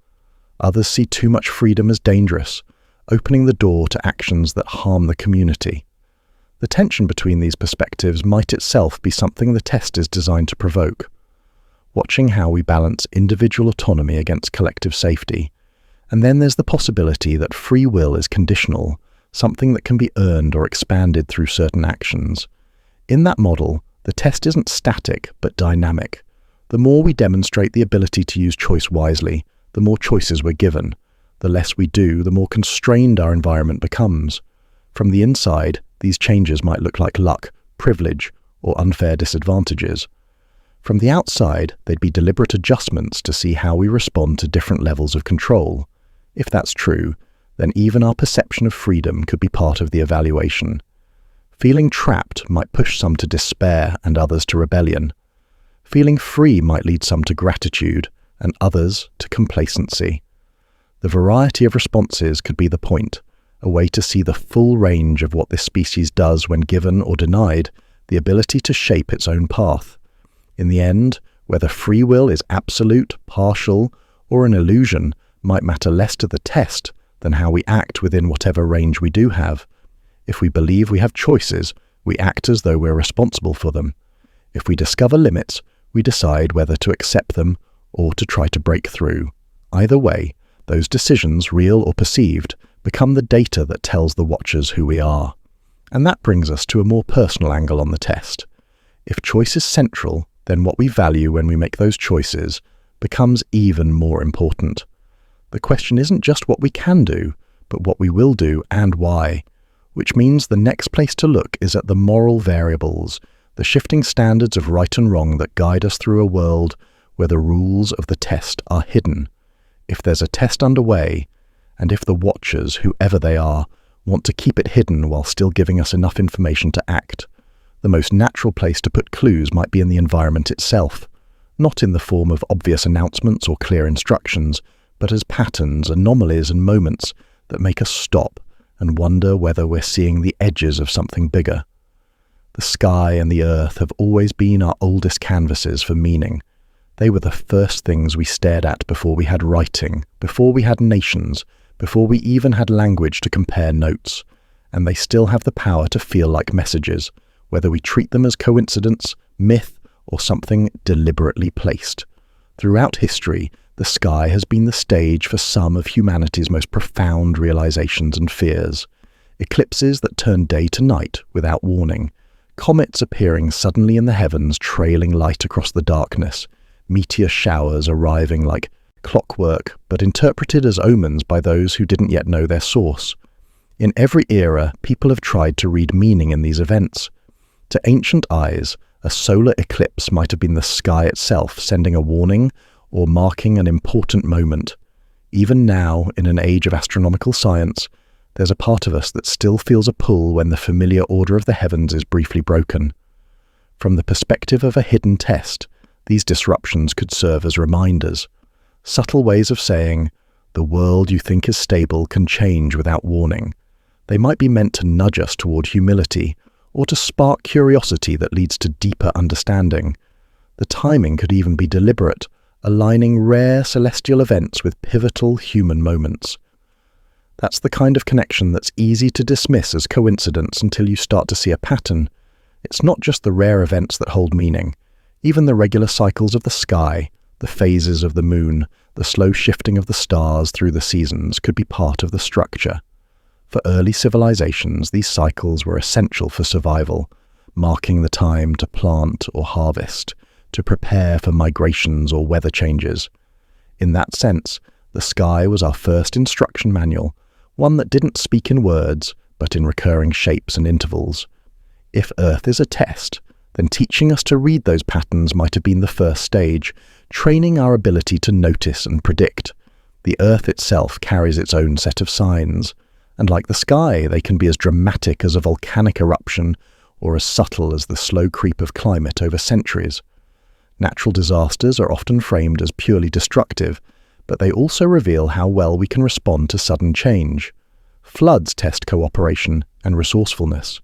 Others see too much freedom as dangerous, opening the door to actions that harm the community. The tension between these perspectives might itself be something the test is designed to provoke. Watching how we balance individual autonomy against collective safety. And then there's the possibility that free will is conditional, something that can be earned or expanded through certain actions. In that model, the test isn't static but dynamic. The more we demonstrate the ability to use choice wisely, the more choices we're given. The less we do, the more constrained our environment becomes. From the inside, these changes might look like luck, privilege, or unfair disadvantages. From the outside, they'd be deliberate adjustments to see how we respond to different levels of control. If that's true, then even our perception of freedom could be part of the evaluation. Feeling trapped might push some to despair and others to rebellion. Feeling free might lead some to gratitude and others to complacency. The variety of responses could be the point, a way to see the full range of what this species does when given or denied the ability to shape its own path. In the end, whether free will is absolute, partial, or an illusion might matter less to the test than how we act within whatever range we do have. If we believe we have choices, we act as though we're responsible for them. If we discover limits, we decide whether to accept them or to try to break through. Either way, those decisions, real or perceived, become the data that tells the watchers who we are. And that brings us to a more personal angle on the test. If choice is central, then what we value when we make those choices becomes even more important. The question isn't just what we can do, but what we will do and why, which means the next place to look is at the moral variables, the shifting standards of right and wrong that guide us through a world where the rules of the test are hidden. If there's a test underway, and if the watchers, whoever they are, want to keep it hidden while still giving us enough information to act, the most natural place to put clues might be in the environment itself, not in the form of obvious announcements or clear instructions, but as patterns, anomalies, and moments that make us stop and wonder whether we're seeing the edges of something bigger. The sky and the earth have always been our oldest canvases for meaning. They were the first things we stared at before we had writing, before we had nations, before we even had language to compare notes, and they still have the power to feel like messages, whether we treat them as coincidence, myth, or something deliberately placed. Throughout history, the sky has been the stage for some of humanity's most profound realizations and fears. Eclipses that turn day to night without warning, comets appearing suddenly in the heavens trailing light across the darkness, meteor showers arriving like clockwork but interpreted as omens by those who didn't yet know their source. In every era, people have tried to read meaning in these events. To ancient eyes, a solar eclipse might have been the sky itself sending a warning or marking an important moment. Even now, in an age of astronomical science, There's a part of us that still feels a pull when the familiar order of the heavens is briefly broken. From the perspective of a hidden test, these disruptions could serve as reminders, subtle ways of saying, the world you think is stable can change without warning. They might be meant to nudge us toward humility, or to spark curiosity that leads to deeper understanding. The timing could even be deliberate, aligning rare celestial events with pivotal human moments. That's the kind of connection that's easy to dismiss as coincidence until you start to see a pattern. It's not just the rare events that hold meaning. Even the regular cycles of the sky, the phases of the moon, the slow shifting of the stars through the seasons could be part of the structure. For early civilizations, these cycles were essential for survival, marking the time to plant or harvest, to prepare for migrations or weather changes. In that sense, the sky was our first instruction manual, one that didn't speak in words, but in recurring shapes and intervals. If Earth is a test, then teaching us to read those patterns might have been the first stage, training our ability to notice and predict. The Earth itself carries its own set of signs, and like the sky, they can be as dramatic as a volcanic eruption or as subtle as the slow creep of climate over centuries. Natural disasters are often framed as purely destructive, but they also reveal how well we can respond to sudden change. Floods test cooperation and resourcefulness.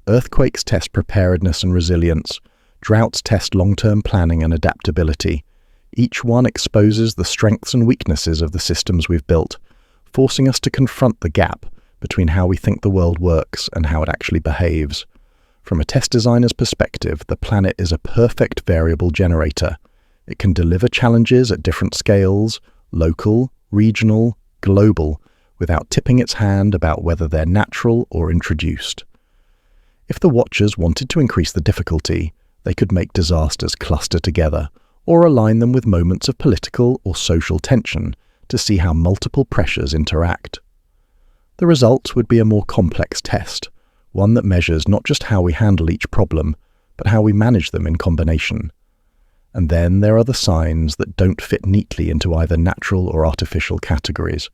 Earthquakes test preparedness and resilience. Droughts test long-term planning and adaptability. Each one exposes the strengths and weaknesses of the systems we've built, forcing us to confront the gap between how we think the world works and how it actually behaves. From a test designer's perspective, the planet is a perfect variable generator. It can deliver challenges at different scales, local, regional, global, without tipping its hand about whether they're natural or introduced. If the watchers wanted to increase the difficulty, they could make disasters cluster together, or align them with moments of political or social tension to see how multiple pressures interact. The result would be a more complex test, one that measures not just how we handle each problem, but how we manage them in combination. And then there are the signs that don't fit neatly into either natural or artificial categories.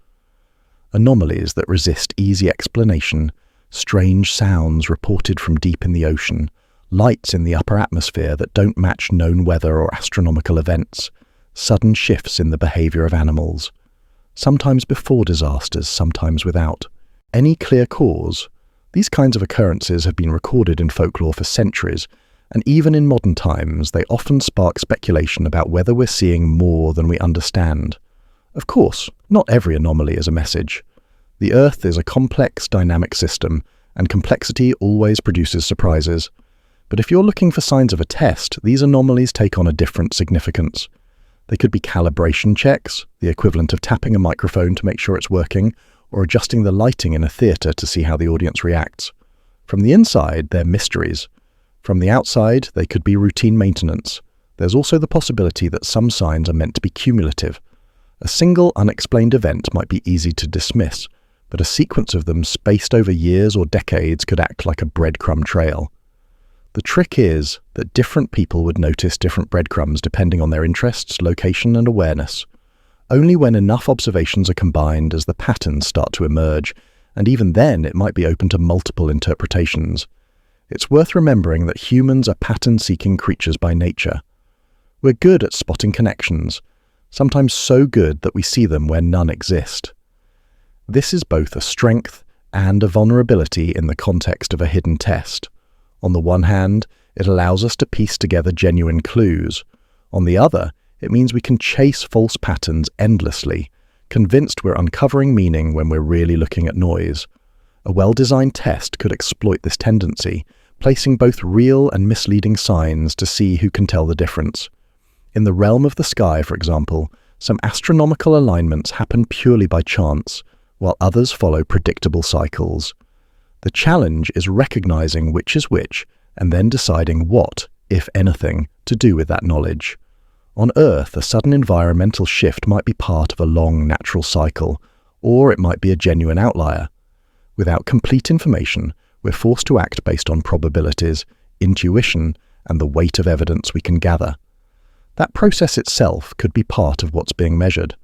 Anomalies that resist easy explanation, strange sounds reported from deep in the ocean, lights in the upper atmosphere that don't match known weather or astronomical events, sudden shifts in the behavior of animals, sometimes before disasters, sometimes without. Any clear cause? These kinds of occurrences have been recorded in folklore for centuries, and even in modern times they often spark speculation about whether we're seeing more than we understand. Of course, not every anomaly is a message. The Earth is a complex, dynamic system, and complexity always produces surprises. But if you're looking for signs of a test, these anomalies take on a different significance. They could be calibration checks, the equivalent of tapping a microphone to make sure it's working, or adjusting the lighting in a theatre to see how the audience reacts. From the inside, they're mysteries. From the outside, they could be routine maintenance. There's also the possibility that some signs are meant to be cumulative. A single unexplained event might be easy to dismiss, but a sequence of them spaced over years or decades could act like a breadcrumb trail. The trick is that different people would notice different breadcrumbs depending on their interests, location, and awareness. Only when enough observations are combined does the patterns start to emerge, and even then it might be open to multiple interpretations. It's worth remembering that humans are pattern-seeking creatures by nature. We're good at spotting connections, sometimes so good that we see them where none exist. This is both a strength and a vulnerability in the context of a hidden test. On the one hand, it allows us to piece together genuine clues. On the other, it means we can chase false patterns endlessly, convinced we're uncovering meaning when we're really looking at noise. A well-designed test could exploit this tendency, placing both real and misleading signs to see who can tell the difference. In the realm of the sky, for example, some astronomical alignments happen purely by chance, while others follow predictable cycles. The challenge is recognizing which is which, and then deciding what, if anything, to do with that knowledge. On Earth, a sudden environmental shift might be part of a long natural cycle, or it might be a genuine outlier. Without complete information, we're forced to act based on probabilities, intuition, and the weight of evidence we can gather. That process itself could be part of what's being measured.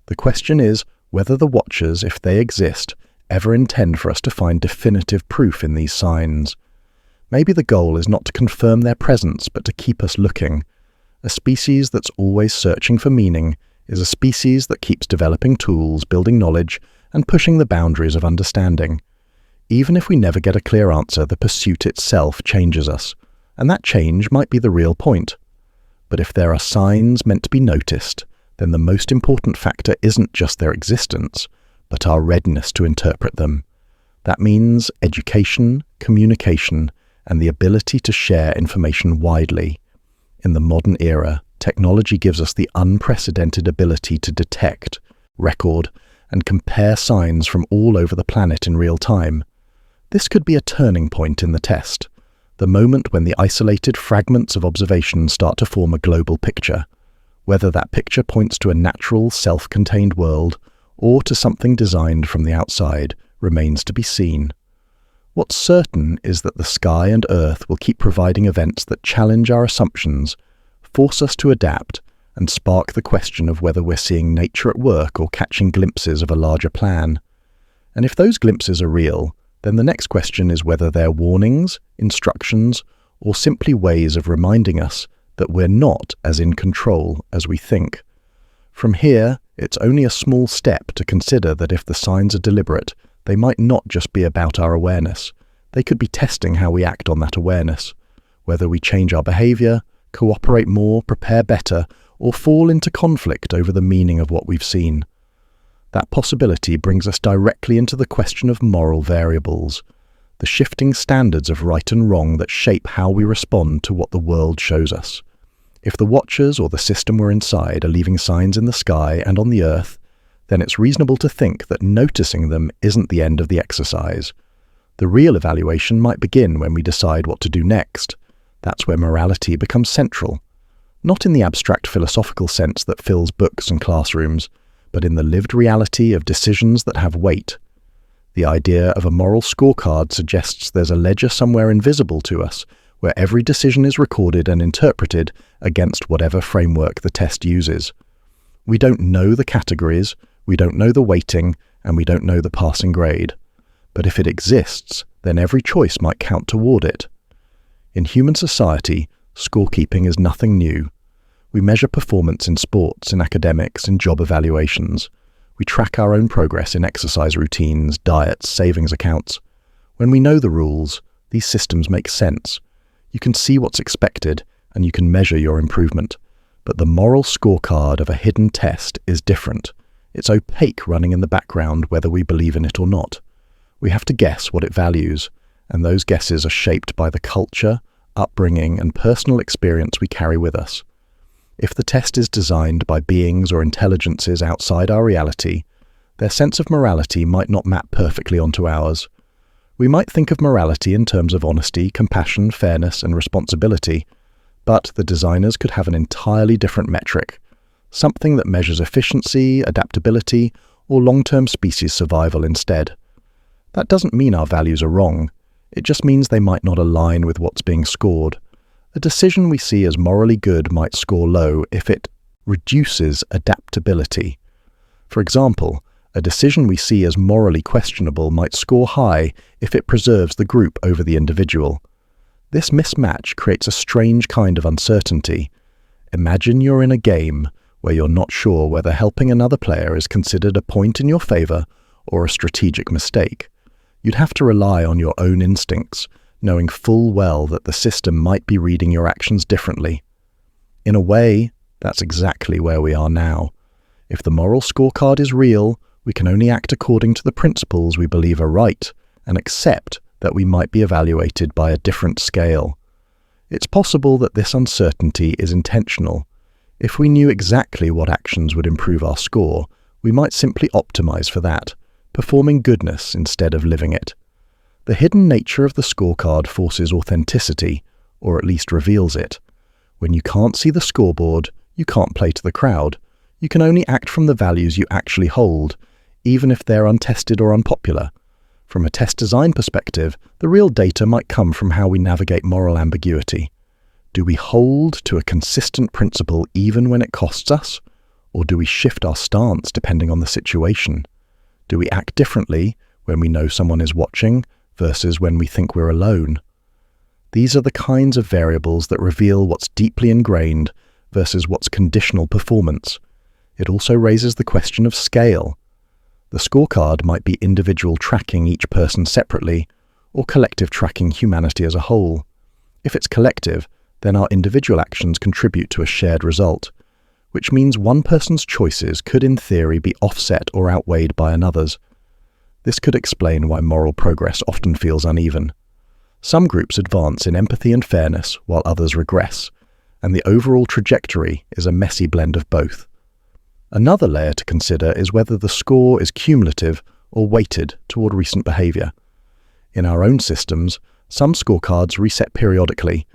The question is whether the watchers, if they exist, ever intend for us to find definitive proof in these signs. Maybe the goal is not to confirm their presence, but to keep us looking. A species that's always searching for meaning is a species that keeps developing tools, building knowledge, and pushing the boundaries of understanding. Even if we never get a clear answer, the pursuit itself changes us, and that change might be the real point. But if there are signs meant to be noticed, then the most important factor isn't just their existence, but our readiness to interpret them. That means education, communication, and the ability to share information widely. In the modern era, technology gives us the unprecedented ability to detect, record, and compare signs from all over the planet in real time. This could be a turning point in the test, the moment when the isolated fragments of observation start to form a global picture. Whether that picture points to a natural, self-contained world or to something designed from the outside remains to be seen. What's certain is that the sky and earth will keep providing events that challenge our assumptions, force us to adapt, and spark the question of whether we're seeing nature at work or catching glimpses of a larger plan. And if those glimpses are real, then the next question is whether they're warnings, instructions, or simply ways of reminding us that we're not as in control as we think. From here, it's only a small step to consider that if the signs are deliberate, they might not just be about our awareness. They could be testing how we act on that awareness, whether we change our behavior, cooperate more, prepare better, or fall into conflict over the meaning of what we've seen. That possibility brings us directly into the question of moral variables, the shifting standards of right and wrong that shape how we respond to what the world shows us. If the watchers or the system we're inside are leaving signs in the sky and on the earth, then it's reasonable to think that noticing them isn't the end of the exercise. The real evaluation might begin when we decide what to do next. That's where morality becomes central, not in the abstract philosophical sense that fills books and classrooms, but in the lived reality of decisions that have weight. The idea of a moral scorecard suggests there's a ledger somewhere invisible to us, where every decision is recorded and interpreted against whatever framework the test uses. We don't know the categories, we don't know the weighting, and we don't know the passing grade. But if it exists, then every choice might count toward it. In human society, scorekeeping is nothing new. We measure performance in sports, in academics, in job evaluations. We track our own progress in exercise routines, diets, savings accounts. When we know the rules, these systems make sense. You can see what's expected, and you can measure your improvement. But the moral scorecard of a hidden test is different. It's opaque, running in the background whether we believe in it or not. We have to guess what it values, and those guesses are shaped by the culture, upbringing, and personal experience we carry with us. If the test is designed by beings or intelligences outside our reality, their sense of morality might not map perfectly onto ours. We might think of morality in terms of honesty, compassion, fairness, and responsibility, but the designers could have an entirely different metric, something that measures efficiency, adaptability, or long-term species survival instead. That doesn't mean our values are wrong. It just means they might not align with what's being scored. A decision we see as morally good might score low if it reduces adaptability. For example, a decision we see as morally questionable might score high if it preserves the group over the individual. This mismatch creates a strange kind of uncertainty. Imagine you're in a game where you're not sure whether helping another player is considered a point in your favor or a strategic mistake. You'd have to rely on your own instincts, knowing full well that the system might be reading your actions differently. In a way, that's exactly where we are now. If the moral scorecard is real, we can only act according to the principles we believe are right, and accept that we might be evaluated by a different scale. It's possible that this uncertainty is intentional. If we knew exactly what actions would improve our score, we might simply optimize for that, performing goodness instead of living it. The hidden nature of the scorecard forces authenticity, or at least reveals it. When you can't see the scoreboard, you can't play to the crowd. You can only act from the values you actually hold, even if they're untested or unpopular. From a test design perspective, the real data might come from how we navigate moral ambiguity. Do we hold to a consistent principle even when it costs us? Or do we shift our stance depending on the situation? Do we act differently when we know someone is watching versus when we think we're alone. These are the kinds of variables that reveal what's deeply ingrained versus what's conditional performance. It also raises the question of scale. The scorecard might be individual tracking each person separately, or collective tracking humanity as a whole. If it's collective, then our individual actions contribute to a shared result, which means one person's choices could in theory be offset or outweighed by another's. This could explain why moral progress often feels uneven. Some groups advance in empathy and fairness, while others regress, and the overall trajectory is a messy blend of both. Another layer to consider is whether the score is cumulative or weighted toward recent behavior. In our own systems, some scorecards reset periodically,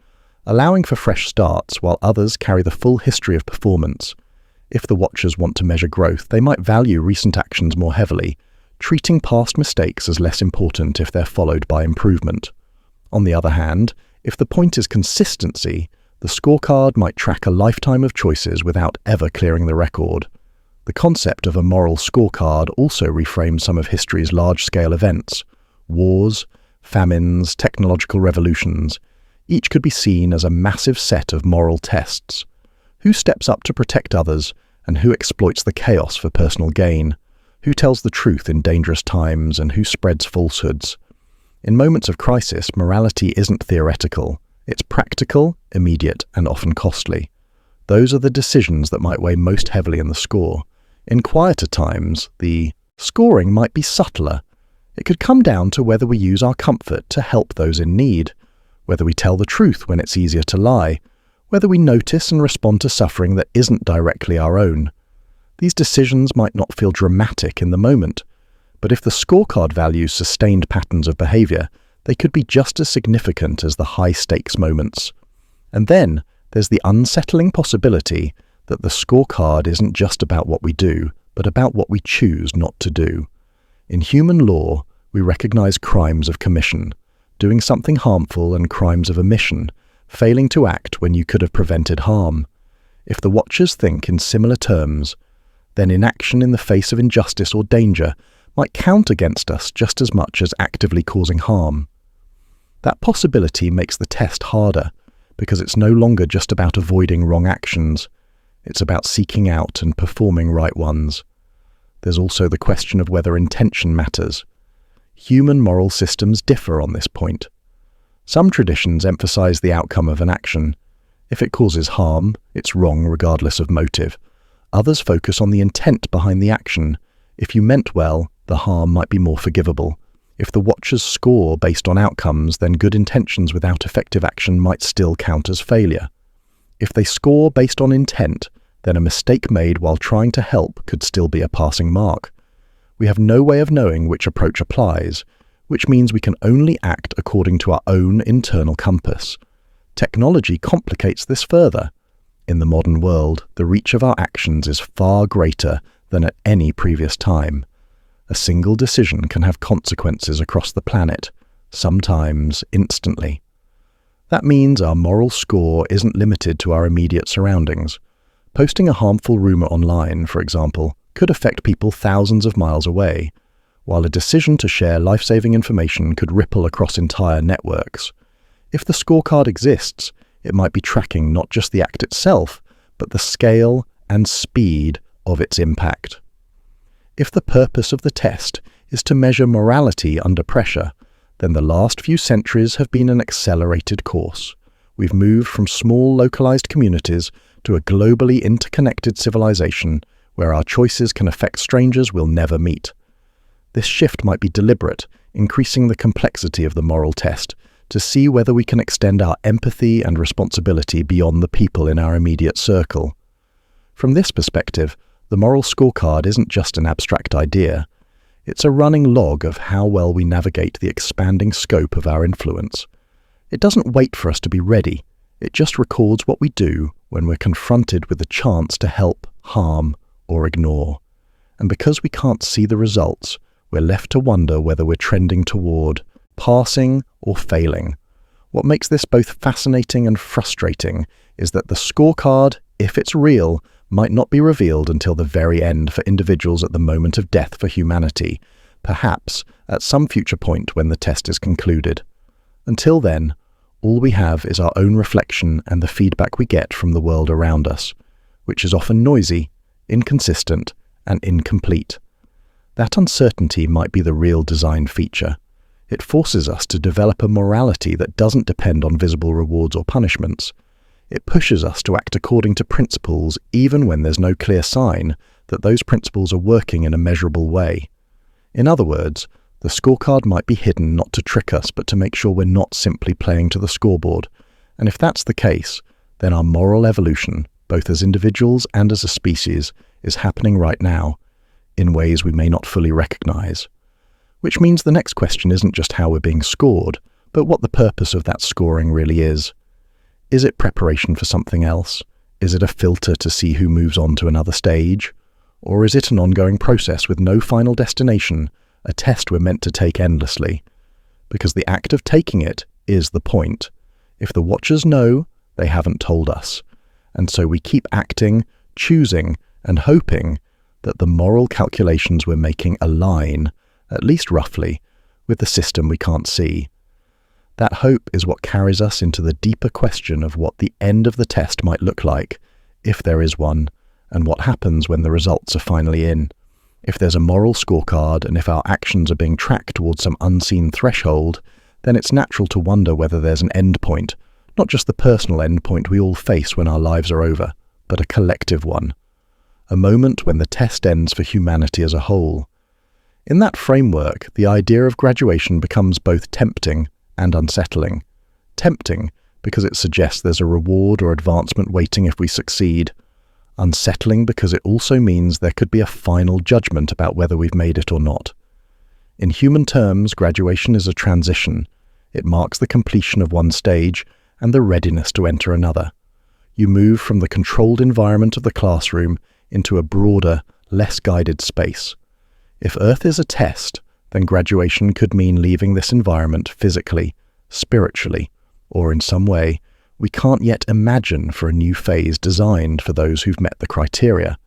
allowing for fresh starts, while others carry the full history of performance. If the watchers want to measure growth, they might value recent actions more heavily, treating past mistakes as less important if they're followed by improvement. On the other hand, if the point is consistency, the scorecard might track a lifetime of choices without ever clearing the record. The concept of a moral scorecard also reframes some of history's large-scale events. Wars, famines, technological revolutions. Each could be seen as a massive set of moral tests. Who steps up to protect others, and who exploits the chaos for personal gain? Who tells the truth in dangerous times, and who spreads falsehoods? In moments of crisis, morality isn't theoretical. It's practical, immediate, and often costly. Those are the decisions that might weigh most heavily in the score. In quieter times, the scoring might be subtler. It could come down to whether we use our comfort to help those in need, whether we tell the truth when it's easier to lie, whether we notice and respond to suffering that isn't directly our own. These decisions might not feel dramatic in the moment, but if the scorecard values sustained patterns of behavior, they could be just as significant as the high-stakes moments. And then there's the unsettling possibility that the scorecard isn't just about what we do, but about what we choose not to do. In human law, we recognize crimes of commission, doing something harmful, and crimes of omission, failing to act when you could have prevented harm. If the watchers think in similar terms, then inaction in the face of injustice or danger might count against us just as much as actively causing harm. That possibility makes the test harder, because it's no longer just about avoiding wrong actions. It's about seeking out and performing right ones. There's also the question of whether intention matters. Human moral systems differ on this point. Some traditions emphasize the outcome of an action. If it causes harm, it's wrong regardless of motive. Others focus on the intent behind the action. If you meant well, the harm might be more forgivable. If the watchers score based on outcomes, then good intentions without effective action might still count as failure. If they score based on intent, then a mistake made while trying to help could still be a passing mark. We have no way of knowing which approach applies, which means we can only act according to our own internal compass. Technology complicates this further. In the modern world, the reach of our actions is far greater than at any previous time. A single decision can have consequences across the planet, sometimes instantly. That means our moral score isn't limited to our immediate surroundings. Posting a harmful rumor online, for example, could affect people thousands of miles away, while a decision to share life-saving information could ripple across entire networks. If the scorecard exists, it might be tracking not just the act itself, but the scale and speed of its impact. If the purpose of the test is to measure morality under pressure, then the last few centuries have been an accelerated course. We've moved from small localized communities to a globally interconnected civilization where our choices can affect strangers we'll never meet. This shift might be deliberate, increasing the complexity of the moral test to see whether we can extend our empathy and responsibility beyond the people in our immediate circle. From this perspective, the moral scorecard isn't just an abstract idea. It's a running log of how well we navigate the expanding scope of our influence. It doesn't wait for us to be ready. It just records what we do when we're confronted with the chance to help, harm, or ignore. And because we can't see the results, we're left to wonder whether we're trending toward passing or failing. What makes this both fascinating and frustrating is that the scorecard, if it's real, might not be revealed until the very end for individuals at the moment of death for humanity, perhaps at some future point when the test is concluded. Until then, all we have is our own reflection and the feedback we get from the world around us, which is often noisy, inconsistent, and incomplete. That uncertainty might be the real design feature. It forces us to develop a morality that doesn't depend on visible rewards or punishments. It pushes us to act according to principles even when there's no clear sign that those principles are working in a measurable way. In other words, the scorecard might be hidden not to trick us but to make sure we're not simply playing to the scoreboard. And if that's the case, then our moral evolution, both as individuals and as a species, is happening right now, in ways we may not fully recognize. Which means the next question isn't just how we're being scored, but what the purpose of that scoring really is. Is it preparation for something else? Is it a filter to see who moves on to another stage? Or is it an ongoing process with no final destination, a test we're meant to take endlessly? Because the act of taking it is the point. If the watchers know, they haven't told us. And so we keep acting, choosing, and hoping that the moral calculations we're making align, at least roughly, with the system we can't see. That hope is what carries us into the deeper question of what the end of the test might look like, if there is one, and what happens when the results are finally in. If there's a moral scorecard and if our actions are being tracked towards some unseen threshold, then it's natural to wonder whether there's an end point, not just the personal end point we all face when our lives are over, but a collective one. A moment when the test ends for humanity as a whole. In that framework, the idea of graduation becomes both tempting and unsettling. Tempting because it suggests there's a reward or advancement waiting if we succeed. Unsettling because it also means there could be a final judgment about whether we've made it or not. In human terms, graduation is a transition. It marks the completion of one stage and the readiness to enter another. You move from the controlled environment of the classroom into a broader, less guided space. If Earth is a test, then graduation could mean leaving this environment physically, spiritually, or in some way we can't yet imagine for a new phase designed for those who've met the criteria.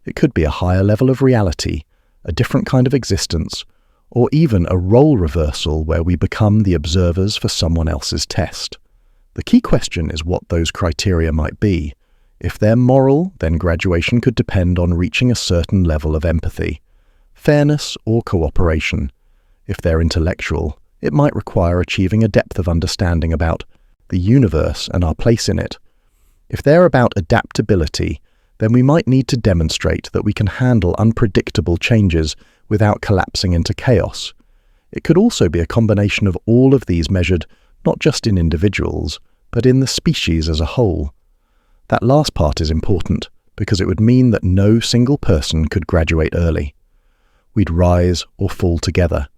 It could be a higher level of reality, a different kind of existence, or even a role reversal where we become the observers for someone else's test. The key question is what those criteria might be. If they're moral, then graduation could depend on reaching a certain level of empathy, fairness, or cooperation. If they're intellectual, it might require achieving a depth of understanding about the universe and our place in it. If they're about adaptability, then we might need to demonstrate that we can handle unpredictable changes without collapsing into chaos. It could also be a combination of all of these measured not just in individuals, but in the species as a whole. That last part is important because it would mean that no single person could graduate early. We'd rise or fall together.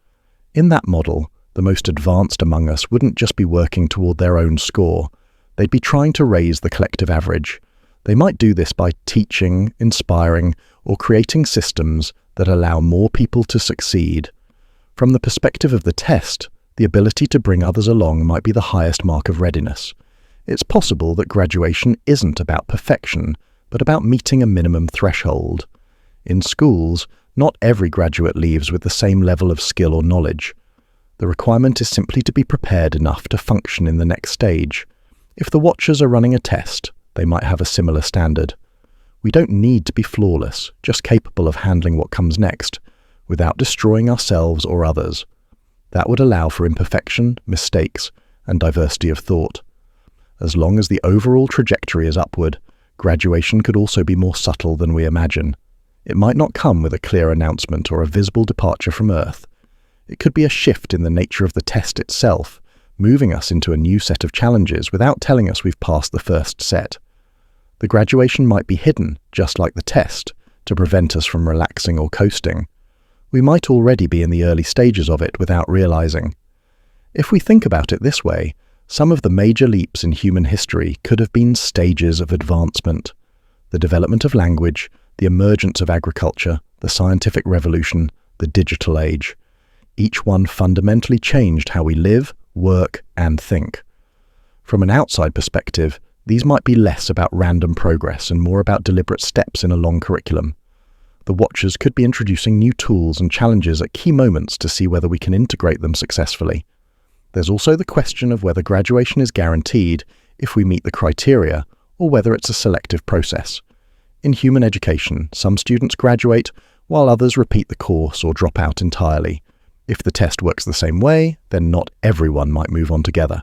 In that model, the most advanced among us wouldn't just be working toward their own score. They'd be trying to raise the collective average. They might do this by teaching, inspiring, or creating systems that allow more people to succeed. From the perspective of the test, the ability to bring others along might be the highest mark of readiness. It's possible that graduation isn't about perfection, but about meeting a minimum threshold. In schools, not every graduate leaves with the same level of skill or knowledge. The requirement is simply to be prepared enough to function in the next stage. If the watchers are running a test, they might have a similar standard. We don't need to be flawless, just capable of handling what comes next, without destroying ourselves or others. That would allow for imperfection, mistakes, and diversity of thought. As long as the overall trajectory is upward, graduation could also be more subtle than we imagine. It might not come with a clear announcement or a visible departure from Earth. It could be a shift in the nature of the test itself, moving us into a new set of challenges without telling us we've passed the first set. The graduation might be hidden, just like the test, to prevent us from relaxing or coasting. We might already be in the early stages of it without realizing. If we think about it this way, some of the major leaps in human history could have been stages of advancement. The development of language, the emergence of agriculture, the scientific revolution, the digital age. Each one fundamentally changed how we live, work, and think. From an outside perspective, these might be less about random progress and more about deliberate steps in a long curriculum. The watchers could be introducing new tools and challenges at key moments to see whether we can integrate them successfully. There's also the question of whether graduation is guaranteed if we meet the criteria, or whether it's a selective process. In human education, some students graduate, while others repeat the course or drop out entirely. If the test works the same way, then not everyone might move on together.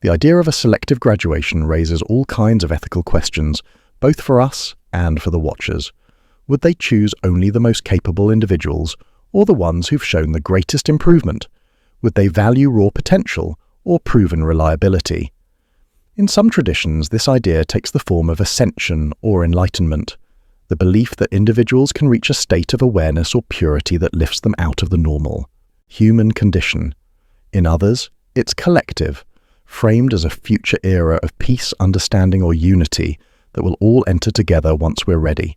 The idea of a selective graduation raises all kinds of ethical questions, both for us and for the watchers. Would they choose only the most capable individuals, or the ones who've shown the greatest improvement? Would they value raw potential or proven reliability? In some traditions, this idea takes the form of ascension or enlightenment, the belief that individuals can reach a state of awareness or purity that lifts them out of the normal, human condition. In others, it's collective, framed as a future era of peace, understanding, or unity that will all enter together once we're ready.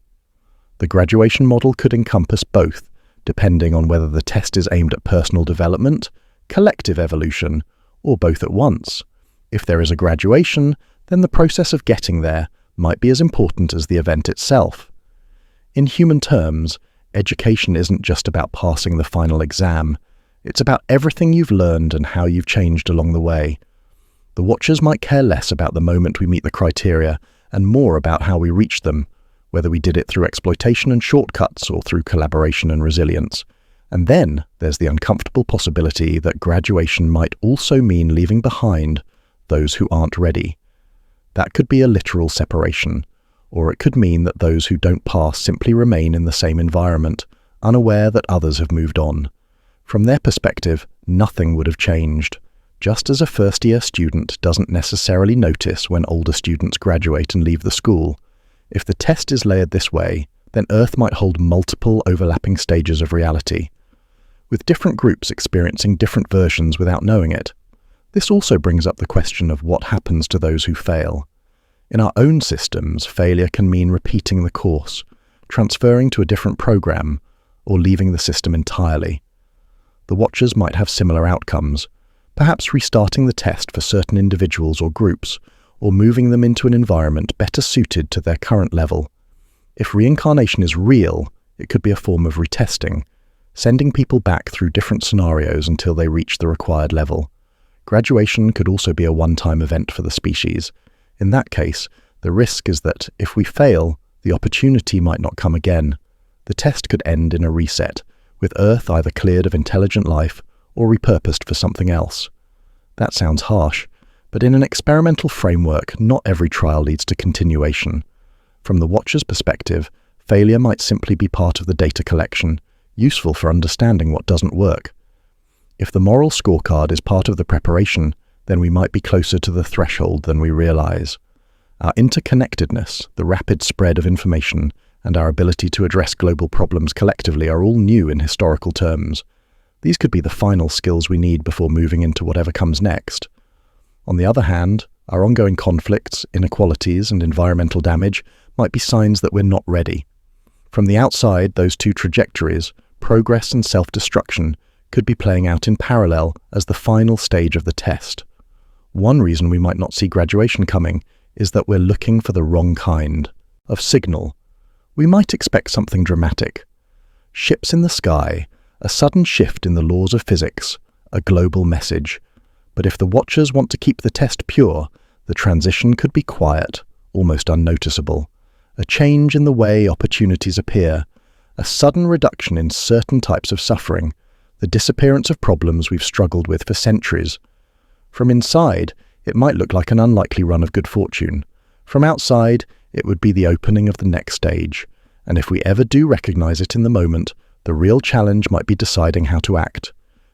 The graduation model could encompass both, depending on whether the test is aimed at personal development, collective evolution, or both at once. If there is a graduation, then the process of getting there might be as important as the event itself. In human terms, education isn't just about passing the final exam. It's about everything you've learned and how you've changed along the way. The watchers might care less about the moment we meet the criteria and more about how we reach them, whether we did it through exploitation and shortcuts or through collaboration and resilience. And then there's the uncomfortable possibility that graduation might also mean leaving behind those who aren't ready. That could be a literal separation, or it could mean that those who don't pass simply remain in the same environment, unaware that others have moved on. From their perspective, nothing would have changed, just as a first-year student doesn't necessarily notice when older students graduate and leave the school. If the test is layered this way, then Earth might hold multiple overlapping stages of reality, with different groups experiencing different versions without knowing it. This also brings up the question of what happens to those who fail. In our own systems, failure can mean repeating the course, transferring to a different program, or leaving the system entirely. The watchers might have similar outcomes, perhaps restarting the test for certain individuals or groups, or moving them into an environment better suited to their current level. If reincarnation is real, it could be a form of retesting, sending people back through different scenarios until they reach the required level. Graduation could also be a one-time event for the species. In that case, the risk is that if we fail, the opportunity might not come again. The test could end in a reset, with Earth either cleared of intelligent life or repurposed for something else. That sounds harsh, but in an experimental framework, not every trial leads to continuation. From the watcher's perspective, failure might simply be part of the data collection, useful for understanding what doesn't work. If the moral scorecard is part of the preparation, then we might be closer to the threshold than we realize. Our interconnectedness, the rapid spread of information, and our ability to address global problems collectively are all new in historical terms. These could be the final skills we need before moving into whatever comes next. On the other hand, our ongoing conflicts, inequalities, and environmental damage might be signs that we're not ready. From the outside, those two trajectories, progress and self-destruction, could be playing out in parallel as the final stage of the test. One reason we might not see graduation coming is that we're looking for the wrong kind of signal. We might expect something dramatic. Ships in the sky, a sudden shift in the laws of physics, a global message. But if the watchers want to keep the test pure, the transition could be quiet, almost unnoticeable. A change in the way opportunities appear, a sudden reduction in certain types of suffering, the disappearance of problems we've struggled with for centuries. From inside, it might look like an unlikely run of good fortune. From outside, it would be the opening of the next stage. And if we ever do recognize it in the moment, the real challenge might be deciding how to act.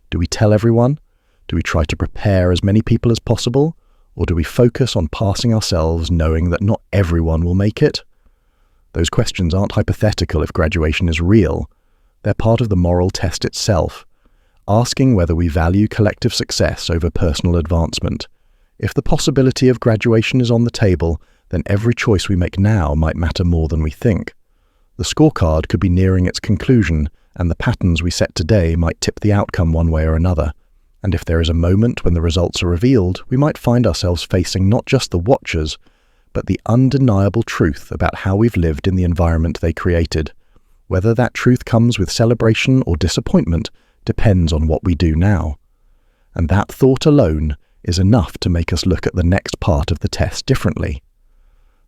Do we tell everyone? Do we try to prepare as many people as possible? Or do we focus on passing ourselves knowing that not everyone will make it? Those questions aren't hypothetical if graduation is real. They're part of the moral test itself, asking whether we value collective success over personal advancement. If the possibility of graduation is on the table, then every choice we make now might matter more than we think. The scorecard could be nearing its conclusion, and the patterns we set today might tip the outcome one way or another. And if there is a moment when the results are revealed, we might find ourselves facing not just the watchers, but the undeniable truth about how we've lived in the environment they created. Whether that truth comes with celebration or disappointment depends on what we do now. And that thought alone is enough to make us look at the next part of the test differently.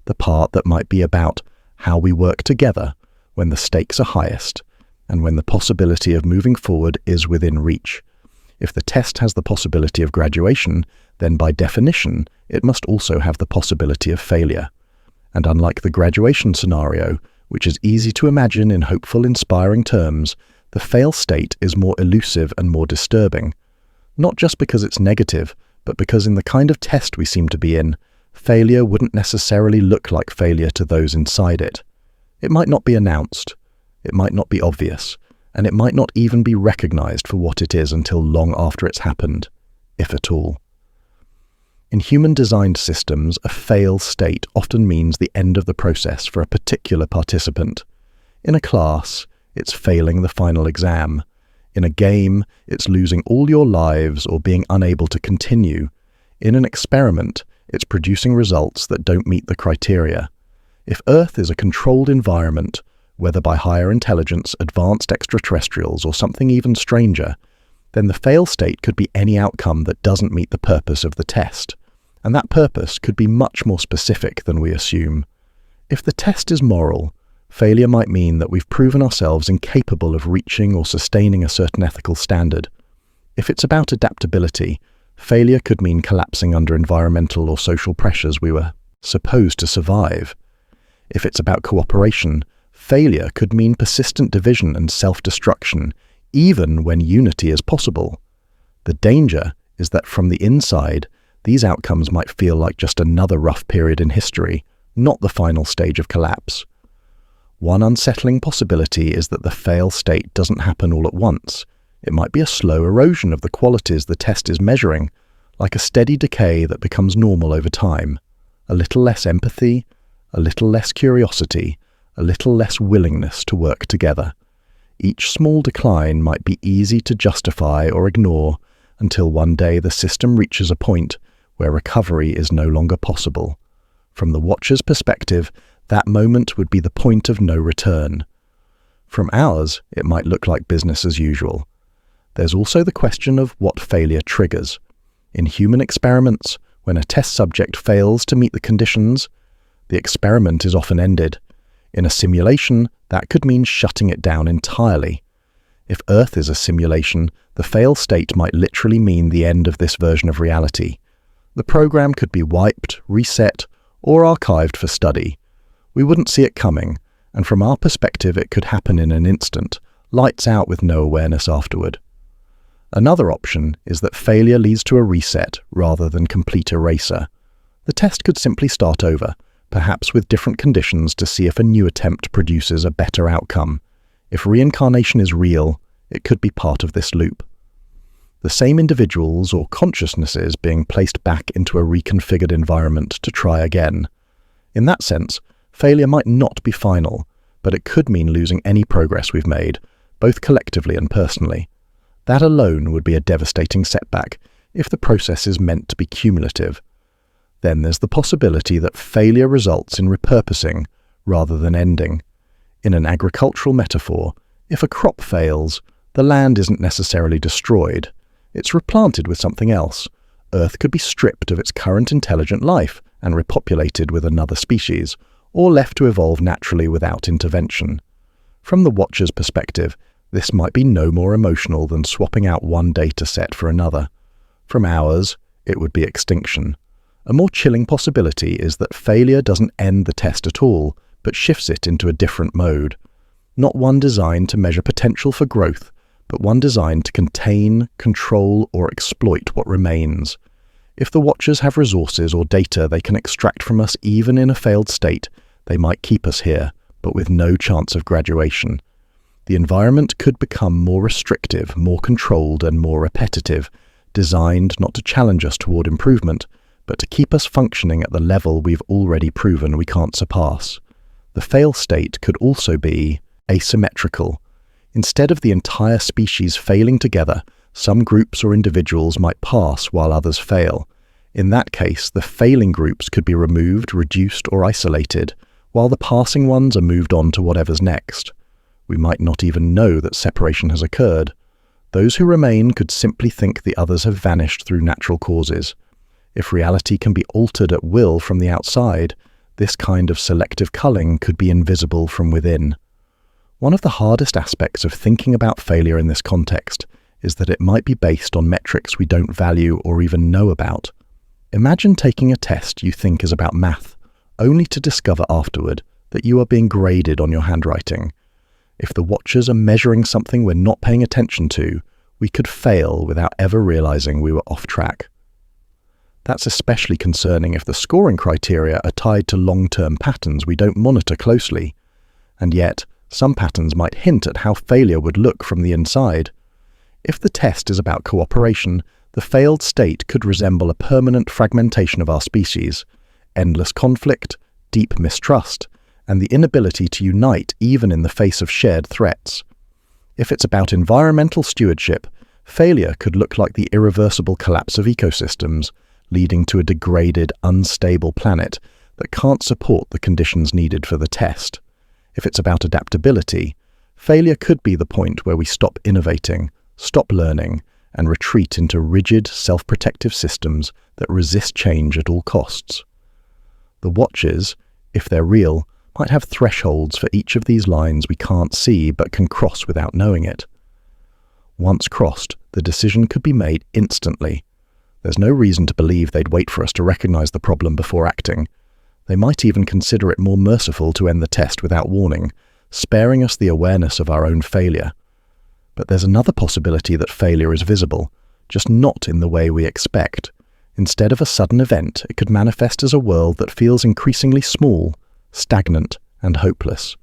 The part that might be about how we work together when the stakes are highest and when the possibility of moving forward is within reach. If the test has the possibility of graduation, then by definition, it must also have the possibility of failure. And unlike the graduation scenario, which is easy to imagine in hopeful, inspiring terms, the fail state is more elusive and more disturbing. Not just because it's negative, but because in the kind of test we seem to be in, failure wouldn't necessarily look like failure to those inside it. It might not be announced, it might not be obvious, and it might not even be recognized for what it is until long after it's happened, if at all. In human-designed systems, a fail state often means the end of the process for a particular participant. In a class, it's failing the final exam. In a game, it's losing all your lives or being unable to continue. In an experiment, it's producing results that don't meet the criteria. If Earth is a controlled environment, whether by higher intelligence, advanced extraterrestrials, or something even stranger, then the fail state could be any outcome that doesn't meet the purpose of the test. And that purpose could be much more specific than we assume. If the test is moral, failure might mean that we've proven ourselves incapable of reaching or sustaining a certain ethical standard. If it's about adaptability, failure could mean collapsing under environmental or social pressures we were supposed to survive. If it's about cooperation, failure could mean persistent division and self-destruction, even when unity is possible. The danger is that from the inside, these outcomes might feel like just another rough period in history, not the final stage of collapse. One unsettling possibility is that the fail state doesn't happen all at once. It might be a slow erosion of the qualities the test is measuring, like a steady decay that becomes normal over time. A little less empathy, a little less curiosity, a little less willingness to work together. Each small decline might be easy to justify or ignore until one day the system reaches a point where recovery is no longer possible. From the watcher's perspective, that moment would be the point of no return. From ours, it might look like business as usual. There's also the question of what failure triggers. In human experiments, when a test subject fails to meet the conditions, the experiment is often ended. In a simulation, that could mean shutting it down entirely. If Earth is a simulation, the fail state might literally mean the end of this version of reality. The program could be wiped, reset, or archived for study. We wouldn't see it coming, and from our perspective it could happen in an instant, lights out with no awareness afterward. Another option is that failure leads to a reset rather than complete erasure. The test could simply start over, perhaps with different conditions to see if a new attempt produces a better outcome. If reincarnation is real, it could be part of this loop. The same individuals or consciousnesses being placed back into a reconfigured environment to try again. In that sense, failure might not be final, but it could mean losing any progress we've made, both collectively and personally. That alone would be a devastating setback if the process is meant to be cumulative. Then there's the possibility that failure results in repurposing rather than ending. In an agricultural metaphor, if a crop fails, the land isn't necessarily destroyed. It's replanted with something else. Earth could be stripped of its current intelligent life and repopulated with another species, or left to evolve naturally without intervention. From the watcher's perspective, this might be no more emotional than swapping out one data set for another. From ours, it would be extinction. A more chilling possibility is that failure doesn't end the test at all, but shifts it into a different mode. Not one designed to measure potential for growth, but one designed to contain, control, or exploit what remains. If the watchers have resources or data they can extract from us even in a failed state, they might keep us here, but with no chance of graduation. The environment could become more restrictive, more controlled, and more repetitive, designed not to challenge us toward improvement, but to keep us functioning at the level we've already proven we can't surpass. The fail state could also be asymmetrical. Instead of the entire species failing together, some groups or individuals might pass while others fail. In that case, the failing groups could be removed, reduced, or isolated, while the passing ones are moved on to whatever's next. We might not even know that separation has occurred. Those who remain could simply think the others have vanished through natural causes. If reality can be altered at will from the outside, this kind of selective culling could be invisible from within. One of the hardest aspects of thinking about failure in this context is that it might be based on metrics we don't value or even know about. Imagine taking a test you think is about math, only to discover afterward that you are being graded on your handwriting. If the watchers are measuring something we're not paying attention to, we could fail without ever realizing we were off track. That's especially concerning if the scoring criteria are tied to long-term patterns we don't monitor closely. And yet, some patterns might hint at how failure would look from the inside. If the test is about cooperation, the failed state could resemble a permanent fragmentation of our species, endless conflict, deep mistrust, and the inability to unite even in the face of shared threats. If it's about environmental stewardship, failure could look like the irreversible collapse of ecosystems, leading to a degraded, unstable planet that can't support the conditions needed for the test. If it's about adaptability, failure could be the point where we stop innovating, stop learning, and retreat into rigid, self-protective systems that resist change at all costs. The watchers, if they're real, might have thresholds for each of these lines we can't see but can cross without knowing it. Once crossed, the decision could be made instantly. There's no reason to believe they'd wait for us to recognize the problem before acting. They might even consider it more merciful to end the test without warning, sparing us the awareness of our own failure. But there's another possibility that failure is visible, just not in the way we expect. Instead of a sudden event, it could manifest as a world that feels increasingly small, stagnant, and hopeless.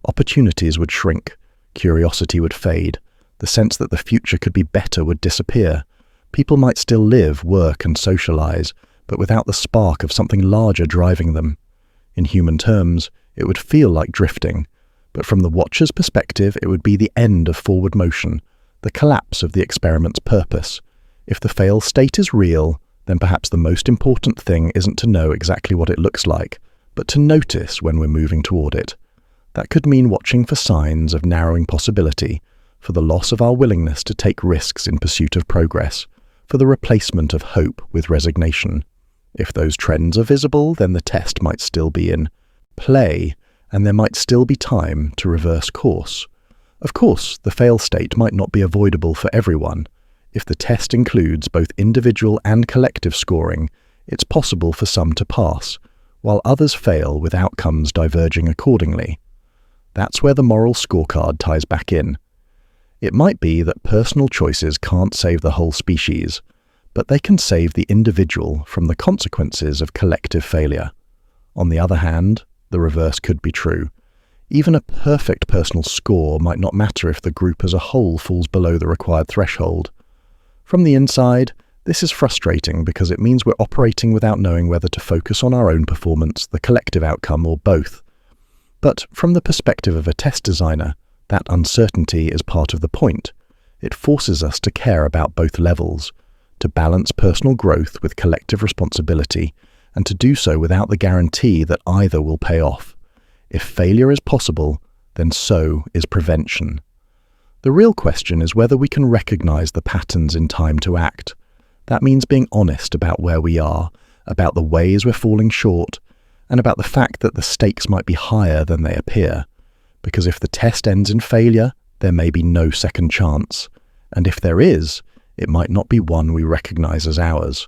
Opportunities would shrink, curiosity would fade, the sense that the future could be better would disappear. People might still live, work, and socialize, but without the spark of something larger driving them. In human terms, it would feel like drifting, but from the watcher's perspective, it would be the end of forward motion, the collapse of the experiment's purpose. If the fail state is real, then perhaps the most important thing isn't to know exactly what it looks like, but to notice when we're moving toward it. That could mean watching for signs of narrowing possibility, for the loss of our willingness to take risks in pursuit of progress, for the replacement of hope with resignation. If those trends are visible, then the test might still be in play, and there might still be time to reverse course. Of course, the fail state might not be avoidable for everyone. If the test includes both individual and collective scoring, it's possible for some to pass, while others fail with outcomes diverging accordingly. That's where the moral scorecard ties back in. It might be that personal choices can't save the whole species, but they can save the individual from the consequences of collective failure. On the other hand, the reverse could be true. Even a perfect personal score might not matter if the group as a whole falls below the required threshold. From the inside, this is frustrating because it means we're operating without knowing whether to focus on our own performance, the collective outcome, or both. But from the perspective of a test designer, that uncertainty is part of the point. It forces us to care about both levels, to balance personal growth with collective responsibility, and to do so without the guarantee that either will pay off. If failure is possible, then so is prevention. The real question is whether we can recognize the patterns in time to act. That means being honest about where we are, about the ways we're falling short, and about the fact that the stakes might be higher than they appear. Because if the test ends in failure, there may be no second chance. And if there is, it might not be one we recognize as ours.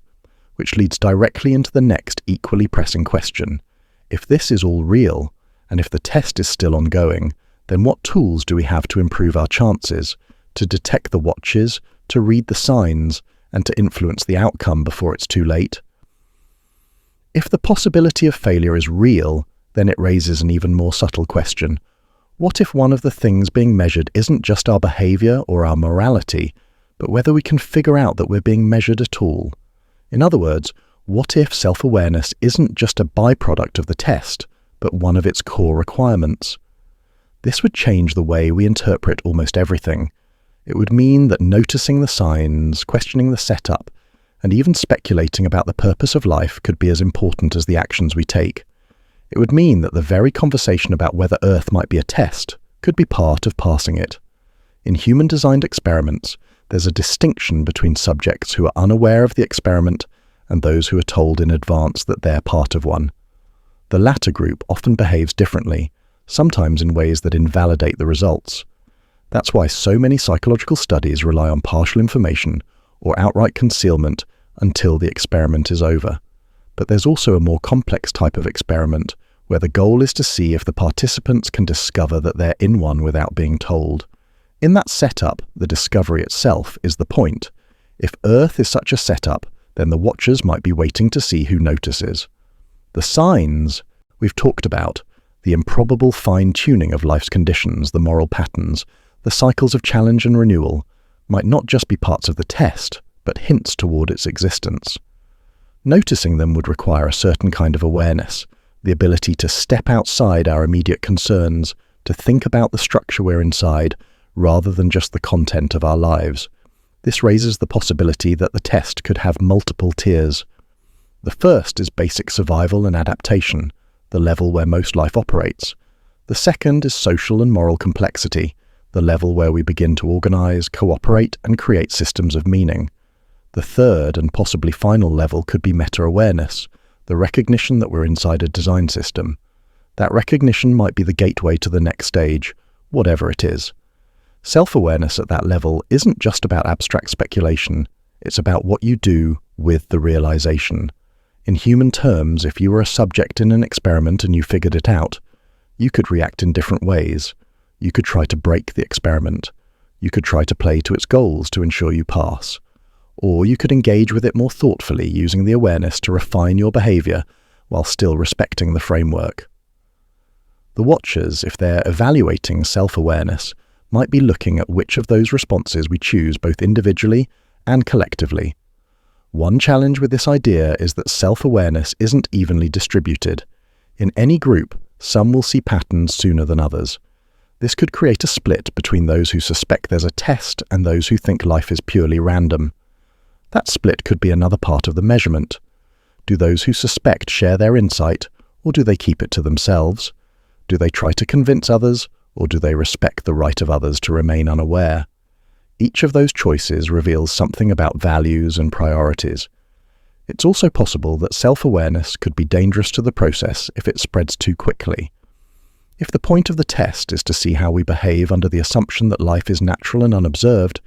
Which leads directly into the next equally pressing question. If this is all real, and if the test is still ongoing, then what tools do we have to improve our chances, to detect the watches, to read the signs, and to influence the outcome before it's too late? If the possibility of failure is real, then it raises an even more subtle question. What if one of the things being measured isn't just our behavior or our morality, but whether we can figure out that we're being measured at all? In other words, what if self-awareness isn't just a byproduct of the test, but one of its core requirements? This would change the way we interpret almost everything. It would mean that noticing the signs, questioning the setup, and even speculating about the purpose of life could be as important as the actions we take. It would mean that the very conversation about whether Earth might be a test could be part of passing it. In human-designed experiments, there's a distinction between subjects who are unaware of the experiment and those who are told in advance that they're part of one. The latter group often behaves differently, sometimes in ways that invalidate the results. That's why so many psychological studies rely on partial information or outright concealment until the experiment is over. But there's also a more complex type of experiment where the goal is to see if the participants can discover that they're in one without being told. In that setup, the discovery itself is the point. If Earth is such a setup, then the watchers might be waiting to see who notices. The signs we've talked about, the improbable fine-tuning of life's conditions, the moral patterns, the cycles of challenge and renewal, might not just be parts of the test, but hints toward its existence. Noticing them would require a certain kind of awareness, the ability to step outside our immediate concerns, to think about the structure we're inside, rather than just the content of our lives. This raises the possibility that the test could have multiple tiers. The first is basic survival and adaptation, the level where most life operates. The second is social and moral complexity, the level where we begin to organize, cooperate, and create systems of meaning. The third and possibly final level could be meta-awareness, the recognition that we're inside a design system. That recognition might be the gateway to the next stage, whatever it is. Self-awareness at that level isn't just about abstract speculation, it's about what you do with the realization. In human terms, if you were a subject in an experiment and you figured it out, you could react in different ways. You could try to break the experiment. You could try to play to its goals to ensure you pass. Or you could engage with it more thoughtfully, using the awareness to refine your behavior while still respecting the framework. The watchers, if they're evaluating self-awareness, might be looking at which of those responses we choose both individually and collectively. One challenge with this idea is that self-awareness isn't evenly distributed. In any group, some will see patterns sooner than others. This could create a split between those who suspect there's a test and those who think life is purely random. That split could be another part of the measurement. Do those who suspect share their insight, or do they keep it to themselves? Do they try to convince others, or do they respect the right of others to remain unaware? Each of those choices reveals something about values and priorities. It's also possible that self-awareness could be dangerous to the process if it spreads too quickly. If the point of the test is to see how we behave under the assumption that life is natural and unobserved,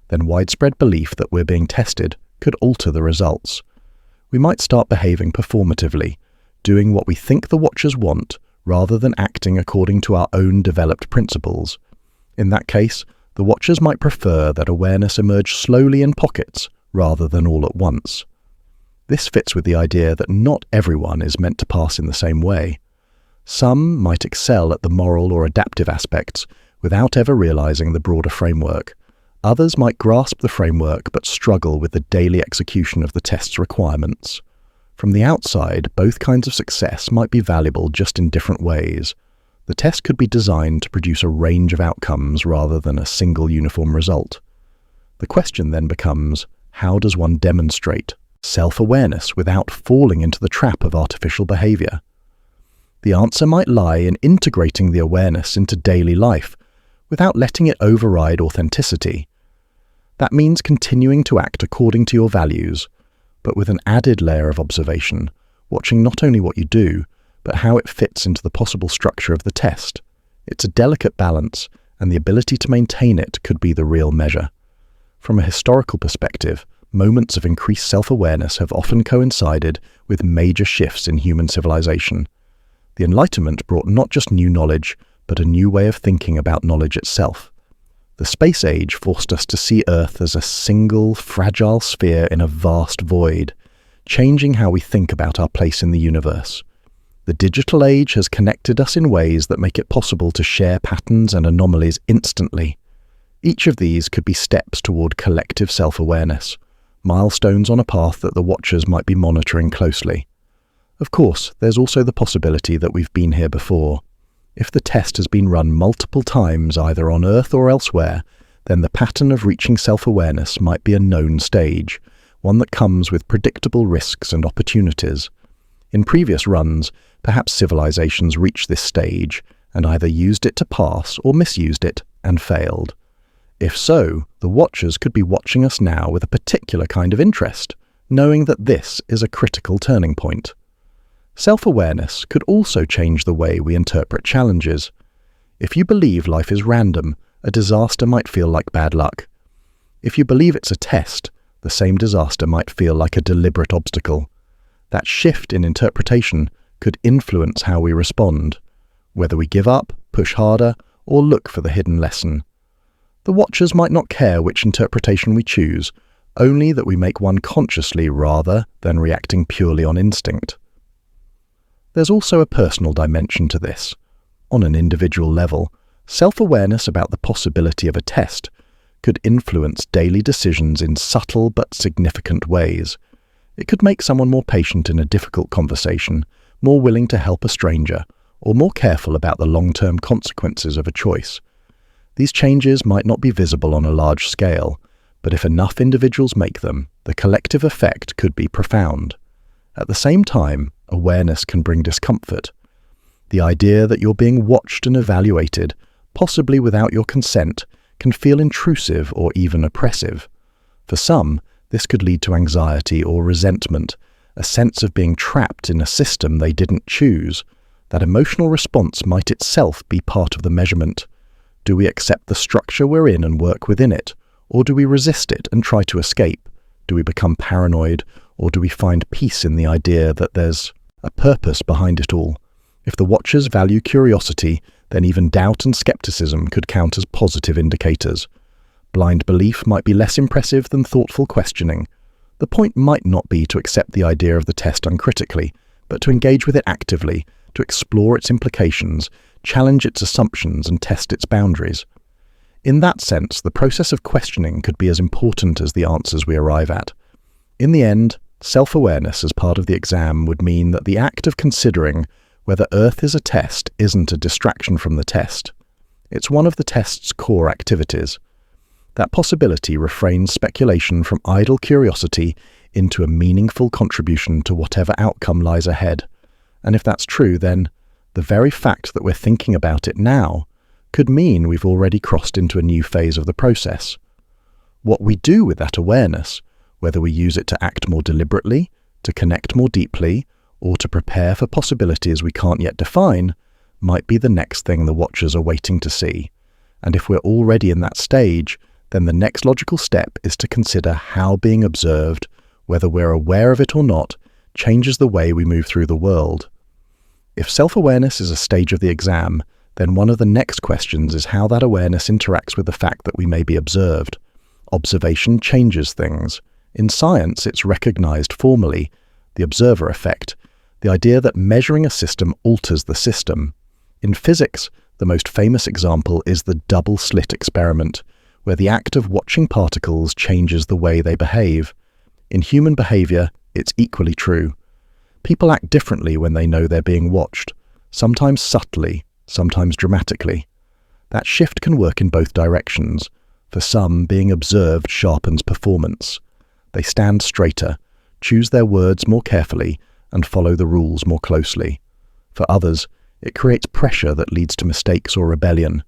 then widespread belief that we're being tested could alter the results. We might start behaving performatively, doing what we think the watchers want, rather than acting according to our own developed principles. In that case, the watchers might prefer that awareness emerge slowly in pockets rather than all at once. This fits with the idea that not everyone is meant to pass in the same way. Some might excel at the moral or adaptive aspects without ever realizing the broader framework. Others might grasp the framework but struggle with the daily execution of the test's requirements. From the outside, both kinds of success might be valuable just in different ways. The test could be designed to produce a range of outcomes rather than a single uniform result. The question then becomes, how does one demonstrate self-awareness without falling into the trap of artificial behavior? The answer might lie in integrating the awareness into daily life without letting it override authenticity. That means continuing to act according to your values, but with an added layer of observation, watching not only what you do, but how it fits into the possible structure of the test. It's a delicate balance, and the ability to maintain it could be the real measure. From a historical perspective, moments of increased self-awareness have often coincided with major shifts in human civilization. The Enlightenment brought not just new knowledge, but a new way of thinking about knowledge itself. The space age forced us to see Earth as a single, fragile sphere in a vast void, changing how we think about our place in the universe. The digital age has connected us in ways that make it possible to share patterns and anomalies instantly. Each of these could be steps toward collective self-awareness, milestones on a path that the watchers might be monitoring closely. Of course, there's also the possibility that we've been here before. If the test has been run multiple times either on Earth or elsewhere, then the pattern of reaching self-awareness might be a known stage, one that comes with predictable risks and opportunities. In previous runs, perhaps civilizations reached this stage, and either used it to pass or misused it and failed. If so, the watchers could be watching us now with a particular kind of interest, knowing that this is a critical turning point. Self-awareness could also change the way we interpret challenges. If you believe life is random, a disaster might feel like bad luck. If you believe it's a test, the same disaster might feel like a deliberate obstacle. That shift in interpretation could influence how we respond, whether we give up, push harder, or look for the hidden lesson. The watchers might not care which interpretation we choose, only that we make one consciously rather than reacting purely on instinct. There's also a personal dimension to this. On an individual level, self-awareness about the possibility of a test could influence daily decisions in subtle but significant ways. It could make someone more patient in a difficult conversation, more willing to help a stranger, or more careful about the long-term consequences of a choice. These changes might not be visible on a large scale, but if enough individuals make them, the collective effect could be profound. At the same time, awareness can bring discomfort. The idea that you're being watched and evaluated, possibly without your consent, can feel intrusive or even oppressive. For some, this could lead to anxiety or resentment, a sense of being trapped in a system they didn't choose. That emotional response might itself be part of the measurement. Do we accept the structure we're in and work within it, or do we resist it and try to escape? Do we become paranoid, or do we find peace in the idea that there's a purpose behind it all? If the watchers value curiosity, then even doubt and skepticism could count as positive indicators. Blind belief might be less impressive than thoughtful questioning. The point might not be to accept the idea of the test uncritically, but to engage with it actively, to explore its implications, challenge its assumptions, and test its boundaries. In that sense, the process of questioning could be as important as the answers we arrive at. In the end, self-awareness as part of the exam would mean that the act of considering whether Earth is a test isn't a distraction from the test. It's one of the test's core activities. That possibility refrains speculation from idle curiosity into a meaningful contribution to whatever outcome lies ahead. And if that's true, then the very fact that we're thinking about it now could mean we've already crossed into a new phase of the process. What we do with that awareness, whether we use it to act more deliberately, to connect more deeply, or to prepare for possibilities we can't yet define, might be the next thing the watchers are waiting to see. And if we're already in that stage, then the next logical step is to consider how being observed, whether we're aware of it or not, changes the way we move through the world. If self-awareness is a stage of the exam, then one of the next questions is how that awareness interacts with the fact that we may be observed. Observation changes things. In science, it's recognized formally, the observer effect, the idea that measuring a system alters the system. In physics, the most famous example is the double-slit experiment, where the act of watching particles changes the way they behave. In human behavior, it's equally true. People act differently when they know they're being watched, sometimes subtly, sometimes dramatically. That shift can work in both directions. For some, being observed sharpens performance. They stand straighter, choose their words more carefully, and follow the rules more closely. For others, it creates pressure that leads to mistakes or rebellion.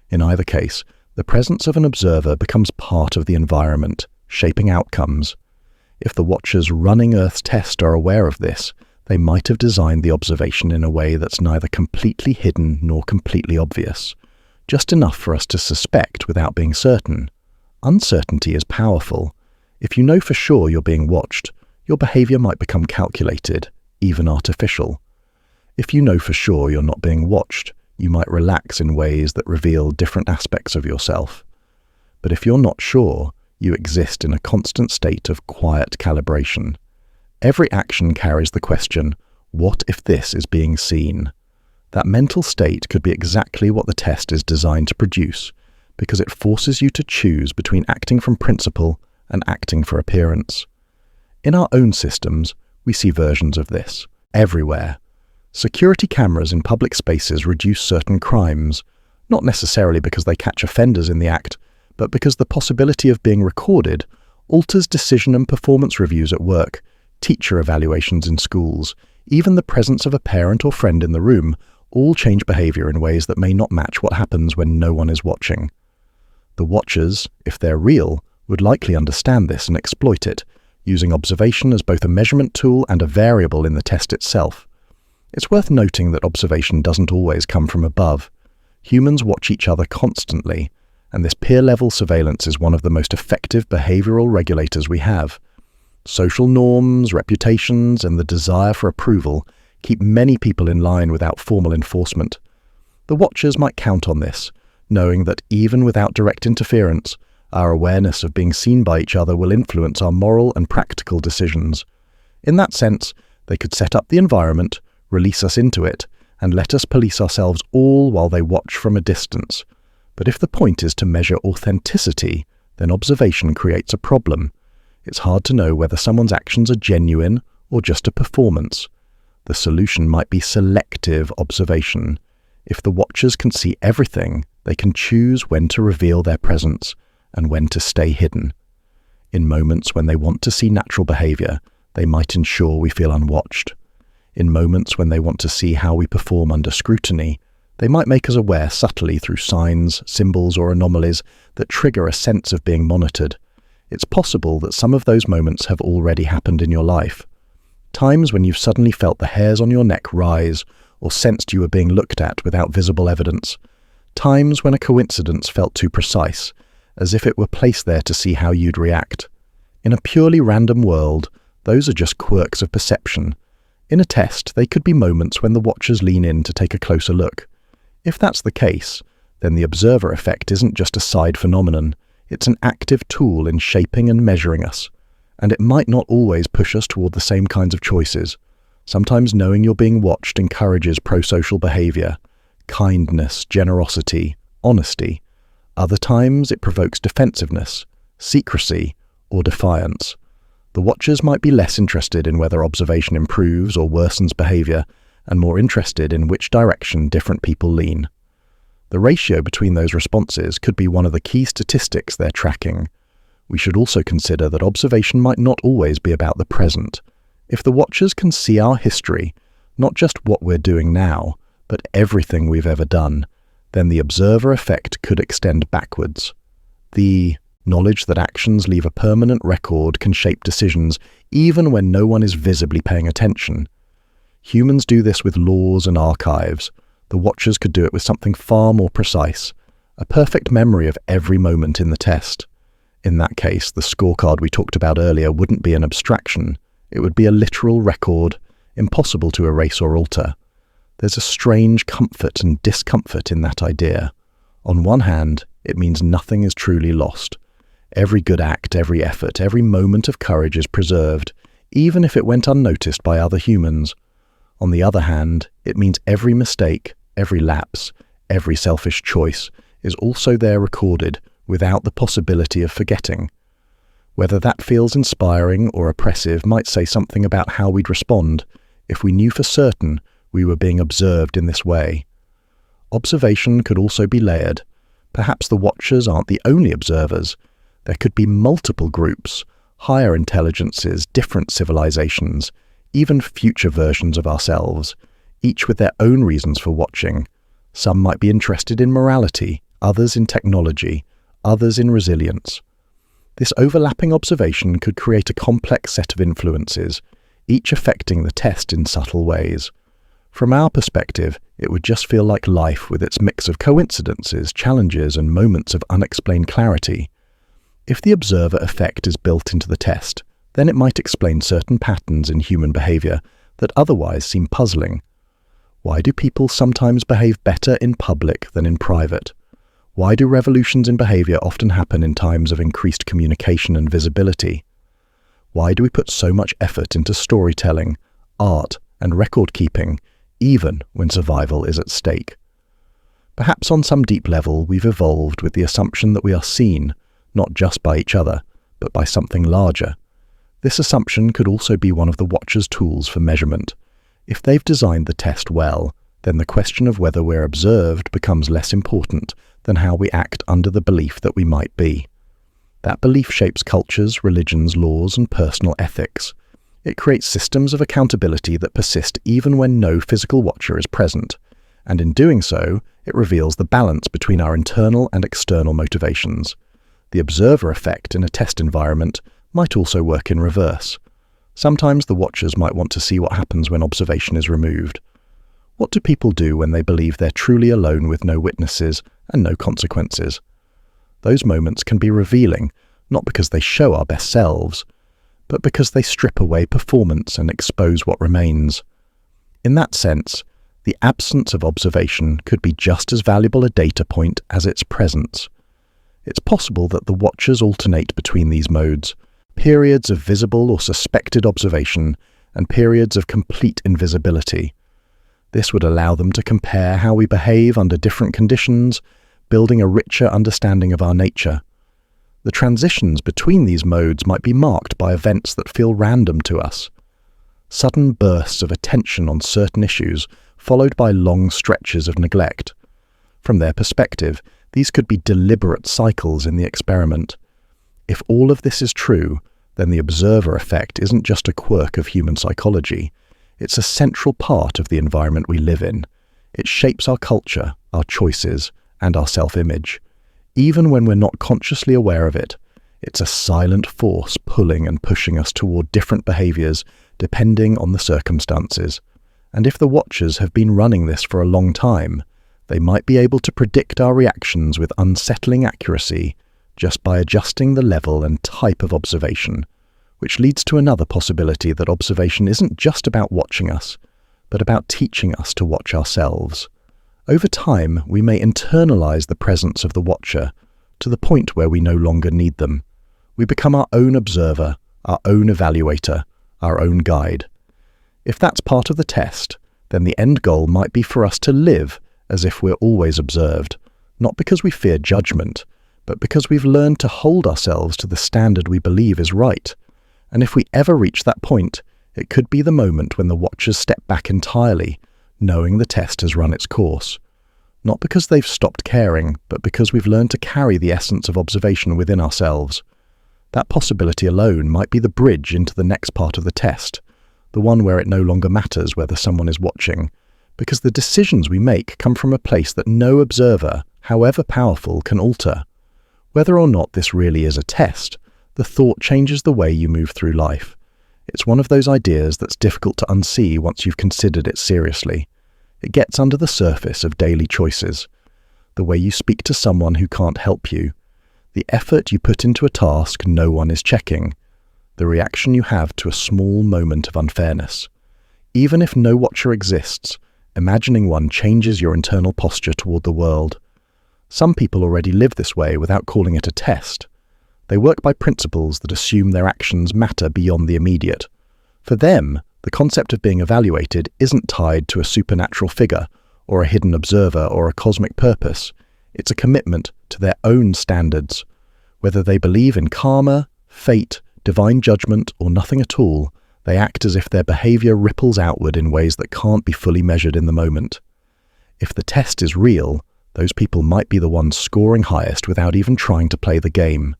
In either case, the presence of an observer becomes part of the environment, shaping outcomes. If the watchers running Earth's test are aware of this, they might have designed the observation in a way that's neither completely hidden nor completely obvious, just enough for us to suspect without being certain. Uncertainty is powerful. If you know for sure you're being watched, your behavior might become calculated, even artificial. If you know for sure you're not being watched, you might relax in ways that reveal different aspects of yourself. But if you're not sure, you exist in a constant state of quiet calibration. Every action carries the question, what if this is being seen? That mental state could be exactly what the test is designed to produce, because it forces you to choose between acting from principle and acting for appearance. In our own systems, we see versions of this, everywhere. Security cameras in public spaces reduce certain crimes, not necessarily because they catch offenders in the act, but because the possibility of being recorded alters decision and performance reviews at work, teacher evaluations in schools, even the presence of a parent or friend in the room all change behavior in ways that may not match what happens when no one is watching. The watchers, if they're real, would likely understand this and exploit it, using observation as both a measurement tool and a variable in the test itself. It's worth noting that observation doesn't always come from above. Humans watch each other constantly, and this peer-level surveillance is one of the most effective behavioral regulators we have. Social norms, reputations, and the desire for approval keep many people in line without formal enforcement. The watchers might count on this, knowing that even without direct interference, our awareness of being seen by each other will influence our moral and practical decisions. In that sense, they could set up the environment, release us into it, and let us police ourselves all while they watch from a distance. But if the point is to measure authenticity, then observation creates a problem. It's hard to know whether someone's actions are genuine or just a performance. The solution might be selective observation. If the watchers can see everything, they can choose when to reveal their presence and when to stay hidden. In moments when they want to see natural behavior, they might ensure we feel unwatched. In moments when they want to see how we perform under scrutiny, they might make us aware subtly through signs, symbols, or anomalies that trigger a sense of being monitored. It's possible that some of those moments have already happened in your life. Times when you've suddenly felt the hairs on your neck rise or sensed you were being looked at without visible evidence. Times when a coincidence felt too precise, as if it were placed there to see how you'd react. In a purely random world, those are just quirks of perception. In a test, they could be moments when the watchers lean in to take a closer look. If that's the case, then the observer effect isn't just a side phenomenon, it's an active tool in shaping and measuring us. And it might not always push us toward the same kinds of choices. Sometimes knowing you're being watched encourages pro-social behavior, kindness, generosity, honesty. Other times it provokes defensiveness, secrecy, or defiance. The watchers might be less interested in whether observation improves or worsens behavior, and more interested in which direction different people lean. The ratio between those responses could be one of the key statistics they're tracking. We should also consider that observation might not always be about the present. If the watchers can see our history, not just what we're doing now, but everything we've ever done, then the observer effect could extend backwards. The knowledge that actions leave a permanent record can shape decisions even when no one is visibly paying attention. Humans do this with laws and archives. The watchers could do it with something far more precise, a perfect memory of every moment in the test. In that case, the scorecard we talked about earlier wouldn't be an abstraction. It would be a literal record, impossible to erase or alter. There's a strange comfort and discomfort in that idea. On one hand, it means nothing is truly lost. Every good act, every effort, every moment of courage is preserved, even if it went unnoticed by other humans. On the other hand, it means every mistake, every lapse, every selfish choice is also there recorded without the possibility of forgetting. Whether that feels inspiring or oppressive might say something about how we'd respond if we knew for certain we were being observed in this way. Observation could also be layered. Perhaps the watchers aren't the only observers. There could be multiple groups, higher intelligences, different civilizations, even future versions of ourselves, each with their own reasons for watching. Some might be interested in morality, others in technology, others in resilience. This overlapping observation could create a complex set of influences, each affecting the test in subtle ways. From our perspective, it would just feel like life with its mix of coincidences, challenges, and moments of unexplained clarity. If the observer effect is built into the test, then it might explain certain patterns in human behavior that otherwise seem puzzling. Why do people sometimes behave better in public than in private? Why do revolutions in behavior often happen in times of increased communication and visibility? Why do we put so much effort into storytelling, art, and record-keeping, even when survival is at stake? Perhaps on some deep level we've evolved with the assumption that we are seen, not just by each other, but by something larger. This assumption could also be one of the watcher's tools for measurement. If they've designed the test well, then the question of whether we're observed becomes less important than how we act under the belief that we might be. That belief shapes cultures, religions, laws, and personal ethics. It creates systems of accountability that persist even when no physical watcher is present, and in doing so, it reveals the balance between our internal and external motivations. The observer effect in a test environment might also work in reverse. Sometimes the watchers might want to see what happens when observation is removed. What do people do when they believe they're truly alone with no witnesses and no consequences? Those moments can be revealing, not because they show our best selves, but because they strip away performance and expose what remains. In that sense, the absence of observation could be just as valuable a data point as its presence. It's possible that the watchers alternate between these modes, periods of visible or suspected observation and periods of complete invisibility. This would allow them to compare how we behave under different conditions, building a richer understanding of our nature. The transitions between these modes might be marked by events that feel random to us. Sudden bursts of attention on certain issues, followed by long stretches of neglect. From their perspective, these could be deliberate cycles in the experiment. If all of this is true, then the observer effect isn't just a quirk of human psychology. It's a central part of the environment we live in. It shapes our culture, our choices, and our self-image. Even when we're not consciously aware of it, it's a silent force pulling and pushing us toward different behaviors depending on the circumstances. And if the watchers have been running this for a long time, they might be able to predict our reactions with unsettling accuracy just by adjusting the level and type of observation, which leads to another possibility that observation isn't just about watching us, but about teaching us to watch ourselves. Over time, we may internalize the presence of the watcher to the point where we no longer need them. We become our own observer, our own evaluator, our own guide. If that's part of the test, then the end goal might be for us to live as if we're always observed, not because we fear judgment, but because we've learned to hold ourselves to the standard we believe is right. And if we ever reach that point, it could be the moment when the watchers step back entirely, knowing the test has run its course. Not because they've stopped caring, but because we've learned to carry the essence of observation within ourselves. That possibility alone might be the bridge into the next part of the test, the one where it no longer matters whether someone is watching, because the decisions we make come from a place that no observer, however powerful, can alter. Whether or not this really is a test, the thought changes the way you move through life. It's one of those ideas that's difficult to unsee once you've considered it seriously. It gets under the surface of daily choices. The way you speak to someone who can't help you. The effort you put into a task no one is checking. The reaction you have to a small moment of unfairness. Even if no watcher exists, imagining one changes your internal posture toward the world. Some people already live this way without calling it a test. They work by principles that assume their actions matter beyond the immediate. For them, the concept of being evaluated isn't tied to a supernatural figure, or a hidden observer, or a cosmic purpose. It's a commitment to their own standards. Whether they believe in karma, fate, divine judgment, or nothing at all, they act as if their behavior ripples outward in ways that can't be fully measured in the moment. If the test is real, those people might be the ones scoring highest without even trying to play the game.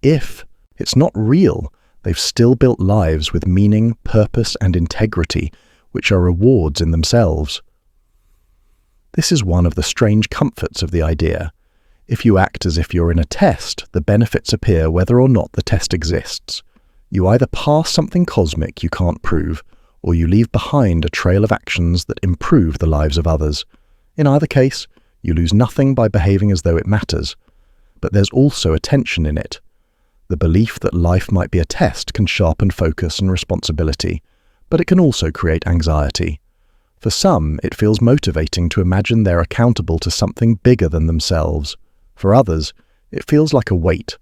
If it's not real, they've still built lives with meaning, purpose, and integrity, which are rewards in themselves. This is one of the strange comforts of the idea. If you act as if you're in a test, the benefits appear whether or not the test exists. You either pass something cosmic you can't prove, or you leave behind a trail of actions that improve the lives of others. In either case, you lose nothing by behaving as though it matters. But there's also a tension in it. The belief that life might be a test can sharpen focus and responsibility, but it can also create anxiety. For some, it feels motivating to imagine they're accountable to something bigger than themselves. For others, it feels like a weight.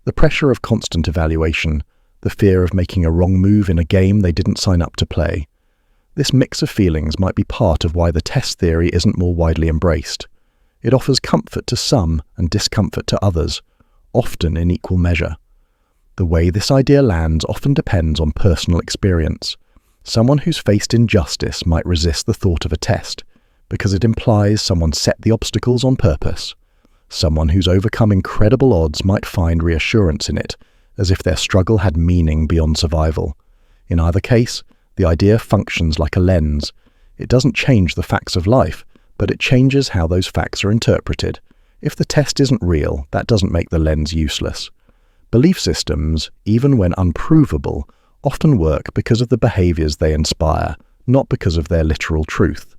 The pressure of constant evaluation, the fear of making a wrong move in a game they didn't sign up to play. This mix of feelings might be part of why the test theory isn't more widely embraced. It offers comfort to some and discomfort to others, often in equal measure. The way this idea lands often depends on personal experience. Someone who's faced injustice might resist the thought of a test, because it implies someone set the obstacles on purpose. Someone who's overcome incredible odds might find reassurance in it, as if their struggle had meaning beyond survival. In either case, the idea functions like a lens. It doesn't change the facts of life, but it changes how those facts are interpreted. If the test isn't real, that doesn't make the lens useless. Belief systems, even when unprovable, often work because of the behaviors they inspire, not because of their literal truth.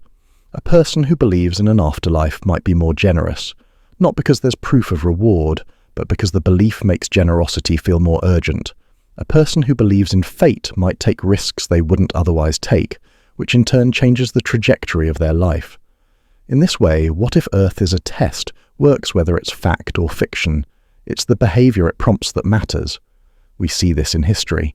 A person who believes in an afterlife might be more generous, not because there's proof of reward, but because the belief makes generosity feel more urgent. A person who believes in fate might take risks they wouldn't otherwise take, which in turn changes the trajectory of their life. In this way, what if Earth is a test works whether it's fact or fiction. It's the behavior it prompts that matters. We see this in history.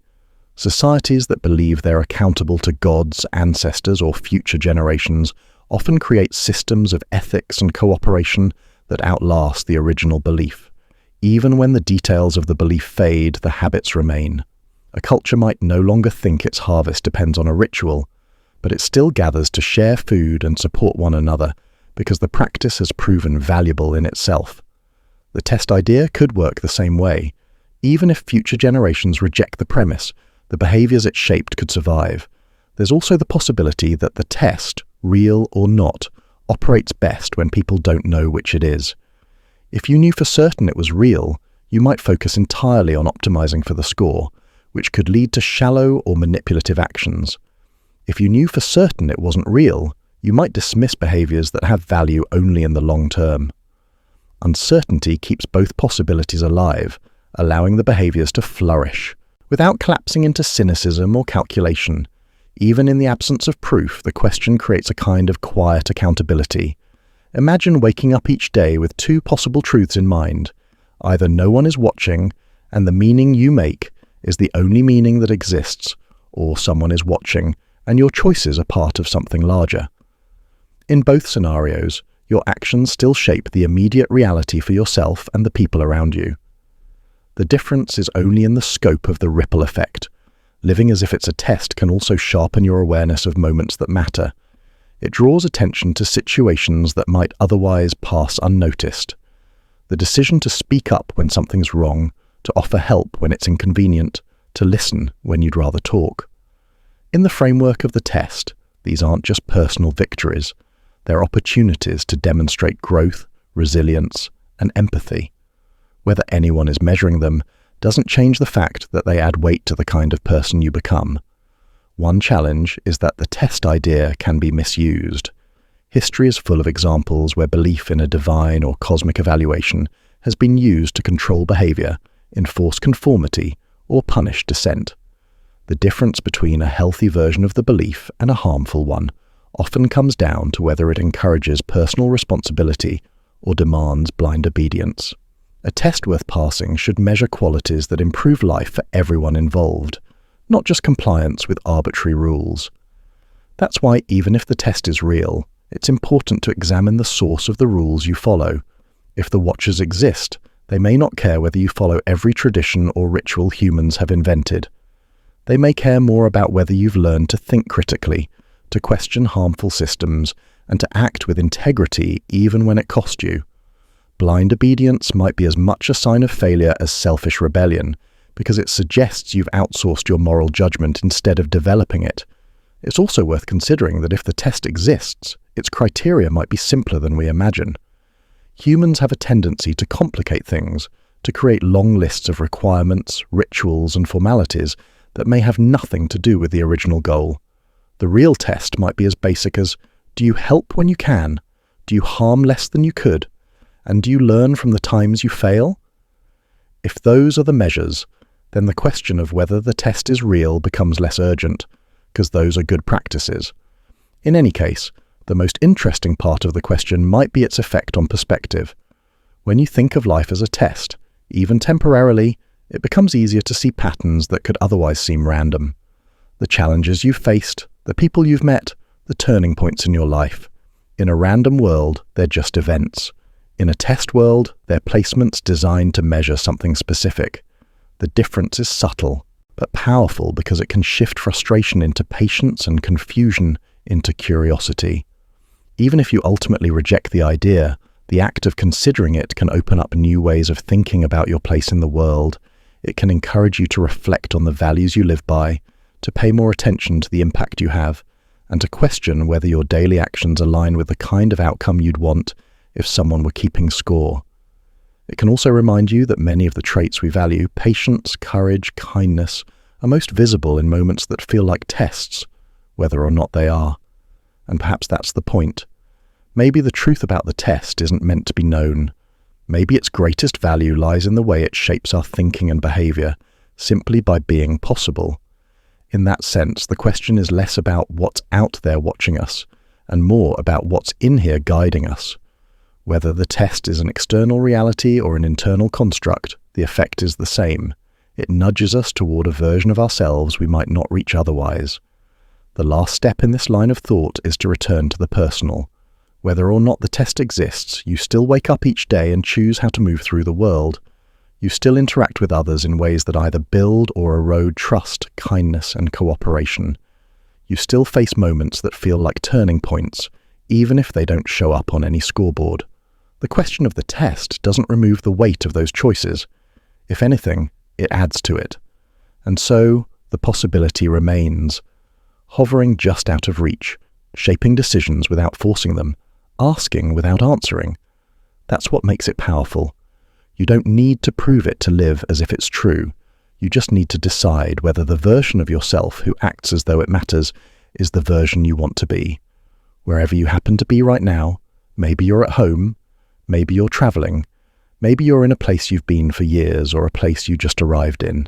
Societies that believe they're accountable to gods, ancestors, or future generations often create systems of ethics and cooperation that outlast the original belief. Even when the details of the belief fade, the habits remain. A culture might no longer think its harvest depends on a ritual, but it still gathers to share food and support one another because the practice has proven valuable in itself. The test idea could work the same way. Even if future generations reject the premise, the behaviors it shaped could survive. There's also the possibility that the test, real or not, operates best when people don't know which it is. If you knew for certain it was real, you might focus entirely on optimizing for the score, which could lead to shallow or manipulative actions. If you knew for certain it wasn't real, you might dismiss behaviors that have value only in the long term. Uncertainty keeps both possibilities alive, allowing the behaviors to flourish, without collapsing into cynicism or calculation. Even in the absence of proof, the question creates a kind of quiet accountability. Imagine waking up each day with two possible truths in mind. Either no one is watching, and the meaning you make is the only meaning that exists, or someone is watching, and your choices are part of something larger. In both scenarios, your actions still shape the immediate reality for yourself and the people around you. The difference is only in the scope of the ripple effect. Living as if it's a test can also sharpen your awareness of moments that matter. It draws attention to situations that might otherwise pass unnoticed. The decision to speak up when something's wrong, to offer help when it's inconvenient, to listen when you'd rather talk. In the framework of the test, these aren't just personal victories. They're opportunities to demonstrate growth, resilience, and empathy. Whether anyone is measuring them doesn't change the fact that they add weight to the kind of person you become. One challenge is that the test idea can be misused. History is full of examples where belief in a divine or cosmic evaluation has been used to control behavior, enforce conformity, or punish dissent. The difference between a healthy version of the belief and a harmful one often comes down to whether it encourages personal responsibility or demands blind obedience. A test worth passing should measure qualities that improve life for everyone involved, not just compliance with arbitrary rules. That's why even if the test is real, it's important to examine the source of the rules you follow. If the watchers exist, they may not care whether you follow every tradition or ritual humans have invented. They may care more about whether you've learned to think critically, to question harmful systems, and to act with integrity even when it costs you. Blind obedience might be as much a sign of failure as selfish rebellion, because it suggests you've outsourced your moral judgment instead of developing it. It's also worth considering that if the test exists, its criteria might be simpler than we imagine. Humans have a tendency to complicate things, to create long lists of requirements, rituals, and formalities that may have nothing to do with the original goal. The real test might be as basic as, do you help when you can? Do you harm less than you could? And do you learn from the times you fail? If those are the measures, then the question of whether the test is real becomes less urgent, because those are good practices. In any case, the most interesting part of the question might be its effect on perspective. When you think of life as a test, even temporarily, it becomes easier to see patterns that could otherwise seem random. The challenges you've faced, the people you've met, the turning points in your life. In a random world, they're just events. In a test world, they're placements designed to measure something specific. The difference is subtle, but powerful because it can shift frustration into patience and confusion into curiosity. Even if you ultimately reject the idea, the act of considering it can open up new ways of thinking about your place in the world. It can encourage you to reflect on the values you live by, to pay more attention to the impact you have, and to question whether your daily actions align with the kind of outcome you'd want if someone were keeping score. It can also remind you that many of the traits we value, patience, courage, kindness, are most visible in moments that feel like tests, whether or not they are. And perhaps that's the point. Maybe the truth about the test isn't meant to be known. Maybe its greatest value lies in the way it shapes our thinking and behavior, simply by being possible. In that sense, the question is less about what's out there watching us, and more about what's in here guiding us. Whether the test is an external reality or an internal construct, the effect is the same. It nudges us toward a version of ourselves we might not reach otherwise. The last step in this line of thought is to return to the personal. Whether or not the test exists, you still wake up each day and choose how to move through the world. You still interact with others in ways that either build or erode trust, kindness, and cooperation. You still face moments that feel like turning points, even if they don't show up on any scoreboard. The question of the test doesn't remove the weight of those choices. If anything, it adds to it. And so, the possibility remains. Hovering just out of reach, shaping decisions without forcing them, asking without answering. That's what makes it powerful. You don't need to prove it to live as if it's true. You just need to decide whether the version of yourself who acts as though it matters is the version you want to be. Wherever you happen to be right now, maybe you're at home, maybe you're traveling, maybe you're in a place you've been for years or a place you just arrived in.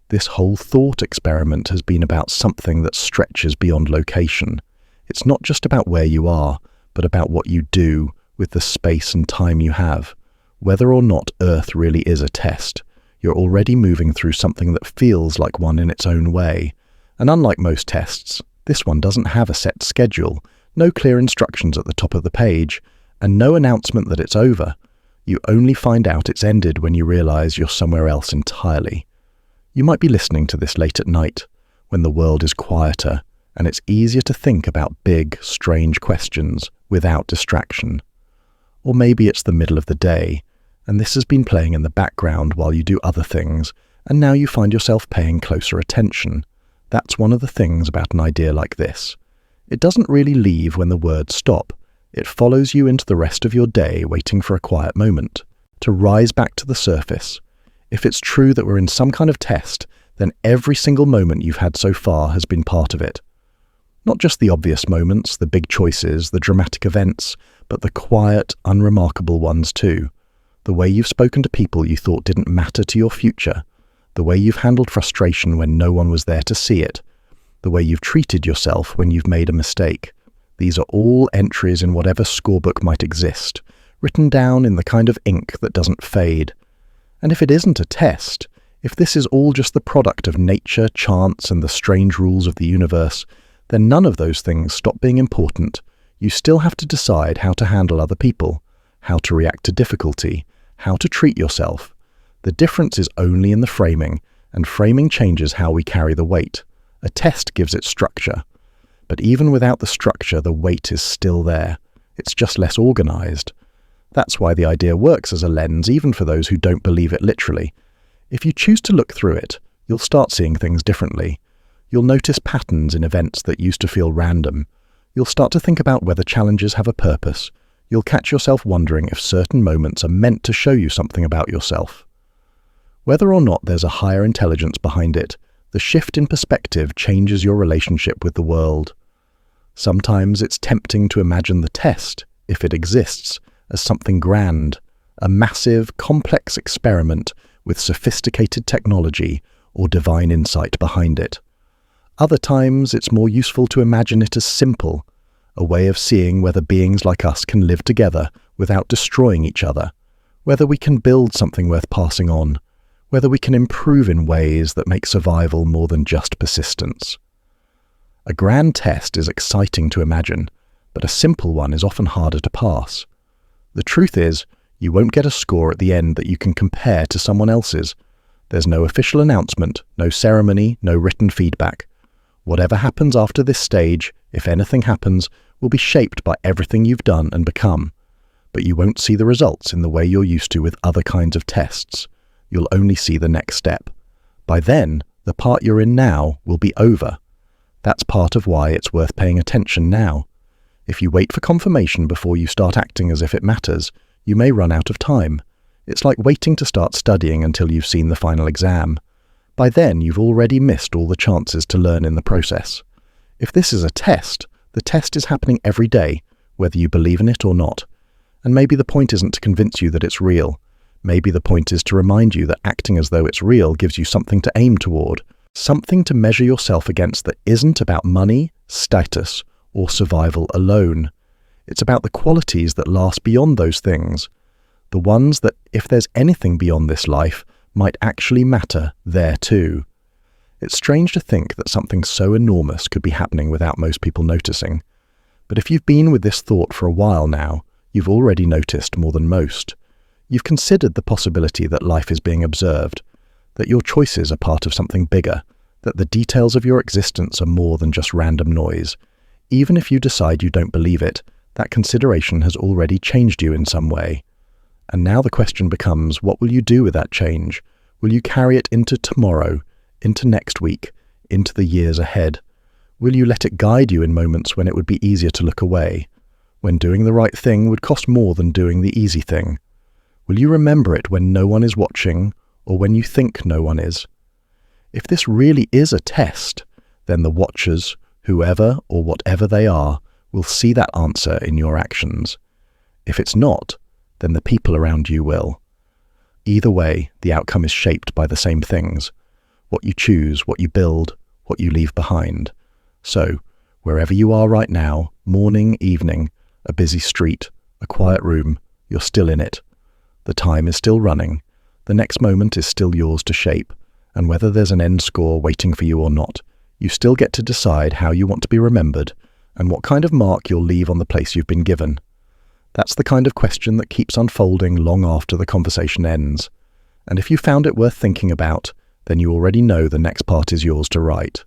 This whole thought experiment has been about something that stretches beyond location. It's not just about where you are, but about what you do with the space and time you have. Whether or not Earth really is a test, you're already moving through something that feels like one in its own way. And unlike most tests, this one doesn't have a set schedule, no clear instructions at the top of the page, and no announcement that it's over. You only find out it's ended when you realize you're somewhere else entirely. You might be listening to this late at night, when the world is quieter, and it's easier to think about big, strange questions without distraction. Or maybe it's the middle of the day, and this has been playing in the background while you do other things, and now you find yourself paying closer attention. That's one of the things about an idea like this. It doesn't really leave when the words stop. It follows you into the rest of your day, waiting for a quiet moment, to rise back to the surface. If it's true that we're in some kind of test, then every single moment you've had so far has been part of it. Not just the obvious moments, the big choices, the dramatic events, but the quiet, unremarkable ones too. The way you've spoken to people you thought didn't matter to your future. The way you've handled frustration when no one was there to see it. The way you've treated yourself when you've made a mistake. These are all entries in whatever scorebook might exist, written down in the kind of ink that doesn't fade. And if it isn't a test, if this is all just the product of nature, chance, and the strange rules of the universe, then none of those things stop being important. You still have to decide how to handle other people, how to react to difficulty, how to treat yourself. The difference is only in the framing, and framing changes how we carry the weight. A test gives it structure. But even without the structure, the weight is still there. It's just less organized. That's why the idea works as a lens, even for those who don't believe it literally. If you choose to look through it, you'll start seeing things differently. You'll notice patterns in events that used to feel random. You'll start to think about whether challenges have a purpose. You'll catch yourself wondering if certain moments are meant to show you something about yourself. Whether or not there's a higher intelligence behind it, the shift in perspective changes your relationship with the world. Sometimes it's tempting to imagine the test, if it exists, as something grand, a massive, complex experiment with sophisticated technology or divine insight behind it. Other times it's more useful to imagine it as simple, a way of seeing whether beings like us can live together without destroying each other, whether we can build something worth passing on, whether we can improve in ways that make survival more than just persistence. A grand test is exciting to imagine, but a simple one is often harder to pass. The truth is, you won't get a score at the end that you can compare to someone else's. There's no official announcement, no ceremony, no written feedback. Whatever happens after this stage, if anything happens, will be shaped by everything you've done and become. But you won't see the results in the way you're used to with other kinds of tests. You'll only see the next step. By then, the part you're in now will be over. That's part of why it's worth paying attention now. If you wait for confirmation before you start acting as if it matters, you may run out of time. It's like waiting to start studying until you've seen the final exam. By then, you've already missed all the chances to learn in the process. If this is a test, the test is happening every day, whether you believe in it or not. And maybe the point isn't to convince you that it's real. Maybe the point is to remind you that acting as though it's real gives you something to aim toward, something to measure yourself against that isn't about money, status, or survival alone. It's about the qualities that last beyond those things, the ones that, if there's anything beyond this life, might actually matter there too. It's strange to think that something so enormous could be happening without most people noticing. But if you've been with this thought for a while now, you've already noticed more than most. You've considered the possibility that life is being observed, that your choices are part of something bigger, that the details of your existence are more than just random noise. Even if you decide you don't believe it, that consideration has already changed you in some way. And now the question becomes, what will you do with that change? Will you carry it into tomorrow, into next week, into the years ahead? Will you let it guide you in moments when it would be easier to look away, when doing the right thing would cost more than doing the easy thing? Will you remember it when no one is watching, or when you think no one is? If this really is a test, then the watchers, whoever or whatever they are, will see that answer in your actions. If it's not, then the people around you will. Either way, the outcome is shaped by the same things: what you choose, what you build, what you leave behind. So, wherever you are right now, morning, evening, a busy street, a quiet room, you're still in it. The time is still running. The next moment is still yours to shape, and whether there's an end score waiting for you or not, you still get to decide how you want to be remembered and what kind of mark you'll leave on the place you've been given. That's the kind of question that keeps unfolding long after the conversation ends. And if you found it worth thinking about, then you already know the next part is yours to write.